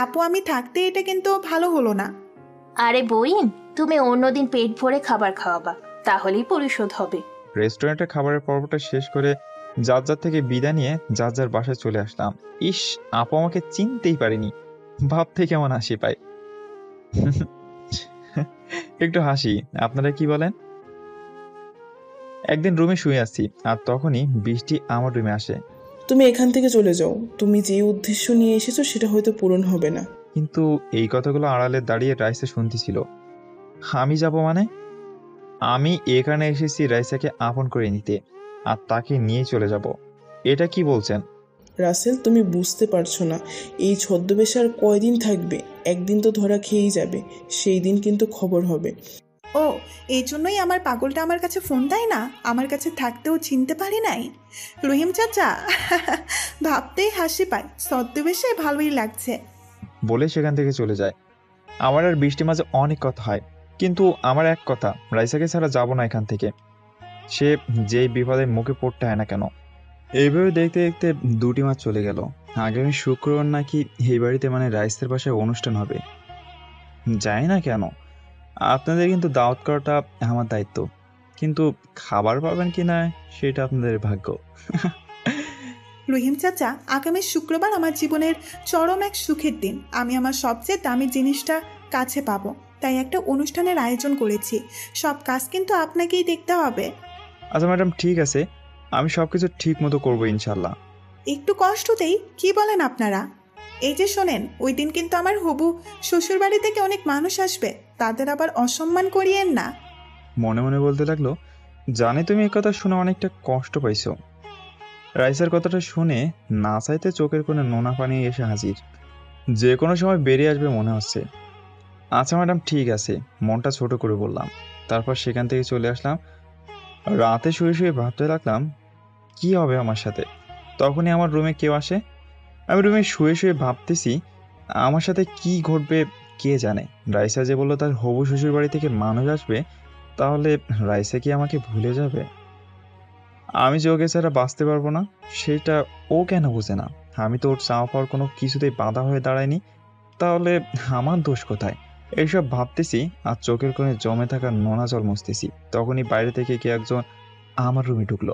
আপু, আমি থাকতে এটা কিন্তু ভালো হলো না। আরে বইন, তুমি অন্যদিন পেট ভরে খাবার খাওয়াবা, তাহলেই পরিশোধ হবে। রেস্টুরেন্টে খাবারের পর্বটা শেষ করে যার যার থেকে বিদায় নিয়ে যার যার বাসায় চলে আসলাম। ইস, আপু আমাকে চিনতেই পারিনি, ভাবতে কেমন হাসি পায়। একটু হাসি, আপনারা কি বলেন? একদিন রুমে শুয়ে আছি, আর তখনই বৃষ্টি আমার রুমে আসে। তুমি এখান থেকে চলে যাও, তুমি যে উদ্দেশ্য নিয়ে এসেছো সেটা হয়তো পূরণ হবে না। কিন্তু এই কথাগুলো আড়ালে দাঁড়িয়ে রাইসা শুনতেছিল। আমি যাব মানে? আমি এখানে এসেছি রাইসাকে আপন করে নিতে, আর তাকে নিয়ে চলে যাব। এটা কি বলছেন রাসেল? তুমি বুঝতে পারছো না, এই ছদ্মবেশ আর কয়দিন থাকবে? একদিন তো ধরা খেয়েই যাবে, সেই দিন কিন্তু খবর হবে। ও, এই জন্যই আমার পাগলটা আমার কাছে ফোন দেয় না, আমার কাছে থাকতেও চিনতে পারি নাই। রহিম চাচা, ভাবতেই হাসি পায়, ছদ্মবেশে ভালোই লাগছে বলে সেখান থেকে চলে যায়। আমার আর বৃষ্টি মাঝে অনেক কথা হয়, কিন্তু আমার এক কথা, রাইসাকে ছাড়া যাব না এখান থেকে, সে যেই বিপদের মুখে পড়তে হয় না কেন। এইভাবে দেখতে দেখতে 2টি মাস চলে গেল। আগামী শুক্রবার নাকি এই বাড়িতে মানে রাইসের বাসায় অনুষ্ঠান হবে। জানি না কেন, আপনাদের কিন্তু দাওয়াত করাটা আমার দায়িত্ব, কিন্তু খাবার পাবেন কি না সেটা আপনাদের ভাগ্য। রহিম চাচা, আগামী শুক্রবার আমার জীবনের চরম এক সুখের দিন। আমি আমার সবচেয়ে দামি জিনিসটা কাছে পাবো, তাই একটা অনুষ্ঠানের আয়োজন করেছি। সব কাজ কিন্তু আপনাকেই দেখতে হবে। আচ্ছা ম্যাডাম, ঠিক আছে, আমি সব কিছু ঠিক মতো করবো ইনশাল্লাহ। একটু কষ্ট দেই, কি বলেন আপনারা? এই যে শোনেন, ওই দিন কিন্তু আমার হবু শ্বশুর বাড়ি থেকে অনেক মানুষ আসবে, তাদের আবার অসম্মান করিয়েন না। মনে মনে বলতে লাগলো, জানি তুমি এই কথা শুনে অনেকটা কষ্ট পাইছো। রাইসার কথাটা শুনে না চাইতে চোখের কোণে নোনা পানি এসে হাজির, যে কোনো সময় বেরিয়ে আসবে মনে হচ্ছে। আচ্ছা ম্যাডাম, ঠিক আছে, মনটা ছোট করে বললাম। তারপর সেখান থেকে চলে আসলাম। রাতে শুয়ে শুয়ে ভাবতে লাগলাম কি হবে আমার সাথে। তখনই আমার রুমে কেউ আসে। আমি রুমে শুয়ে শুয়ে ভাবতেছি আমার সাথে কি ঘটবে কে জানে। রাইসা যে বললো তার হবু শ্বশুর বাড়ি থেকে মানুষ আসবে, তাহলে রাইসা কি আমাকে ভুলে যাবে? আমি যে ওকে ছাড়া বাঁচতে পারবো না সেটা ও কেন বুঝে না? আমি তো ওর চাওয়া পাওয়ার কোনো কিছুতেই বাধা হয়ে দাঁড়ায়নি, তাহলে আমার দোষ কোথায়? এইসব ভাবতেছি আর চোখের কোণে জমে থাকা নোনা জল মুছতেছি। তখনই বাইরে থেকে কে একজন আমার রুমে ঢুকলো।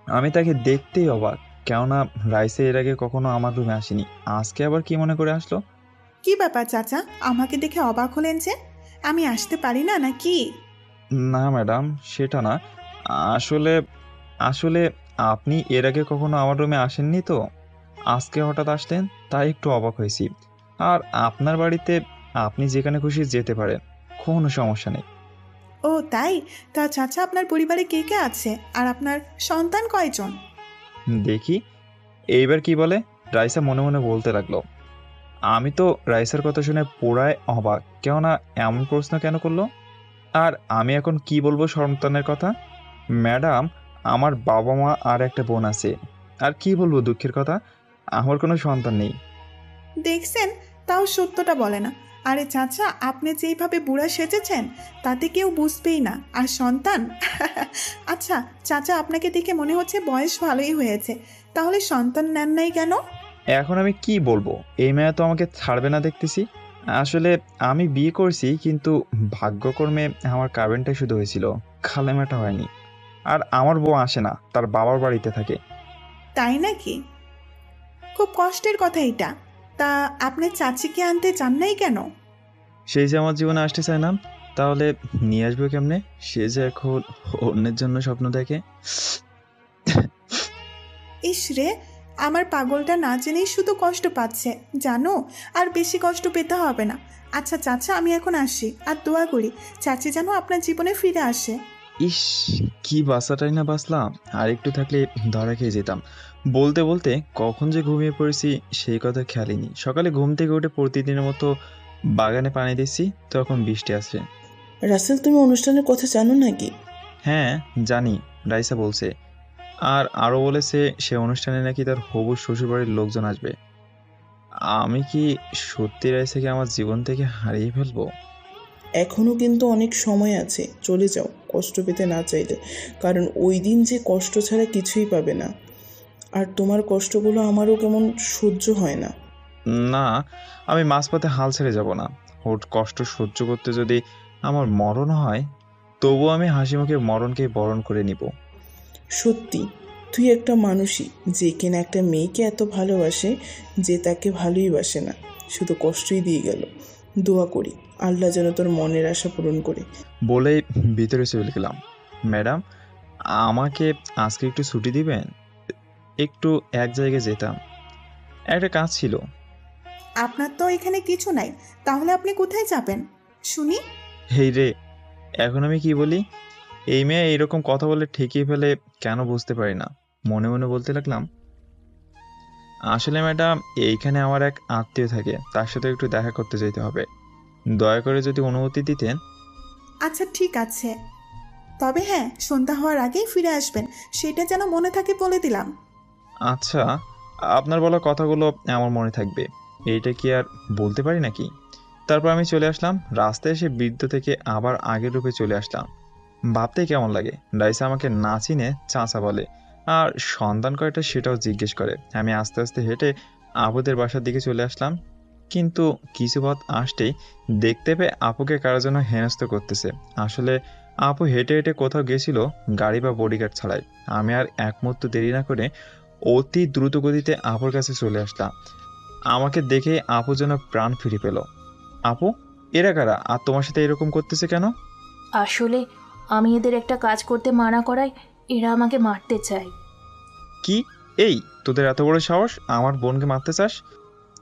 আমি তাকে দেখতেই অবাক, কেননা রাইসে এর আগে কখনো আমার রুমে আসেনি। আজকে আবার কি মনে করে আসলো? কি ব্যাপার চাচা, আমাকে দেখে অবাক হলেন যে? আমি আসতে পারি না নাকি? না ম্যাডাম, সেটা না। আসলে আসলে আপনি এর আগে কখনো আমার রুমে আসেননি তো, আজকে হঠাৎ আসলেন তাই একটু অবাক হয়েছি। আর আপনার বাড়িতে আপনি যেখানে খুশি যেতে পারেন, কোনো সমস্যা নেই। ও তাই? তা চাচা, আপনার পরিবারে কে কে আছে আর আপনার সন্তান কয়জন? দেখি এইবার কি বলে। রাইসা মনে মনে বলতে লাগলো। আমি তো রাইসার কথা শুনে পুরাই অবাক, কেননা এমন প্রশ্ন কেন করলো। আর আমি এখন কি বলবো সন্তানের কথা? ম্যাডাম, আমার বাবা মা আর একটা বোন আছে। আর কি বলবো দুঃখের কথা, আমার কোনো সন্তান নেই। দেখছেন, তাও সত্যটা বলে না। আরে চাচা, আপনি যেইভাবে বুড়া সেজেছেন তাতে কেউ বুঝবেই না। আর সন্তান আচ্ছা চাচা, আপনাকে দেখে মনে হচ্ছে বয়স ভালোই হয়েছে, তাহলে সন্তান নেন নাই কেন? এখন আমি কি বলবো, এই মেয়ে তো আমাকে ছাড়বে না দেখতেছি। আসলে আমি বিয়ে করছি, কিন্তু ভাগ্যক্রমে আমার কাবিনটা শুধু হয়েছিল, খালেমাটা হয়নি। আর আমার বউ আসে না, তার বাবার বাড়িতে থাকে। তাই নাকি? খুব কষ্টের কথা এটা। তা আপনি চাচিকে আনতে চান নাই কেন? সেই যে আমার জীবনে আসতে চায় না, তাহলে নিয়ে আসবে কেমনে? সে যে এখন অন্যের জন্য স্বপ্ন দেখে। ইস রে, আমার পাগলটা না জেনেই শুধু কষ্ট পাচ্ছে জানো। আর বেশি কষ্ট পেতে হবে না। আচ্ছা চাচা, আমি এখন আসি, আর দোয়া করি চাচি যেন আপনার জীবনে ফিরে আসে। ইস, কি বাসাটাই না বাসলাম, আর একটু থাকলে ধরা খেয়ে যেতাম। বলতে বলতে কখন যে ঘুমিয়ে পড়েছি সেই কথা খেয়ালই নেই। সকালে ঘুম থেকে উঠে প্রতিদিনের মতো বাগানে পানি দিচ্ছি, তখন বৃষ্টি আসছে। রাসেল, তুমি অনুষ্ঠানের কথা জানো নাকি? হ্যাঁ জানি, রাইসা বলছে। আর আরও বলেছে সে অনুষ্ঠানে নাকি তার হবু শ্বশুরবাড়ির লোকজন আসবে। আমি কি সত্যি রাইসাকে আমার জীবন থেকে হারিয়ে ফেলবো? এখনও কিন্তু অনেক সময় আছে, চলে যাও কষ্ট পেতে না চাইলে, কারণ ওই দিন যে কষ্ট ছাড়া কিছুই পাবে না। আর তোমার কষ্টগুলো আমারও কেমন সহ্য হয় না। না, আমি মাঝপথে হাল ছেড়ে যাব না। ওর কষ্ট সহ্য করতে যদি আমার মরণ হয়, তবু আমি হাসি মুখে মরণকে বরণ করে নিব। সত্যি, তুই একটা মানুষই যে কিনা একটা মেয়েকে এত ভালোবাসে যে তাকে ভালোই বাসে না, শুধু কষ্টই দিয়ে গেল। দোয়া করি আল্লাহ যেন তোর মনের আশা পূরণ করে। বলেই ভিতরে চলে গেলাম। ম্যাডাম, আমাকে আজকে একটু ছুটি দিবেন? একটু এক জায়গায় যেতাম, একটা কাজ ছিল। আপনার তো এখানে কিছু নাই, তাহলে আপনি কোথায় যাবেন শুনি? হেই রে, এখন আমি কি বলি? এই মেয়ে এইরকম কথা বলে ঠেকিয়ে ফেলে কেন বুঝতে পারি না। মনে মনে বলতে লাগলাম, আসলে ম্যাডাম এইখানে আমার এক আত্মীয় থাকে, তার সাথে একটু দেখা করতে যেতে হবে। দয়া করে যদি অনুমতি দিতেন। আচ্ছা ঠিক আছে, তবে হ্যাঁ, সন্ধ্যা হওয়ার আগেই ফিরে আসবেন, সেটা যেন মনে থাকে বলে দিলাম। আচ্ছা, আপনার বলা কথাগুলো আমার মনে থাকবে, এইটা কি আর বলতে পারি নাকি? তারপর আমি চলে আসলাম। রাস্তায় এসে বৃদ্ধ থেকে আবার আগের রূপে চলে আসলাম। ভাবতেই কেমন লাগে, রাইসা আমাকে না চিনে চাচা বলে, আর সন্তান কয়টা সেটাও জিজ্ঞেস করে। আমি আস্তে আস্তে হেঁটে আপুদের বাসার দিকে চলে আসলাম, কিন্তু কিছু পথ আসতেই দেখতে পেয়ে আপুকে কারো যেন হেনস্থ করতেছে। আসলে আপু হেঁটে হেঁটে কোথাও গেছিল গাড়ি বা বডিগার্ড ছাড়াই। আমি আর এক মুহূর্ত দেরি না করে অতি দ্রুত গতিতে আপুর কাছে চলে আসলাম। আমাকে দেখে আপু যেন প্রাণ ফিরে পেল। আপু, এরা কারা আর তোমার সাথে এরকম করতেছে কেন? আসলে আমি এদের একটা কাজ করতে মানা করায় এরা আমাকে মারতে চায়। কি? এই, তোদের এত বড় সাহস আমার বোনকে মারতে চাস?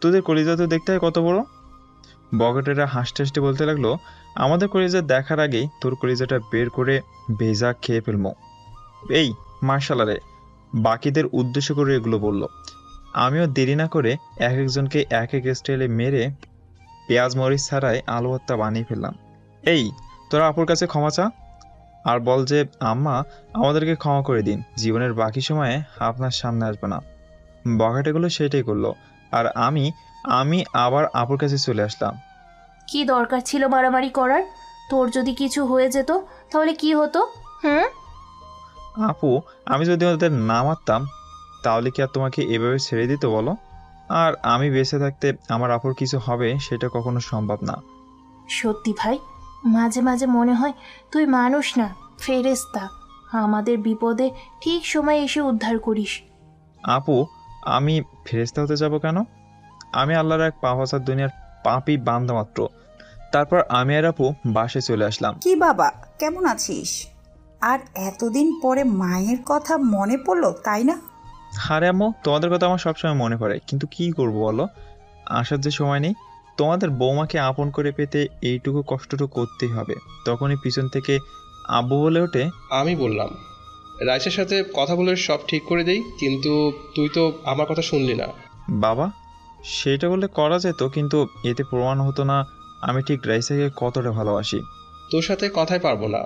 তোদের কলিজা তো দেখতে হয় কত বড়। বগটেরা হাসতে হাসতে বলতে লাগলো, আমাদের কলিজা দেখার আগেই তোর কলিজাটা বের করে ভেজা খেয়ে ফেলবো। এই মার্শালারে, বাকিদের উদ্দেশ্য করে এগুলো বলল। আমিও দেরি না করে এক একজনকে এক এক স্টাইলে মেরে পেঁয়াজ মরিচ ছাড়াই আলু ভর্তা বানিয়ে ফেললাম। এই, তোরা আপুর কাছে ক্ষমা চা আর বল যে আম্মা আমাদেরকে ক্ষমা করে দিন, জীবনের বাকি সময়ে আপনার সামনে আসবে না। বগাটেগুলো সেটাই করলো, আর আমি আবার আপুর কাছে চলে আসলাম। কি দরকার ছিল মারামারি করার? তোর যদি কিছু হয়ে যেত তাহলে কি হতো? আপু, আমি যদি ওদের না মারতাম তাহলে কি আর তোমাকে এভাবে ছেড়ে দিত বলো? আর আমি বেঁচে থাকতে আমার আপুর কিছু হবে সেটা কখনো সম্ভব না। সত্যি ভাই, মাঝে মাঝে মনে হয় তুই মানুষ না, ফেরেশতা। আমাদের বিপদে ঠিক সময় এসে উদ্ধার করিস। আপু, আমি ফেরেশতা হতে যাব কেন? আমি আল্লাহর এক পাপাচার দুনিয়ার পাপী বান্দা মাত্র। তারপর আমি আর আপু বাসে চলে আসলাম। কি বাবা, কেমন আছিস? আর এতদিন পরে মায়ের কথা মনে পড়লো, তাই না? আরে আম্মু, তোমাদের কথা আমার সবসময় মনে পড়ে, কিন্তু কি করবো বলো, আসার যে সময় নেই। তোমাদের বৌমাকে আপন করে পেতে এইটুকু কষ্টটুকু করতেই হবে। তখনই পিছন থেকে আব্বু বলে ওঠে, আমি বললাম রাইসের সাথে কথা বলে সব ঠিক করে দেই, কিন্তু তুই তো আমার কথা শুনলি না। বাবা, সেটা বলে করা যেত, কিন্তু এতে প্রমাণ হতো না আমি ঠিক রাইসাকে কতটা ভালোবাসি। তোর সাথে কথাই পারবো না,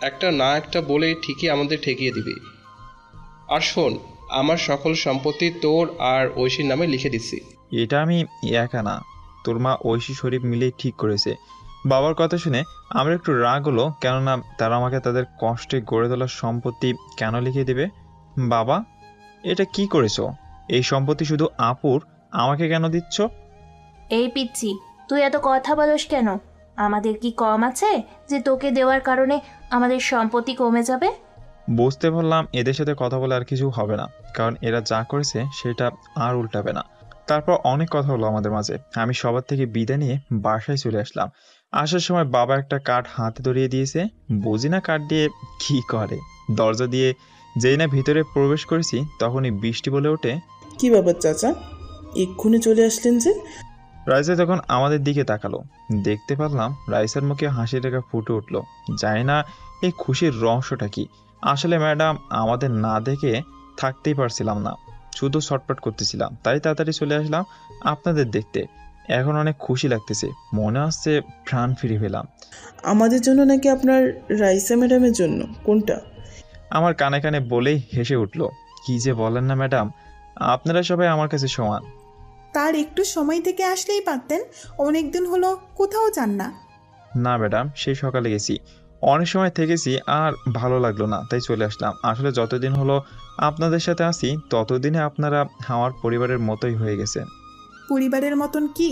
একটা না একটা বলে ঠিকই আমাদের ঠেকিয়ে দিবি। আর শোন, আমার সকল সম্পত্তি তোর আর ঐশীর নামে লিখে দিচ্ছি। এটা আমি একা না, তোর মা ঐশী শরীফ মিলেই ঠিক করেছে। বাবার কথা শুনে আমার একটু রাগ হলো, কেননা তারা আমাকে তাদের কষ্টে গড়ে তোলার সম্পত্তি কেন লিখে দেবে? বাবা, এটা কি করেছো? এই সম্পত্তি শুধু আপুর, আমাকে কেন দিচ্ছ? এই পিচ্ছি, তুই এত কথা বলস কেন? আমাদের কি কম আছে যে তোকে দেওয়ার কারণে আমাদের সম্পত্তি কমে যাবে? বুঝতে পারলাম এদের সাথে কথা বলে আর কিছু হবে না, কারণ এরা যা করেছে সেটা আর উল্টাবে না। তারপর অনেক কথা হলো আমাদের মাঝে। আমি সবার থেকে বিদায় নিয়ে বাসায় চলে আসলাম। আসার সময় বাবা একটা কার্ড হাতে ধরিয়ে দিয়েছে। বুঝি না কার্ড দিয়ে কি করে। দরজা দিয়ে যেই না ভিতরে প্রবেশ করেছি তখনই বৃষ্টি বলে ওঠে, কি ব্যাপার চাচা, এক্ষুনি চলে আসলেন যে? রাইসা তখন আমাদের দিকে তাকালো। দেখতে পারলাম রাইসার মুখে হাসি রেখা ফুটে উঠলো। জানি না এই খুশির রহস্যটা কি। আসলে ম্যাডাম, আমাদের না দেখে থাকতেই পারছিলাম না, শুধু ছটপট করতেছিলাম, তাই তাড়াতাড়ি চলে আসলাম আপনাদের দেখতে। এখন অনেক খুশি লাগতেছে, মনে হচ্ছে প্রাণ ফিরে পেলাম। আমাদের জন্য নাকি আপনার রাইসা ম্যাডামের জন্য? কোনটা? আমার কানে কানে বলেই হেসে উঠল, কি যে বলেন না ম্যাডাম, আপনারা সবাই আমার কাছে সমান। তার একটু সময় থেকে আসলেই পারতেন, অনেকদিন হলো কোথাও যান না। না ম্যাডাম, সেই সকালে গেছি, অনেক সময় থেকেছি, আর ভালো লাগলো না, তাই চলে আসলাম। আসলে যতদিন হলো আপনাদের সাথে আছি ততদিনে আপনারা আমার পরিবারের মতোই হয়ে গেছেন। পরিবারের মতন কি?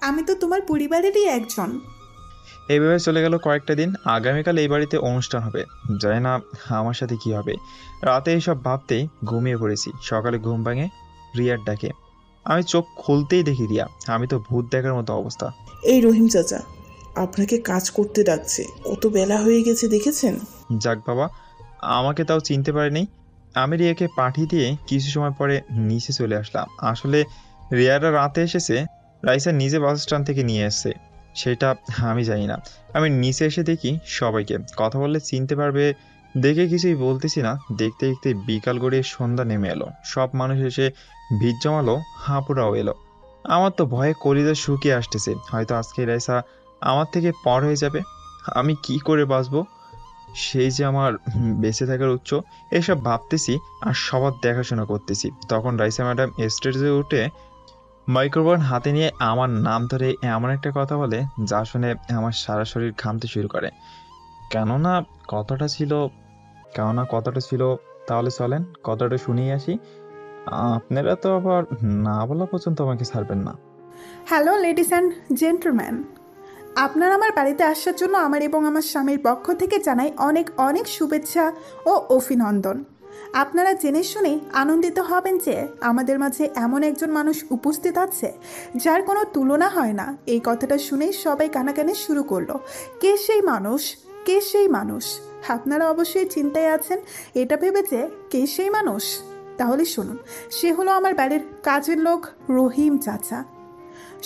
আমি তো তোমার পরিবারেরই একজন। এইভাবে চলে গেল কয়েকটা দিন। আগামীকাল এই বাড়িতে অনুষ্ঠান হবে, জানি না আমার সাথে কি হবে। রাতে এইসব ভাবতেই ঘুমিয়ে পড়েছি। সকালে ঘুম ভাঙে রিয়ার ডাকে। আমি চোখ খুলতেই দেখি রিয়া। আমি তো ভূত দেখার মতো অবস্থা। এই রহিম চাচা, আপনাকে কাজ করতে ডাকছে। কত বেলা হয়ে গেছে দেখেছেন? যাক বাবা, আমাকে তাও চিনতে পারেনি। আমি রিয়াকে পাঠিয়ে দিয়ে কিছু সময় পরে নিচে চলে আসলাম। আসলে রিয়ারা রাতে এসেছে, রাইসা নিজে বাস স্ট্যান্ড থেকে নিয়ে এসছে, সেটা আমি জানি না। আমি নিচে এসে দেখি সবাইকে। কথা বললে চিনতে পারবে দেখে কিছুই বলতেছি না। দেখতে দেখতে বিকাল গড়িয়ে সন্ধ্যা নেমে এলো। সব মানুষ এসে ভিড় জমালো, হাঁপুরাও এলো। আমার তো ভয়ে কলিজা শুকিয়ে আসতেছে, হয়তো আজকে রাইসা আমার থেকে পর হয়ে যাবে। আমি কি করে বাঁচবো, সেই যে আমার বেঁচে থাকার উৎস, এসব ভাবতেছি আর সবার দেখাশোনা করতেছি। তখন রাইসা ম্যাডাম স্টেজে উঠে মাইক্রোফোন হাতে নিয়ে আমার নাম ধরে এমন একটা কথা বলে যা শুনে আমার সারা শরীর ঘামতে শুরু করে। কেননা কথাটা ছিল তাহলে চলেন কথাটা শুনিয়ে আসি। আপনারা তো আবার না বলা পর্যন্ত আমাকে ছাড়বেন না। হ্যালো লেডিস অ্যান্ড জেন্টলম্যান, আপনারা আমার বাড়িতে আসার জন্য আমার এবং আমার স্বামীর পক্ষ থেকে জানাই অনেক অনেক শুভেচ্ছা ও অভিনন্দন। আপনারা জেনে শুনে আনন্দিত হবেন যে আমাদের মাঝে এমন একজন মানুষ উপস্থিত আছে যার কোনো তুলনা হয় না। এই কথাটা শুনেই সবাই কানাকানি শুরু করলো, কে সেই মানুষ, কে সেই মানুষ। আপনারা অবশ্যই চিন্তায় আছেন এটা ভেবে যে কে সেই মানুষ। তাহলে শুনুন, সে হলো আমার বাড়ির কাজের লোক রহিম চাচা।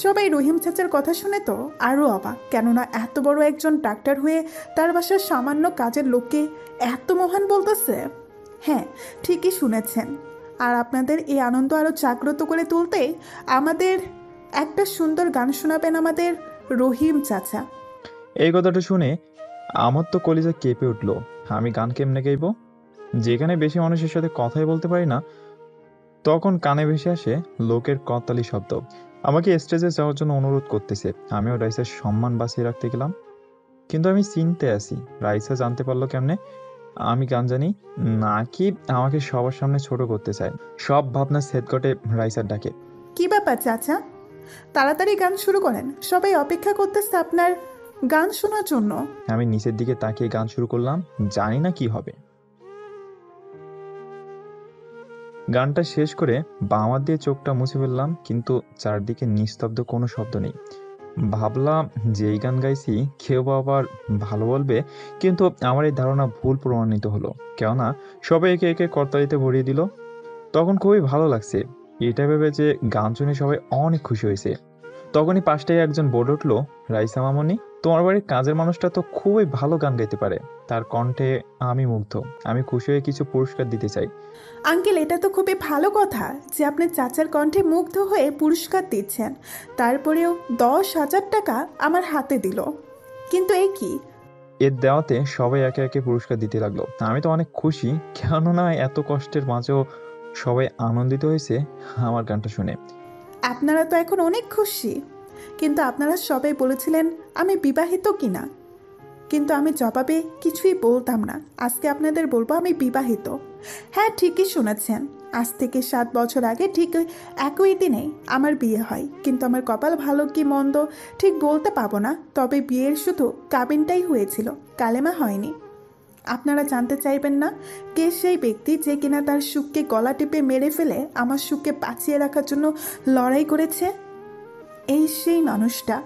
সবাই রহিম চাচার কথা শুনে তো আরও অবাক, কেননা এত বড় একজন ডাক্তার হয়ে তার বাসার সামান্য কাজের লোককে এত মহান বলতেছে। হ্যাঁ, ঠিকই শুনেছেন। আর আপনাদের এই আনন্দ আরও জাগ্রত করে তুলতে আমাদের একটা সুন্দর গান শোনাবেন আমাদের রহিম চাচা। এই কথাটা শুনে আমার তো কলিজা কেঁপে উঠলো। আমি গান কেমনে গাইব? যেখানে বেশি মানুষের সাথে কথাই বলতে পারি না, তখন কানে ভেসে আসে লোকের করতালি শব্দ। আমাকে স্টেজে যাওয়ার জন্য অনুরোধ করতেছে। আমিও রাইসার সম্মান বাঁচিয়ে রাখতে গেলাম, কিন্তু আমি চিনতে আসি রাইসা জানতে পারলো কেমনে আমি গান জানি, নাকি আমাকে সবার সামনে ছোট করতে চায়। সব ভাবনা সেট ঘটে রাইসার ডাকে। কি ব্যাপার চাচা, তাড়াতাড়ি গান শুরু করেন, সবাই অপেক্ষা করতেছে আপনার গান শোনার জন্য। আমি নিচের দিকে তাকিয়ে গান শুরু করলাম, জানি না কি হবে। গানটা শেষ করে বামার দিয়ে চোখটা মুছে ফেললাম, কিন্তু চারদিকে নিস্তব্ধ, কোনো শব্দ নেই। ভাবলাম যে এই গান গাইছি কেউ আবার ভালো বলবে, কিন্তু আমার এই ধারণা ভুল প্রমাণিত হলো, কেননা সবাই একে একে করতালিতে ভরিয়ে দিল। তখন খুবই ভালো লাগছে, এটা ভেবে যে গান শুনে সবাই অনেক খুশি হয়েছে। তখনই পাশটায় একজন বলে উঠলো, রাইসা মামনি, তোমার বাড়ির কাজের মানুষটা তো খুবই ভালো গান গাইতে পারে, তার কণ্ঠে আমি মুগ্ধ। আমি খুশি হয়ে কিছু পুরস্কার দিতে চাই। আঙ্কেল, এটা তো খুবই ভালো কথা যে আপনি চাচার কণ্ঠে মুগ্ধ হয়ে পুরস্কার দিচ্ছেন, তারপরেও 10,000 টাকা আমার হাতে দিল, কিন্তু এই কি? এর দেওয়াতে সবাই একে একে পুরস্কার দিতে লাগলো। আমি তো অনেক খুশি, কেননা এত কষ্টের মাঝেও সবাই আনন্দিত হয়েছে আমার গানটা শুনে। আপনারা তো এখন অনেক খুশি, কিন্তু আপনারা সবাই বলেছিলেন আমি বিবাহিত কিনা, কিন্তু আমি জবাবে কিছুই বলতাম না। আজকে আপনাদের বলবো আমি বিবাহিত। হ্যাঁ, ঠিকই শুনেছেন, আজ থেকে 7 বছর আগে ঠিক একই দিনেই আমার বিয়ে হয়, কিন্তু আমার কপাল ভালো কি মন্দ ঠিক বলতে পারবো না, তবে বিয়ের শুধু কাবিনটাই হয়েছিল, কালেমা হয়নি। আপনারা জানতে চাইবেন না কে সেই ব্যক্তি যে কিনা তার সুখকে গলা টিপে মেরে ফেলে আমার সুখকে বাঁচিয়ে রাখার জন্য লড়াই করেছে? এই সেই মানুষটা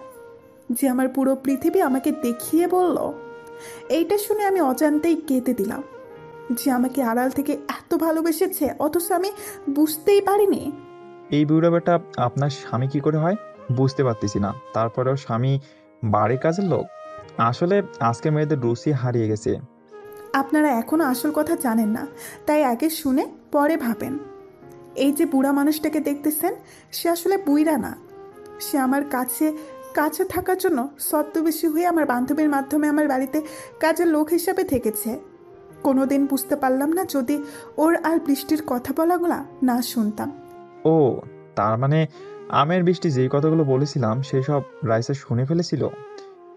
যে আমার পুরো পৃথিবী আমাকে দেখিয়ে বলল। এইটা শুনে আমি অজান্তেই কেঁদে দিলাম, যে আমাকে আড়াল থেকে এত ভালোবেসেছে অথচ আমি বুঝতেই পারিনি। এই বুড়া বেটা আপনার স্বামী কি করে হয় বুঝতে পারতেছি না, তারপরেও স্বামী বাড়ির কাজের লোক। আসলে আজকে মেয়েদের রুচি হারিয়ে গেছে। আপনারা এখনো আসল কথা জানেন না, তাই আগে শুনে পরে ভাবেন। এই যে বুড়া মানুষটাকে দেখতেছেন, সে আসলে বুইড়া না, সে আমার কাছে থাকার জন্য ছদ্মবেশী হয়ে আমার বান্ধবীর মাধ্যমে আমার বাড়িতে কাজের লোক হিসাবে থেকেছে। কোনোদিন বুঝতে পারলাম না যদি ওর আর বৃষ্টির কথা বলাগুলা না শুনতাম। ও, তার মানে আমের বৃষ্টি যেই কথাগুলো বলেছিলাম সেই সব রাইসা শুনে ফেলেছিল।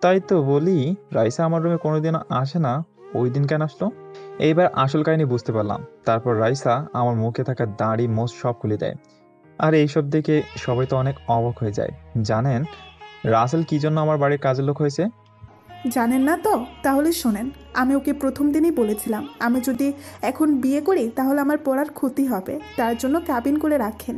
তাই তো বলি, রাইসা আমার রুমে কোনোদিন আসে না, ওই দিন কেন আসলো? এইবার আসল কাহিনী বুঝতে পারলাম। তারপর রাইসা আমার মুখে থাকা দাড়ি মোজ সব খুলে দেয়, আর এইসব দেখে সবাই তো অনেক অবাক হয়ে যায়। জানেন রাসেল কি জন্য আমার বাড়ির কাজের লোক হয়েছে? জানেন না তো? তাহলে শোনেন, আমি ওকে প্রথম দিনই বলেছিলাম আমি যদি এখন বিয়ে করি তাহলে আমার পড়ার ক্ষতি হবে, তার জন্য কাবিন করে রাখেন।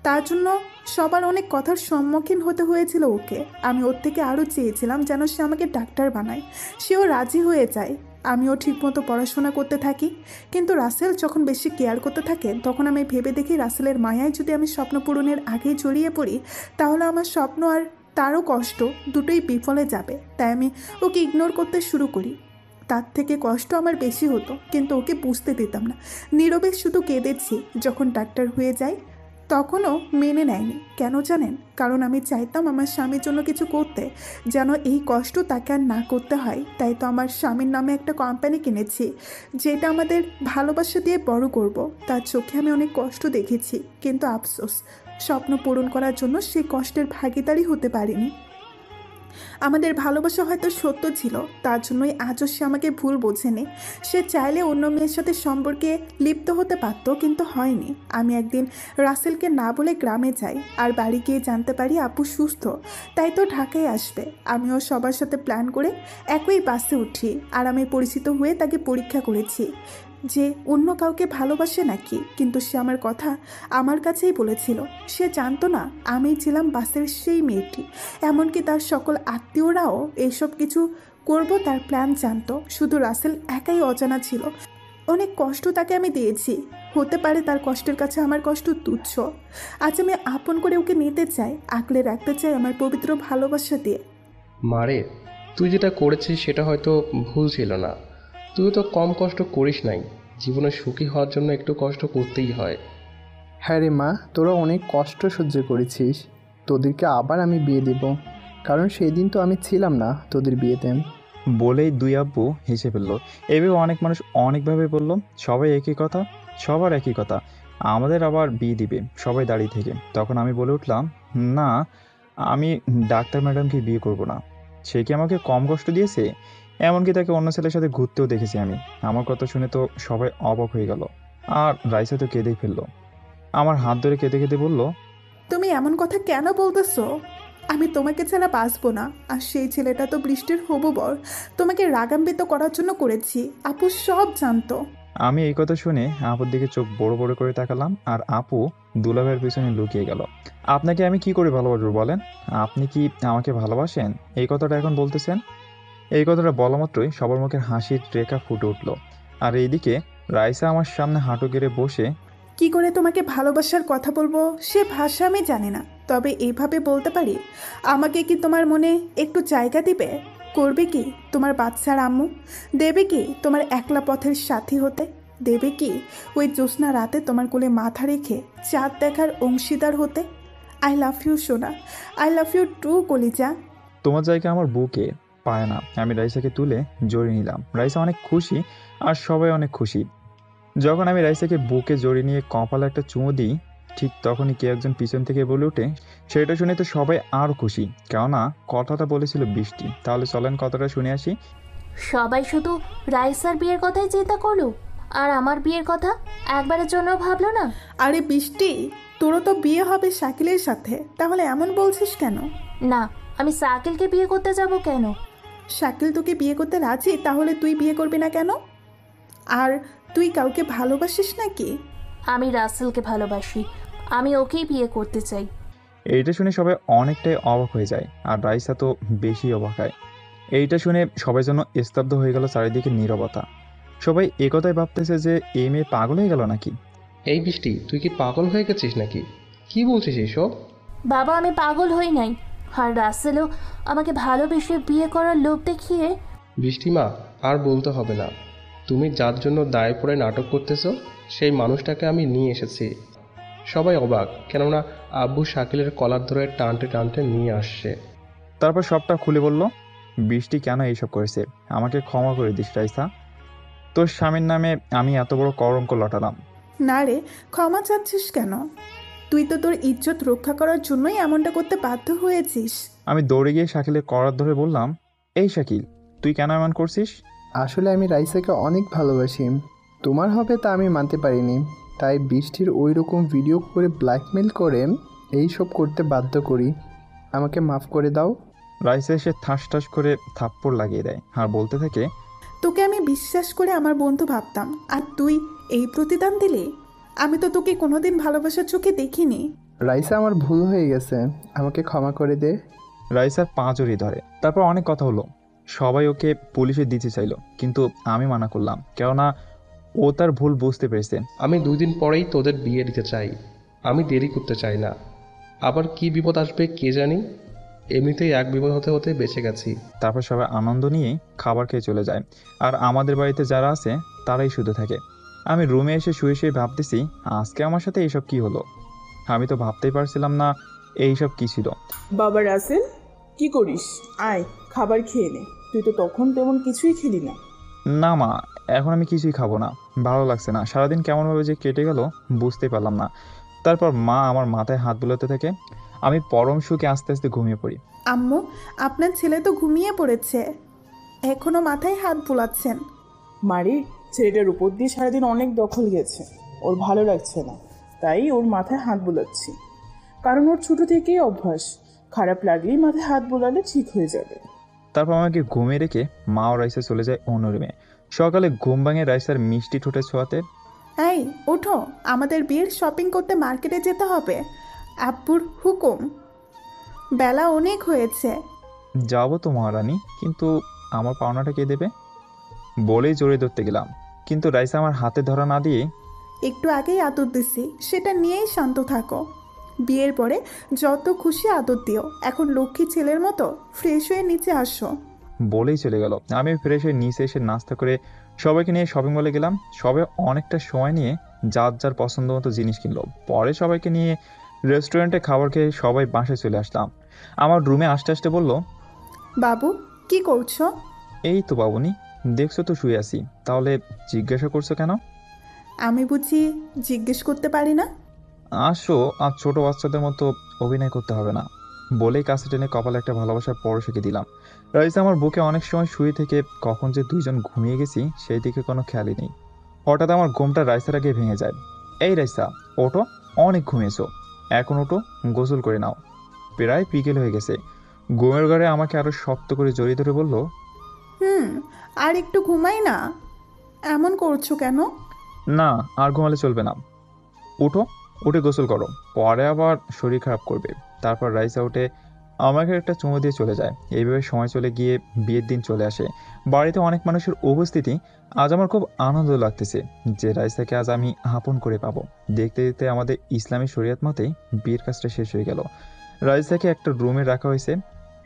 তার জন্য সবার অনেক কথার সম্মুখীন হতে হয়েছিল ওকে। আমি ওর থেকে আরও চেয়েছিলাম যেন সে আমাকে ডাক্তার বানায়, সেও রাজি হয়ে যায়। আমিও ঠিকমতো পড়াশোনা করতে থাকি, কিন্তু রাসেল যখন বেশি কেয়ার করতে থাকে তখন আমি ভেবে দেখি রাসেলের মায়ায় যদি আমি স্বপ্ন পূরণের আগেই জড়িয়ে পড়ি তাহলে আমার স্বপ্ন আর তারও কষ্ট দুটোই বিফলে যাবে। তাই আমি ওকে ইগনোর করতে শুরু করি। তার থেকে কষ্ট আমার বেশি হতো, কিন্তু ওকে বুঝতে দিতাম না। নীরবে শুধু কেঁদেছি। যখন ডাক্তার হয়ে যায় তখনও মেনে নেয়নি। কেন জানেন? কারণ আমি চাইতাম আমার স্বামীর জন্য কিছু করতে, যেন এই কষ্ট তাকে আর না করতে হয়। তাই তো আমার স্বামীর নামে একটা কোম্পানি কিনেছি, যেটা আমাদের ভালোবাসা দিয়ে বড় করব। তার চোখে আমি অনেক কষ্ট দেখেছি, কিন্তু আফসোস স্বপ্ন পূরণ করার জন্য সেই কষ্টের ভাগিদারি হতে পারিনি। আমাদের ভালোবাসা হয়তো সত্য ছিল, তার জন্যই আজও সে আমাকে ভুল বোঝেনি। সে চাইলে অন্য মেয়ের সাথে সম্পর্কে লিপ্ত হতে পারত, কিন্তু হয়নি। আমি একদিন রাসেলকে না বলে গ্রামে যাই, আর বাড়ি গিয়ে জানতে পারি আপু সুস্থ, তাই তো ঢাকায় আসবে। আমিও সবার সাথে প্ল্যান করে একই বাসে উঠি, আর আমি পরিচিত হয়ে তাকে পরীক্ষা করেছি যে অন্য কাউকে ভালোবাসে নাকি, কিন্তু সে আমার কথা আমার কাছেই বলেছিল। সে জানতো না আমি ছিলাম বাসের সেই মেয়েটি, এমনকি তার সকল আত্মীয়রাও এইসব কিছু করব তার প্ল্যান জানতো। শুধু রাসেল একাই অজানা ছিল। অনেক কষ্ট তাকে আমি দিয়েছি, হতে পারে তার কষ্টের কাছে আমার কষ্ট তুচ্ছ। আজ আমি আপন করে ওকে নিতে চাই, আগলে রাখতে চাই আমার পবিত্র ভালোবাসা দিয়ে। মারে, তুই যেটা করেছিস সেটা হয়তো ভুল ছিল না। তুই তো কম কষ্ট করিস নাই। জীবনে সুখী হওয়ার জন্য একটু কষ্ট করতেই হয়। হ্যাঁ রে মা, তোরা অনেক কষ্ট সহ্য করেছিস। তোদেরকে আবার আমি বিয়ে দেব, কারণ সেই দিন তো আমি ছিলাম না তোদের বিয়েতে। বলেই দুই আব্বু হেসে ফেললো। এভাবে অনেক মানুষ অনেকভাবে বলল, সবাই একই কথা, সবার একই কথা, আমাদের আবার বিয়ে দিবে সবাই দাঁড়িয়ে থেকে। তখন আমি বলে উঠলাম, না, আমি ডাক্তার ম্যাডামকে বিয়ে করব না। সে কি আমাকে কম কষ্ট দিয়েছে? এমনকি তাকে অন্য ছেলের সাথে ঘুরতেও দেখেছি আমি। আমার কথা শুনে তো সবাই অবাক হয়ে গেল, আর রাইসা তো কেঁদেই ফেললো। আমার হাত ধরে কেঁদে কেঁদে বলল, তুমি এমন কথা কেন বলতেছো? আমি তোমাকে ছাড়া বাঁচবো না। আর সেই ছেলেটা তো বৃষ্টির হবু বর, তোমাকে রাগান্বিত করার জন্য করেছি, আপু সব জানতো। আমি এই কথা শুনে আপুর দিকে চোখ বড় বড় করে তাকালাম, আর আপু দুলাভাইয়ের পিছনে লুকিয়ে গেল। আপনাকে আমি কি করে ভালোবাসবো বলেন? আপনি কি আমাকে ভালোবাসেন? এই কথাটা এখন বলতেছেন? এই কথাটা বলা মাত্রই সবার মুখের হাসির রেখা ফুটে উঠল। আর এইদিকে রাইসা আমার সামনে হাঁটু গেড়ে বসে, কি করে তোমাকে ভালোবাসার কথা বলবো সে ভাষা আমি জানি না, তবে এইভাবে বলতে পারি, আমাকে কি তোমার মনে একটু জায়গা দিবে? করবে কি তোমার বাচ্চার আম্মু? দেবে কি তোমার একলা পথের সাথী হতে? দেবে কি ওই জ্যোৎস্না রাতে তোমার কোলে মাথা রেখে চাঁদ দেখার অংশীদার হতে? আই লাভ ইউ সোনা, আই লাভ ইউ টু কলিজা। তোমার জায়গা আমার বুকে পায় না। আমি রাইসাকে তুলে জড়িয়ে নিলাম। রাইসা অনেক খুশি, আর সবাই অনেক খুশি। যখন আমি রাইসাকে বুকে জড়িয়ে নিয়ে কপালে একটা চুমু দিই, ঠিক তখনই কে একজন পিছন থেকে বলে ওঠে। সেটা শুনে তো সবাই আরও খুশি, কেননা কথাটা বলেছিল বৃষ্টি। তাহলে চলেন কথাটা শুনে আসি। সবাই শুধু রাইসার বিয়ের কথাই চিন্তা করলো, আর আমার বিয়ের কথা একবারের জন্য ভাবলো না। আরে বৃষ্টি, তোরও তো বিয়ে হবে শাকিলের সাথে, তাহলে এমন বলছিস কেন? না, আমি সাকিলকে বিয়ে করতে যাব কেন? শাকিল তোকে বিয়ে করতে রাজি, তাহলে তুই বিয়ে করবি না কেন? আর তুই কাউকে ভালোবাসিস নাকি? আমি রাসেলকে ভালোবাসি, আমি ওকেই বিয়ে করতে চাই। এইটা শুনে সবাই অনেকটাই অবাক হয়ে যায়, আর রাইসা তো বেশি অবাক হয়। এইটা শুনে সবাই যেন স্তব্ধ হয়ে গেল, চারিদিকে নীরবতা। সবাই একথাই ভাবতেছে যে এই মেয়ে পাগল হয়ে গেল নাকি। এই বৃষ্টি, তুই কি পাগল হয়ে গেছিস নাকি? কি বলছিস এইসব? বাবা, আমি পাগল হই নাই, আর রাসেলও আমাকে ভালোবেসে বিয়ে করার লোভ দেখিয়ে। বৃষ্টিমা, আর বলতে হবে না। তুমি যার জন্য দায় পড়ে নাটক করতেছো সেই মানুষটাকে আমি নিয়ে এসেছি। সবাই অবাক, কেননা আব্বু শাকিলের কলার ধরে টানতে টানতে নিয়ে আসছে। তারপর সবটা খুলে বলল, বৃষ্টি কেন এইসব করেছে, আমাকে ক্ষমা করে দিস রাইসা। তোর স্বামীর নামে আমি এত বড় কলঙ্ক লটালাম। না রে, ক্ষমা চাচ্ছিস কেন? তুই তো তোর ইজ্জত রক্ষা করার জন্যই এমনটা করতে বাধ্য হয়েছিস। আমি দৌড়ে গিয়ে শাকিলের কলার ধরে বললাম, এই শাকিল, তুই কেন এমন করছিস? আসলে আমি রাইসাকে অনেক ভালোবাসি, তোমার হবে তা আমি মানতে পারিনি, তাই বৃষ্টির ওই রকম ভিডিও করে ব্ল্যাকমেল করে এই সব করতে বাধ্য করি। আমাকে মাফ করে দাও। রাইসা এসে ঠাস ঠাস করে থাপ্পড় লাগিয়ে দেয়, আর বলতে থাকে, তোকে আমি বিশ্বাস করে আমার বন্ধু ভাবতাম, আর তুই এই প্রতিদান দিলি? আমি তো তোকে কোনোদিন ভালোবাসার চোখে দেখিনি। রাইসা, আমার ভুল হয়ে গেছে, আমাকে ক্ষমা করে দে। রাইসার পা জড়িয়ে ধরে। তারপর অনেক কথা হলো, সবাই ওকে পুলিশে দিতে চাইলো, কিন্তু আমি মানা করলাম, কেননা ও তার ভুল বুঝতে পেরেছে। আমি 2 দিন পরেই তোদের বিয়ে দিতে চাই, আমি দেরি করতে চাই না। আবার কি বিপদ আসবে কে জানি, এমনিতেই এক বিপদ হতে হতে বেঁচে গেছি। তারপর সবাই আনন্দ নিয়ে খাবার খেয়ে চলে যায়, আর আমাদের বাড়িতে যারা আছে তারাই শুধু থাকে। আমি রুমে এসে শুয়ে শুয়ে ভাবতেছি, আজকে আমার সাথে এইসব কি হলো। আমি তো ভাবতেই পারছিলাম না এইসব কি ছিল। বাবা রাসেল, কি করিস? আয়, খাবার খেয়ে নে। তুই তো তখন তেমন কিছুই খেলি না। না মা, এখন আমি কিছুই খাবো না, ভালো লাগছে না। সারাদিন কেমনভাবে যে কেটে গেল বুঝতেই পারলাম না। তারপর মা আমার মাথায় হাত বুলাতে থাকে, আমি পরম সুখে আস্তে আস্তে ঘুমিয়ে পড়ি। আম্মু, আপনার ছেলে তো ঘুমিয়ে পড়েছে, এখনো মাথায় হাত বুলাচ্ছেন। মারে, ছেলেটার উপর দিয়ে সারাদিন অনেক দখল গেছে, ওর ভালো লাগছে না, তাই ওর মাথায় হাত বুলাচ্ছি। কারণ ওর ছোট থেকেই অভ্যাস, খারাপ লাগলেই মাথায় হাত বুলালে ঠিক হয়ে যাবে। তারপর আমাকে ঘুমিয়ে রেখে মা ও রাইসা চলে যায় অন্য রুমে। সকালে ঘুম ভাঙে রাইসার মিষ্টি ঠোঁটে ছোঁয়াতে। এই ওঠো, আমাদের বিয়ের শপিং করতে মার্কেটে যেতে হবে, আব্বুর হুকুম, বেলা অনেক হয়েছে। যাবো তো মহারানী, কিন্তু আমার পাওনাটা কে দেবে? বলেই জড়িয়ে ধরতে গেলাম, কিন্তু রাইসা আমার হাতে ধরা না দিয়ে। একটু আগেই আদর দিছি, সেটা নিয়েই শান্ত থাকো। বিয়ের পরে যত খুশি আদর দিও, এখন লক্ষ্মী ছেলের মতো ফ্রেশ হয়ে নিচে আসো। বলেই চলে গেল। আমি ফ্রেশ হয়ে নিচে এসে নাস্তা করে সবাইকে নিয়ে শপিং মলে গেলাম। সবাই অনেকটা সময় নিয়ে যার যার পছন্দ মতো জিনিস কিনলো। পরে সবাইকে নিয়ে রেস্টুরেন্টে খাবার খেয়ে সবাই বাসায় চলে আসলাম। আমার রুমে আসতে আসতে বলল, বাবু কি করছো? এই তো বাবুনি, দেখছো তো শুয়ে আছি, তাহলে জিজ্ঞাসা করছো কেন? আমি বুঝি জিজ্ঞেস করতে পারি না? আসো, আর ছোট বাচ্চাদের মতো অভিনয় করতে হবে না। বলেই কাছে টেনে কপালে একটা ভালোবাসার পরশ এঁকে দিলাম। রাইসা আমার বুকে অনেক সময় শুয়ে থেকে কখন যে দুইজন ঘুমিয়ে গেছি সেই দিকে কোনো খেয়ালই নেই। হঠাৎ আমার ঘুমটা রাইসার আগে ভেঙে যায়। এই রাইসা, ওঠো, অনেক ঘুমিয়েছো, এখন ওঠো, গোসল করে নাও। প্রায় বিকেল হয়ে গেছে। ঘুমের ঘরে আমাকে আরো শক্ত করে জড়িয়ে ধরে বলল, আর একটু ঘুমাই না, এমন করছো কেন? না, আর ঘুমালে চলবে না, উঠো, উঠে গোসল করো, পরে আবার শরীর খারাপ করবে। তারপর রাইসা উঠে আমাকে একটা চুমু দিয়ে চলে যায়। এইভাবে সময় চলে গিয়ে বিয়ের দিন চলে আসে। বাড়িতে অনেক মানুষের উপস্থিতি। আজ আমার খুব আনন্দ লাগতেছে যে রাইসাকে আজ আমি আপন করে পাবো। দেখতে দেখতে আমাদের ইসলামী শরীয়ত মতেই বিয়ের কাজটা শেষ হয়ে গেল। রাইসাকে একটা রুমে রাখা হয়েছে,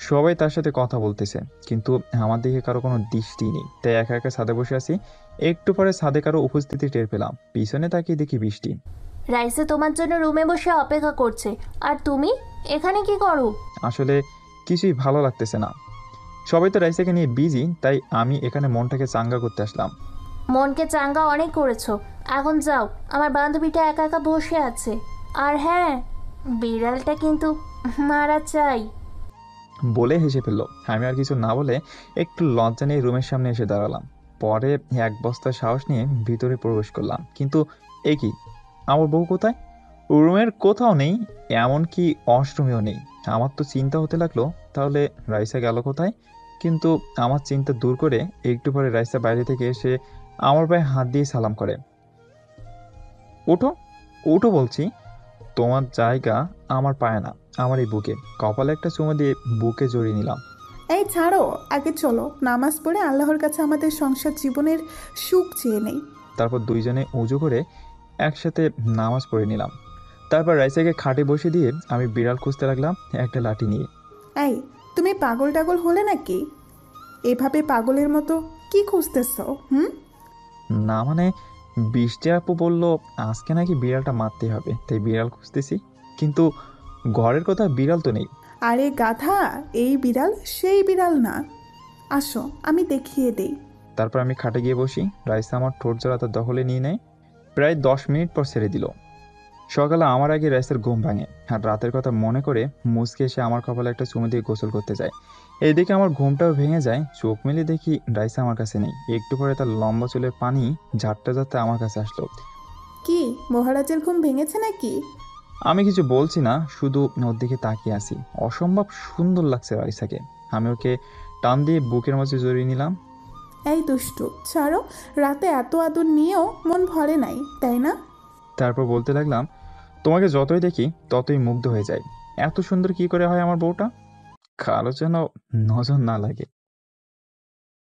সবাই তার সাথে কথা বলতেছে, কিন্তু আমার দিকে কারো কোনো দৃষ্টি নেই। তাই একা একা ছাদে বসে আছি। একটু পরে ছাদে কারো উপস্থিতি টের পেলাম। পিছনে তাকিয়ে দেখি বৃষ্টি। রাইসা তোমার জন্য রুমে বসে অপেক্ষা করছে, আর তুমি এখানে কি করো? আসলে কিছুই ভালো লাগতেছে না, সবাই তো রাইসাকে নিয়ে বিজি, তাই আমি এখানে মনটাকে চাঙ্গা করতে আসলাম। মনকে চাঙ্গা অনেক করেছো, এখন যাও, আমার বান্ধবীটা একা একা বসে আছে। আর হ্যাঁ, বিড়ালটা কিন্তু মারা চাই। বলে হেসে ফেললো। আমি আর কিছু না বলে একটু লজ্জা নিয়ে রুমের সামনে এসে দাঁড়ালাম। পরে এক বস্তা সাহস নিয়ে ভিতরে প্রবেশ করলাম, কিন্তু এ কি, আমার বউ কোথায়? রুমের কোথাও নেই, এমনকি ওয়াশরুমেও নেই। আমার তো চিন্তা হতে লাগলো, তাহলে রাইসা গেল কোথায়? কিন্তু আমার চিন্তা দূর করে একটু পরে রাইসা বাইরে থেকে এসে আমার পায়ে হাত দিয়ে সালাম করে। উঠো, উঠো বলছি, তোমার জায়গা আমার পায়ে না, আমার এই বুকে। কপালে একটা চুমু দিয়ে বুকে জড়িয়ে নিলাম। এই ছাড়ো, আগে চলো নামাজ পড়ে আল্লাহর কাছে আমাদের সংসার জীবনের সুখ চেয়ে নেই। তারপর দুইজনে উজু করে একসাথে নামাজ পড়ে নিলাম। তারপর রাইসাকে খাটে বসে দিয়ে আমি বিড়াল খুঁজতে লাগলাম একটা লাঠি নিয়ে। এই, তুমি পাগল টাগল হলে নাকি? এভাবে পাগলের মতো কি খুঁজতেছ? না মানে, বৃষ্টি আপু বলল আজকে নাকি বিড়ালটা মারতে হবে, তাই বিড়াল খুঁজতেছি, কিন্তু ঘরের কথা বিড়াল তো নেই। আরে গাধা, এই বিড়াল সেই বিড়াল না, আসো আমি দেখিয়ে দেই। তারপর আমি খাটে গিয়ে বসি। রাইসা আমার ঠোঁট জোড়া তার দখলে নিয়ে নেয়। প্রায় 10 মিনিট পর ছেড়ে দিল। সকালে আমার আগে রাইসার ঘুম ভাঙে, আর রাতের কথা মনে করে মুচকে এসে আমার কপালে একটা চুমু দিয়ে গোসল করতে যায়। এইদিকে আমার ঘুমটাও ভেঙে যায়। চোখ মেলে দেখি রাইসা আমার কাছে নেই। একটু পরে তার লম্বা চুলের পানি ঝাড়তে ঝাড়তে আমার কাছে আসলো। কি মহারাজের ঘুম ভেঙেছে নাকি? আমি কিছু বলছি না, শুধু ওর দিকে তাকিয়ে আছি। অসম্ভব সুন্দর লাগছে রাইসাকে। আমি ওকে টান দিয়ে বুকের মাঝে জড়িয়ে নিলাম। এই দুষ্টু, ছাড়ো, রাতে এত আদর নিয়েও মন ভরে নাই, তাই না? তারপর বলতে লাগলাম, তোমাকে যতই দেখি ততই মুগ্ধ হয়ে যায়। এত সুন্দর কি করে হয় আমার বউটা? কারো যেন নজর না লাগে।